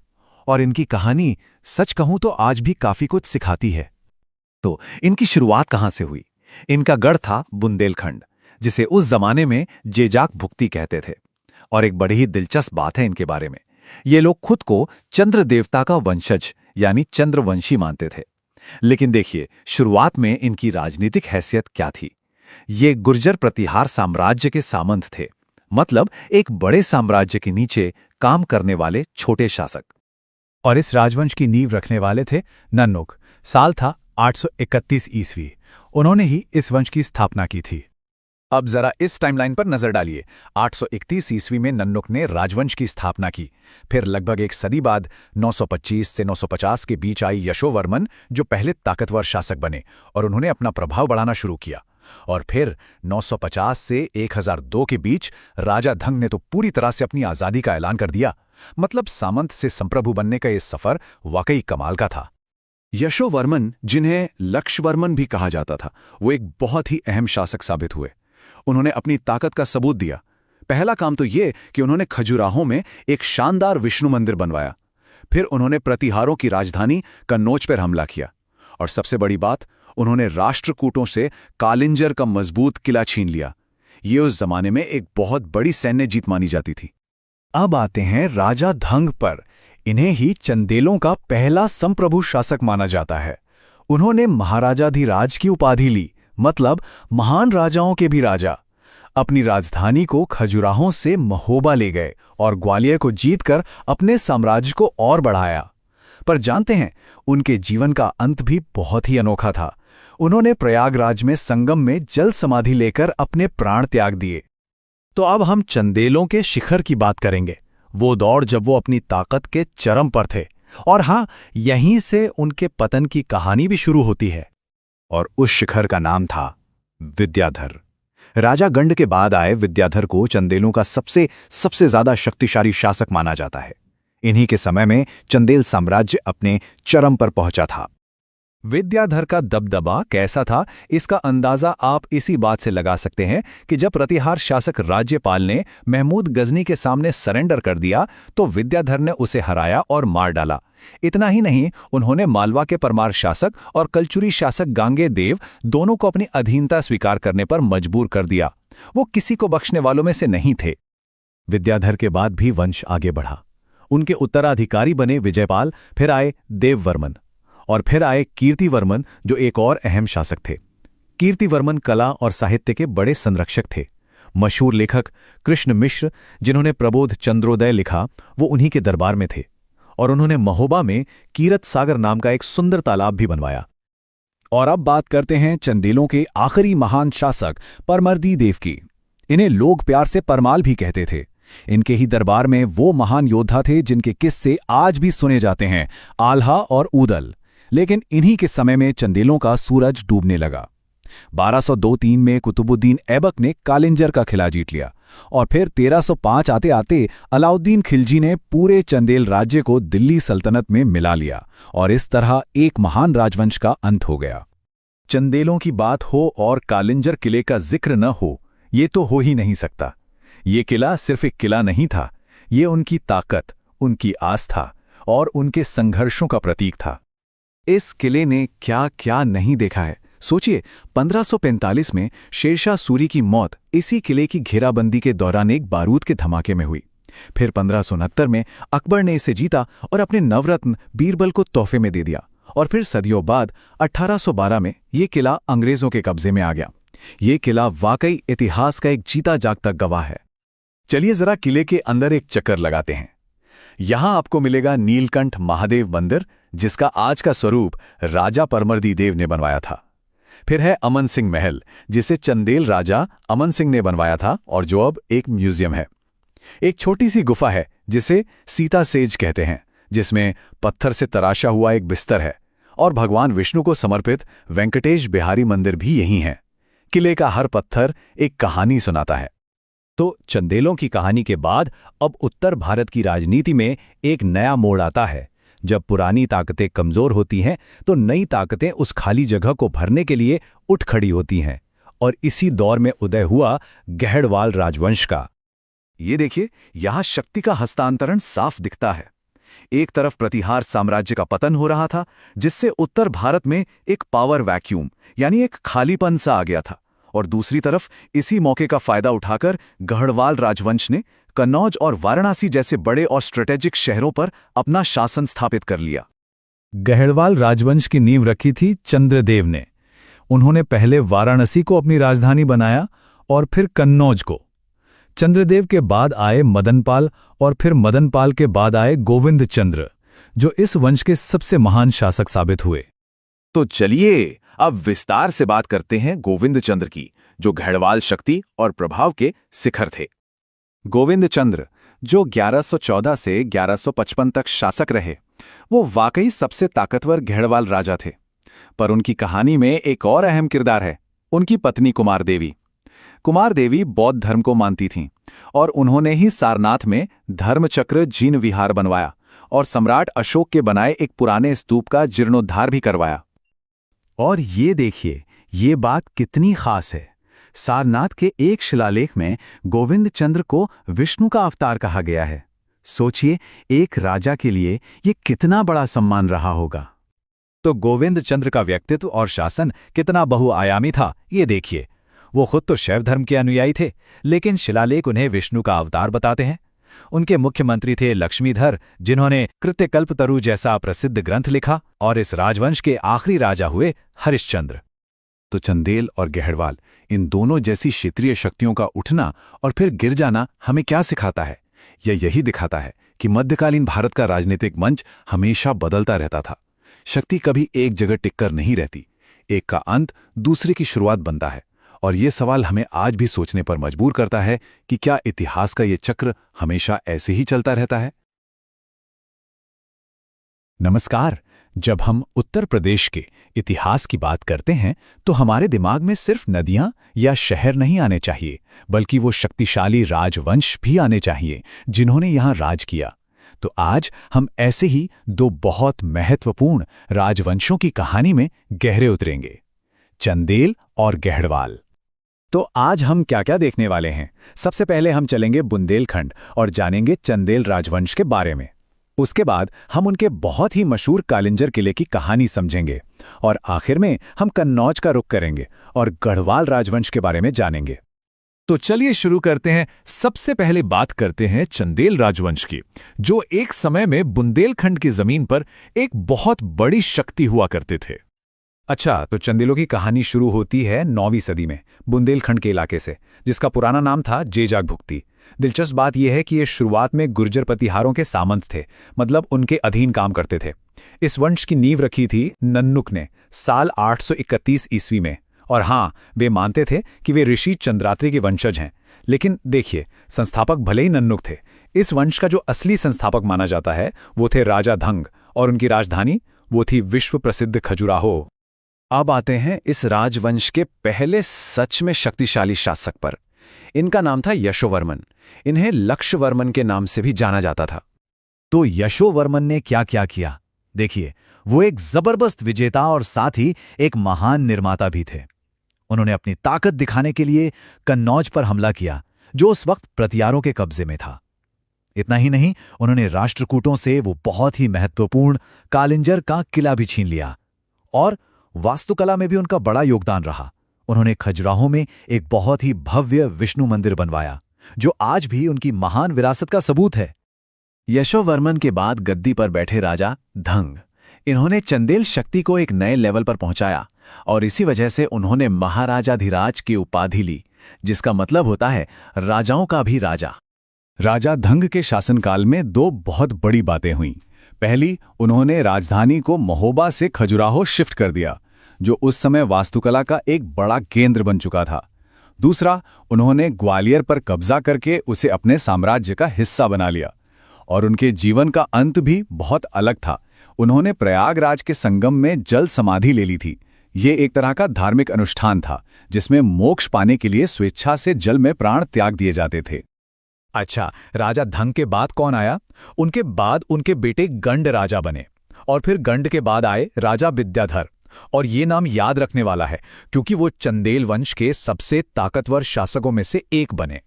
और इनकी कहानी सच कहूं तो आज भी काफी कुछ सिखाती है। तो इनकी शुरुआत कहां से हुई? इनका गढ़ था बुंदेलखंड, जिसे उस जमाने में जेजाक भुक्ति कहते थे। और एक बड़ी ही दिलचस्प बात है इनके बारे में, ये लोग खुद को चंद्र देवता का वंशज यानी चंद्रवंशी मानते थे। लेकिन देखिए शुरुआत में इनकी राजनीतिक हैसियत क्या थी। ये गुर्जर प्रतिहार साम्राज्य के सामंत थे, मतलब एक बड़े साम्राज्य के नीचे काम करने वाले छोटे शासक। और इस राजवंश की नींव रखने वाले थे नन्नुक। साल था 831 ईस्वी। उन्होंने ही इस वंश की स्थापना की थी। अब जरा इस टाइमलाइन पर नजर डालिए। 831 ईस्वी में नन्नुक ने राजवंश की स्थापना की। फिर लगभग एक सदी बाद 925 से 950 के बीच आई यशोवर्मन, जो पहले ताकतवर शासक बने, और उन्होंने अपना प्रभाव बढ़ाना शुरू किया। और फिर 950 से 1002 के बीच राजा धंग ने तो पूरी तरह से अपनी आजादी का ऐलान कर दिया। मतलब सामंत से संप्रभु बनने का ये सफर वाकई कमाल का था। यशोवर्मन, जिन्हें लक्ष्यवर्मन भी कहा जाता था, वो एक बहुत ही अहम शासक साबित हुए। उन्होंने अपनी ताकत का सबूत दिया। पहला काम तो ये कि उन्होंने खजुराहो में एक शानदार विष्णु मंदिर बनवाया। फिर उन्होंने प्रतिहारों की राजधानी कन्नौज पर हमला किया। और सबसे बड़ी बात, उन्होंने राष्ट्रकूटों से कालिंजर का मजबूत किला छीन लिया। ये उस जमाने में एक बहुत बड़ी सैन्य जीत मानी जाती थी। अब आते हैं राजा धंग पर। इन्हें ही चंदेलों का पहला संप्रभु शासक माना जाता है। उन्होंने महाराजाधिराज की उपाधि ली, मतलब महान राजाओं के भी राजा। अपनी राजधानी को खजुराहों से महोबा ले गए और ग्वालियर को जीतकर अपने साम्राज्य को और बढ़ाया। पर जानते हैं, उनके जीवन का अंत भी बहुत ही अनोखा था। उन्होंने प्रयागराज में संगम में जल समाधि लेकर अपने प्राण त्याग दिए। तो अब हम चंदेलों के शिखर की बात करेंगे, वो दौर जब वो अपनी ताकत के चरम पर थे। और हाँ, यहीं से उनके पतन की कहानी भी शुरू होती है। और उस शिखर का नाम था विद्याधर। राजा गंड के बाद आए विद्याधर को चंदेलों का सबसे ज्यादा शक्तिशाली शासक माना जाता है। इन्हीं के समय में चंदेल साम्राज्य अपने चरम पर पहुंचा था। विद्याधर का दबदबा कैसा था, इसका अंदाजा आप इसी बात से लगा सकते हैं कि जब प्रतिहार शासक राज्यपाल ने महमूद गजनी के सामने सरेंडर कर दिया तो विद्याधर ने उसे हराया और मार डाला। इतना ही नहीं, उन्होंने मालवा के परमार शासक और कलचुरी शासक गांगे देव दोनों को अपनी अधीनता स्वीकार करने पर मजबूर कर दिया। वो किसी को बख्शने वालों में से नहीं थे। विद्याधर के बाद भी वंश आगे बढ़ा। उनके उत्तराधिकारी बने विजयपाल, फिर आए देववर्मन और फिर आए कीर्तिवर्मन, जो एक और अहम शासक थे। कीर्तिवर्मन कला और साहित्य के बड़े संरक्षक थे। मशहूर लेखक कृष्ण मिश्र, जिन्होंने प्रबोध चंद्रोदय लिखा, वो उन्हीं के दरबार में थे। और उन्होंने महोबा में कीरत सागर नाम का एक सुंदर तालाब भी बनवाया। और अब बात करते हैं चंदेलों के आखिरी महान शासक परमर्दी देव की। इन्हें लोग प्यार से परमाल भी कहते थे। इनके ही दरबार में वो महान योद्धा थे जिनके किस्से आज भी सुने जाते हैं, आल्हा और ऊदल। लेकिन इन्हीं के समय में चंदेलों का सूरज डूबने लगा। 1202-3 में कुतुबुद्दीन ऐबक ने कालिंजर का किला जीत लिया और फिर 1305 आते आते अलाउद्दीन खिलजी ने पूरे चंदेल राज्य को दिल्ली सल्तनत में मिला लिया और इस तरह एक महान राजवंश का अंत हो गया। चंदेलों की बात हो और कालिंजर किले का जिक्र न हो, ये तो हो ही नहीं सकता। ये किला सिर्फ एक किला नहीं था, ये उनकी ताकत, उनकी आस्था और उनके संघर्षों का प्रतीक था। इस किले ने क्या क्या नहीं देखा है। सोचिए, 1545 में शेरशाह सूरी की मौत इसी किले की घेराबंदी के दौरान एक बारूद के धमाके में हुई। फिर 1569 में अकबर ने इसे जीता और अपने नवरत्न बीरबल को तोहफे में दे दिया। और फिर सदियों बाद 1812 में ये किला अंग्रेजों के कब्जे में आ गया। ये किला वाकई इतिहास का एक जीता जागता गवाह है। चलिए जरा किले के अंदर एक चक्कर लगाते हैं। यहां आपको मिलेगा नीलकंठ महादेव मंदिर, जिसका आज का स्वरूप राजा परमर्दी देव ने बनवाया था। फिर है अमन सिंह महल, जिसे चंदेल राजा अमन सिंह ने बनवाया था और जो अब एक म्यूजियम है। एक छोटी सी गुफा है जिसे सीता सेज कहते हैं, जिसमें पत्थर से तराशा हुआ एक बिस्तर है और भगवान विष्णु को समर्पित वेंकटेश बिहारी मंदिर भी यही है। किले का हर पत्थर एक कहानी सुनाता है। तो चंदेलों की कहानी के बाद अब उत्तर भारत की राजनीति में एक नया मोड़ आता है। जब पुरानी ताकतें कमजोर होती हैं तो नई ताकतें उस खाली जगह को भरने के लिए उठ खड़ी होती हैं और इसी दौर में उदय हुआ गहड़वाल राजवंश का। ये देखिए, यहां शक्ति का हस्तांतरण साफ दिखता है। एक तरफ प्रतिहार साम्राज्य का पतन हो रहा था, जिससे उत्तर भारत में एक पावर वैक्यूम यानी एक खालीपन सा आ गया था, और दूसरी तरफ इसी मौके का फायदा उठाकर गहड़वाल राजवंश ने कन्नौज और वाराणसी जैसे बड़े और स्ट्रेटेजिक शहरों पर अपना शासन स्थापित कर लिया। गहड़वाल राजवंश की नींव रखी थी चंद्रदेव ने। उन्होंने पहले वाराणसी को अपनी राजधानी बनाया और फिर कन्नौज को। चंद्रदेव के बाद आए मदनपाल और फिर मदनपाल के बाद आए गोविंद चंद्र, जो इस वंश के सबसे महान शासक साबित हुए। तो चलिए अब विस्तार से बात करते हैं गोविंद चंद्र की, जो गहड़वाल शक्ति और प्रभाव के शिखर थे। गोविंद चंद्र, जो 1114 से 1155 तक शासक रहे, वो वाकई सबसे ताकतवर गहड़वाल राजा थे। पर उनकी कहानी में एक और अहम किरदार है, उनकी पत्नी कुमार देवी। कुमार देवी बौद्ध धर्म को मानती थीं और उन्होंने ही सारनाथ में धर्मचक्र जीन विहार बनवाया और सम्राट अशोक के बनाए एक पुराने स्तूप का जीर्णोद्धार भी करवाया। और ये देखिए, ये बात कितनी खास है। सारनाथ के एक शिलालेख में गोविंद चंद्र को विष्णु का अवतार कहा गया है। सोचिए, एक राजा के लिए ये कितना बड़ा सम्मान रहा होगा। तो गोविंद चंद्र का व्यक्तित्व और शासन कितना बहुआयामी था, ये देखिए। वो खुद तो शैव धर्म के अनुयायी थे, लेकिन शिलालेख उन्हें विष्णु का अवतार बताते हैं। उनके मुख्यमंत्री थे लक्ष्मीधर, जिन्होंने कृत्यकल्पतरु जैसा प्रसिद्ध ग्रंथ लिखा, और इस राजवंश के आखिरी राजा हुए हरिश्चंद्र। तो चंदेल और गहड़वाल, इन दोनों जैसी क्षेत्रीय शक्तियों का उठना और फिर गिर जाना हमें क्या सिखाता है? यही दिखाता है कि मध्यकालीन भारत का राजनीतिक मंच हमेशा बदलता रहता था। शक्ति कभी एक जगह टिककर नहीं रहती। एक का अंत दूसरे की शुरुआत बनता है। और ये सवाल हमें आज भी सोचने पर मजबूर करता है कि क्या इतिहास का ये चक्र हमेशा ऐसे ही चलता रहता है? नमस्कार। जब हम उत्तर प्रदेश के इतिहास की बात करते हैं तो हमारे दिमाग में सिर्फ नदियां या शहर नहीं आने चाहिए, बल्कि वो शक्तिशाली राजवंश भी आने चाहिए जिन्होंने यहां राज किया। तो आज हम ऐसे ही दो बहुत महत्वपूर्ण राजवंशों की कहानी में गहरे उतरेंगे, चंदेल और गहड़वाल। तो आज हम क्या क्या देखने वाले हैं? सबसे पहले हम चलेंगे बुंदेलखंड और जानेंगे चंदेल राजवंश के बारे में। उसके बाद हम उनके बहुत ही मशहूर कालिंजर किले की कहानी समझेंगे, और आखिर में हम कन्नौज का रुख करेंगे और गढ़वाल राजवंश के बारे में जानेंगे। तो चलिए शुरू करते हैं। सबसे पहले बात करते हैं चंदेल राजवंश की, जो एक समय में बुंदेलखंड की जमीन पर एक बहुत बड़ी शक्ति हुआ करते थे। अच्छा, तो चंदेलों की कहानी शुरू होती है 9वीं सदी में बुंदेलखंड के इलाके से, जिसका पुराना नाम था जेजाग भुक्ती। दिलचस्प बात यह है कि ये शुरुआत में गुर्जर प्रतिहारों के सामंत थे, मतलब उनके अधीन काम करते थे। इस वंश की नींव रखी थी नन्नुक ने साल 831 ईस्वी में। और हाँ, वे मानते थे कि वे ऋषि चंद्रात्री के वंशज हैं। लेकिन देखिए, संस्थापक भले ही नन्नुक थे, इस वंश का जो असली संस्थापक माना जाता है वो थे राजा धंग, और उनकी राजधानी वो थी विश्व प्रसिद्ध खजुराहो। अब आते हैं इस राजवंश के पहले सच में शक्तिशाली शासक पर। इनका नाम था यशोवर्मन। इन्हें लक्ष्यवर्मन के नाम से भी जाना जाता था। तो यशोवर्मन ने क्या क्या किया? देखिए, वो एक जबरदस्त विजेता और साथ ही एक महान निर्माता भी थे। उन्होंने अपनी ताकत दिखाने के लिए कन्नौज पर हमला किया, जो उस वक्त प्रतियारों के कब्जे में था। इतना ही नहीं, उन्होंने राष्ट्रकूटों से वो बहुत ही महत्वपूर्ण कालिंजर का किला भी छीन लिया। और वास्तुकला में भी उनका बड़ा योगदान रहा। उन्होंने खजुराहो में एक बहुत ही भव्य विष्णु मंदिर बनवाया, जो आज भी उनकी महान विरासत का सबूत है। यशोवर्मन के बाद गद्दी पर बैठे राजा धंग, इन्होंने चंदेल शक्ति को एक नए लेवल पर पहुंचाया, और इसी वजह से उन्होंने महाराजाधिराज की उपाधि ली, जिसका मतलब होता है राजाओं का भी राजा। राजा धंग के शासनकाल में दो बहुत बड़ी बातें हुईं। पहली, उन्होंने राजधानी को महोबा से खजुराहो शिफ्ट कर दिया, जो उस समय वास्तुकला का एक बड़ा केंद्र बन चुका था। दूसरा, उन्होंने ग्वालियर पर कब्जा करके उसे अपने साम्राज्य का हिस्सा बना लिया। और उनके जीवन का अंत भी बहुत अलग था। उन्होंने प्रयागराज के संगम में जल समाधि ले ली थी। ये एक तरह का धार्मिक अनुष्ठान था, जिसमें मोक्ष पाने के लिए स्वेच्छा से जल में प्राण त्याग दिए जाते थे। अच्छा, राजा धंग के बाद कौन आया? उनके बाद उनके बेटे गंड राजा बने, और फिर गंड के बाद आए राजा विद्याधर। और ये नाम याद रखने वाला है, क्योंकि वो चंदेल वंश के सबसे ताकतवर शासकों में से एक बने।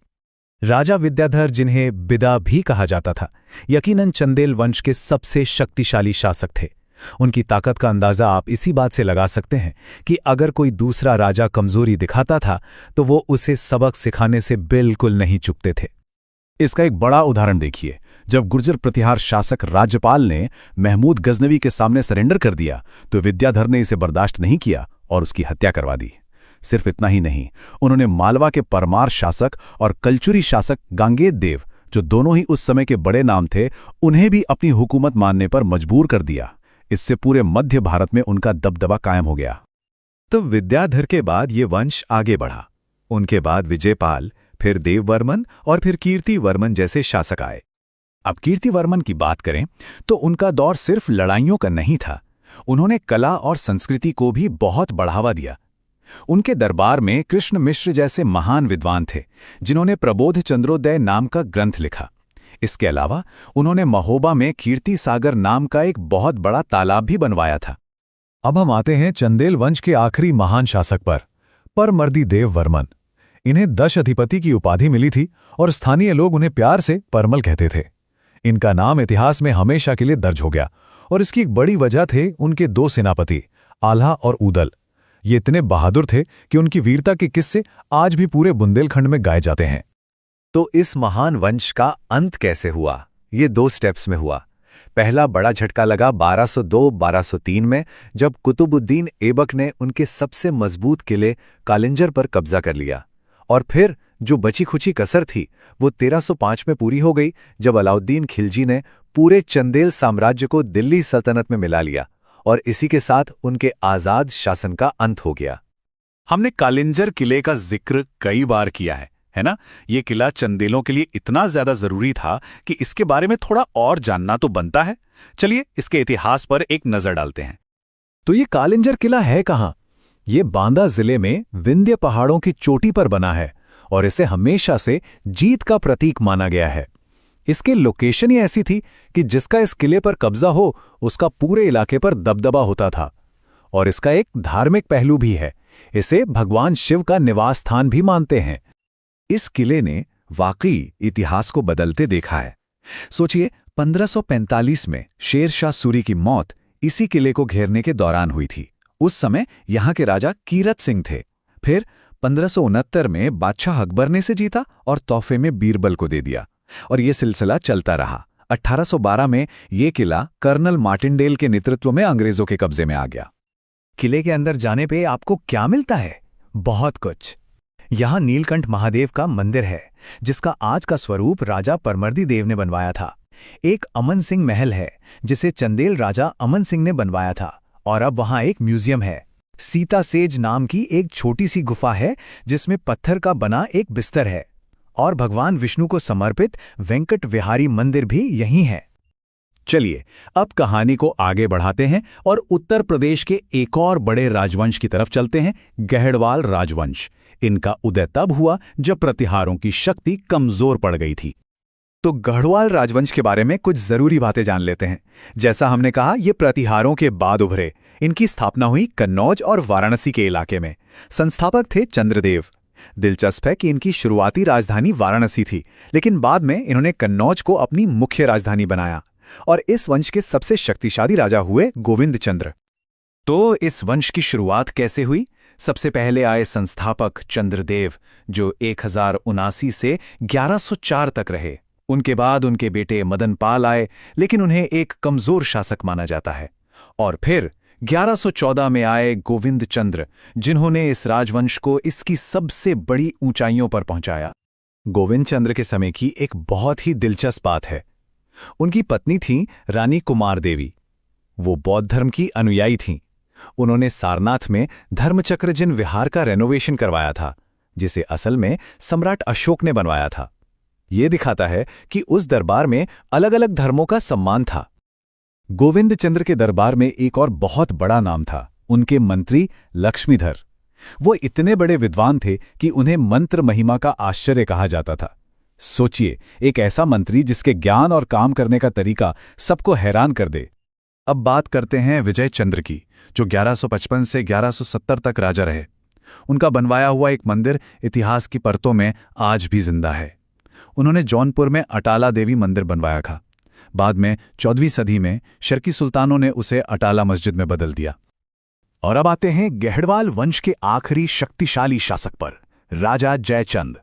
राजा विद्याधर, जिन्हें बिदा भी कहा जाता था, यकीनन चंदेल वंश के सबसे शक्तिशाली शासक थे। उनकी ताकत का अंदाजा आप इसी बात से लगा सकते हैं कि अगर कोई दूसरा राजा कमजोरी दिखाता था तो वो उसे सबक सिखाने से बिल्कुल नहीं चूकते थे। इसका एक बड़ा उदाहरण देखिए। जब गुर्जर प्रतिहार शासक राज्यपाल ने महमूद गजनवी के सामने सरेंडर कर दिया तो विद्याधर ने इसे बर्दाश्त नहीं किया और उसकी हत्या करवा दी। सिर्फ इतना ही नहीं, उन्होंने मालवा के परमार शासक और कलचुरी शासक गांगेय देव, जो दोनों ही उस समय के बड़े नाम थे, उन्हें भी अपनी हुकूमत मानने पर मजबूर कर दिया। इससे पूरे मध्य भारत में उनका दबदबा कायम हो गया। तो विद्याधर के बाद ये वंश आगे बढ़ा। उनके बाद विजयपाल, फिर देववर्मन और फिर कीर्तिवर्मन जैसे शासक आए। अब कीर्तिवर्मन की बात करें तो उनका दौर सिर्फ लड़ाइयों का नहीं था। उन्होंने कला और संस्कृति को भी बहुत बढ़ावा दिया। उनके दरबार में कृष्ण मिश्र जैसे महान विद्वान थे, जिन्होंने प्रबोध चंद्रोदय नाम का ग्रंथ लिखा। इसके अलावा उन्होंने महोबा में कीर्ति सागर नाम का एक बहुत बड़ा तालाब भी बनवाया था। अब हम आते हैं चंदेल वंश के आखिरी महान शासक पर, परमर्दी देव वर्मन। इन्हें दश अधिपति की उपाधि मिली थी और स्थानीय लोग उन्हें प्यार से परमल कहते थे। इनका नाम इतिहास में हमेशा के लिए दर्ज हो गया और इसकी एक बड़ी वजह थे उनके दो सेनापति, आल्हा और ऊदल। ये इतने बहादुर थे कि उनकी वीरता के किस्से आज भी पूरे बुंदेलखंड में गाए जाते हैं। तो इस महान वंश का अंत कैसे हुआ? ये 2 स्टेप्स में हुआ। पहला बड़ा झटका लगा 1202-1203 में, जब कुतुबुद्दीन ऐबक ने उनके सबसे मजबूत किले कालिंजर पर कब्जा कर लिया। और फिर जो बची खुची कसर थी वो 1305 में पूरी हो गई, जब अलाउद्दीन खिलजी ने पूरे चंदेल साम्राज्य को दिल्ली सल्तनत में मिला लिया और इसी के साथ उनके आजाद शासन का अंत हो गया। हमने कालिंजर किले का जिक्र कई बार किया है ना? ये किला चंदेलों के लिए इतना ज्यादा जरूरी था कि इसके बारे में थोड़ा और जानना तो बनता है। चलिए इसके इतिहास पर एक नजर डालते हैं। तो ये कालिंजर किला है कहाँ? ये बांदा जिले में विंध्य पहाड़ों की चोटी पर बना है और इसे हमेशा से जीत का प्रतीक माना गया है। इसकी लोकेशन ही ऐसी थी कि जिसका इस किले पर कब्जा हो उसका पूरे इलाके पर दबदबा होता था। और इसका एक धार्मिक पहलू भी है। इसे भगवान शिव का निवास स्थान भी मानते हैं। इस किले ने वाकई इतिहास को बदलते देखा है। सोचिए 1545 में शेर शाह सूरी की मौत इसी किले को घेरने के दौरान हुई थी। उस समय यहां के राजा कीरत सिंह थे। फिर 1569 में बादशाह अकबर ने इसे जीता और तोहफे में बीरबल को दे दिया और यह सिलसिला चलता रहा। 1812 में यह किला कर्नल मार्टिनडेल के नेतृत्व में अंग्रेजों के कब्जे में आ गया। किले के अंदर जाने पे आपको क्या मिलता है? बहुत कुछ। यहाँ नीलकंठ महादेव का मंदिर है जिसका आज का स्वरूप राजा परमर्दी देव ने बनवाया था। एक अमन सिंह महल है जिसे चंदेल राजा अमन सिंह ने बनवाया था और अब वहाँ एक म्यूजियम है। सीता सेज नाम की एक छोटी सी गुफा है जिसमें पत्थर का बना एक बिस्तर है और भगवान विष्णु को समर्पित वेंकट विहारी मंदिर भी यहीं है। चलिए अब कहानी को आगे बढ़ाते हैं और उत्तर प्रदेश के एक और बड़े राजवंश की तरफ चलते हैं, गहड़वाल राजवंश। इनका उदय तब हुआ जब प्रतिहारों की शक्ति कमजोर पड़ गई थी। तो गढ़वाल राजवंश के बारे में कुछ जरूरी बातें जान लेते हैं। जैसा हमने कहा, ये प्रतिहारों के बाद उभरे। इनकी स्थापना हुई कन्नौज और वाराणसी के इलाके में। संस्थापक थे चंद्रदेव। दिलचस्प है कि इनकी शुरुआती राजधानी वाराणसी थी, लेकिन बाद में इन्होंने कन्नौज को अपनी मुख्य राजधानी बनाया और इस वंश के सबसे शक्तिशाली राजा हुए गोविंद चंद्र। तो इस वंश की शुरुआत कैसे हुई? सबसे पहले आए संस्थापक चंद्रदेव, जो 1079 से 1104 तक रहे। उनके बाद उनके बेटे मदनपाल आए, लेकिन उन्हें एक कमजोर शासक माना जाता है। और फिर 1114 में आए गोविंद चंद्र, जिन्होंने इस राजवंश को इसकी सबसे बड़ी ऊंचाइयों पर पहुंचाया। गोविंद चंद्र के समय की एक बहुत ही दिलचस्प बात है। उनकी पत्नी थी रानी कुमार देवी। वो बौद्ध धर्म की अनुयायी थीं। उन्होंने सारनाथ में धर्मचक्रजिन विहार का रेनोवेशन करवाया था, जिसे असल में सम्राट अशोक ने बनवाया था। ये दिखाता है कि उस दरबार में अलग अलग धर्मों का सम्मान था। गोविंद चंद्र के दरबार में एक और बहुत बड़ा नाम था, उनके मंत्री लक्ष्मीधर। वो इतने बड़े विद्वान थे कि उन्हें मंत्र महिमा का आश्चर्य कहा जाता था। सोचिए, एक ऐसा मंत्री जिसके ज्ञान और काम करने का तरीका सबको हैरान कर दे। अब बात करते हैं विजय चंद्र की, जो 1155 से 1170 तक राजा रहे। उनका बनवाया हुआ एक मंदिर इतिहास की परतों में आज भी जिंदा है। उन्होंने जौनपुर में अटाला देवी मंदिर बनवाया था। बाद में 14वीं सदी में शर्की सुल्तानों ने उसे अटाला मस्जिद में बदल दिया। और अब आते हैं गहड़वाल वंश के आखिरी शक्तिशाली शासक पर, राजा जयचंद।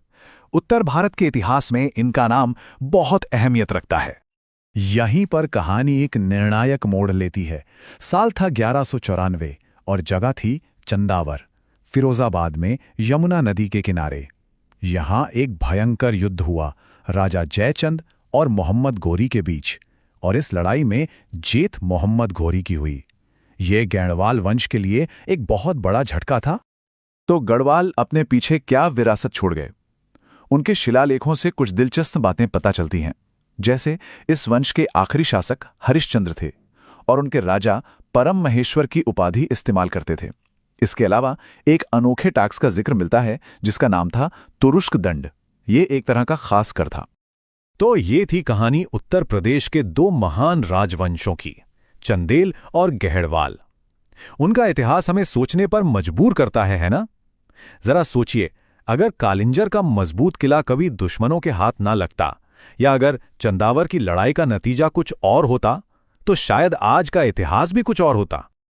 उत्तर भारत के इतिहास में इनका नाम बहुत अहमियत रखता है। यहीं पर कहानी एक निर्णायक मोड़ लेती है। साल था 1194 और जगह थी चंदावर, फिरोजाबाद में यमुना नदी के किनारे। यहां एक भयंकर युद्ध हुआ राजा जयचंद और मोहम्मद घोरी के बीच, और इस लड़ाई में जीत मोहम्मद घोरी की हुई। ये गढ़वाल वंश के लिए एक बहुत बड़ा झटका था। तो गढ़वाल अपने पीछे क्या विरासत छोड़ गए? उनके शिलालेखों से कुछ दिलचस्प बातें पता चलती हैं। जैसे इस वंश के आखिरी शासक हरिश्चंद्र थे और उनके राजा परम महेश्वर की उपाधि इस्तेमाल करते थे। इसके अलावा एक अनोखे टैक्स का जिक्र मिलता है जिसका नाम था तुरुष्क दंड। ये एक तरह का खास कर था। तो ये थी कहानी उत्तर प्रदेश के दो महान राजवंशों की, चंदेल और गहड़वाल। उनका इतिहास हमें सोचने पर मजबूर करता है ना? जरा सोचिए, अगर कालिंजर का मजबूत किला कभी दुश्मनों के हाथ ना लगता, या अगर चंदावर की लड़ाई का नतीजा कुछ और होता, तो शायद आज का इतिहास भी कुछ और होता।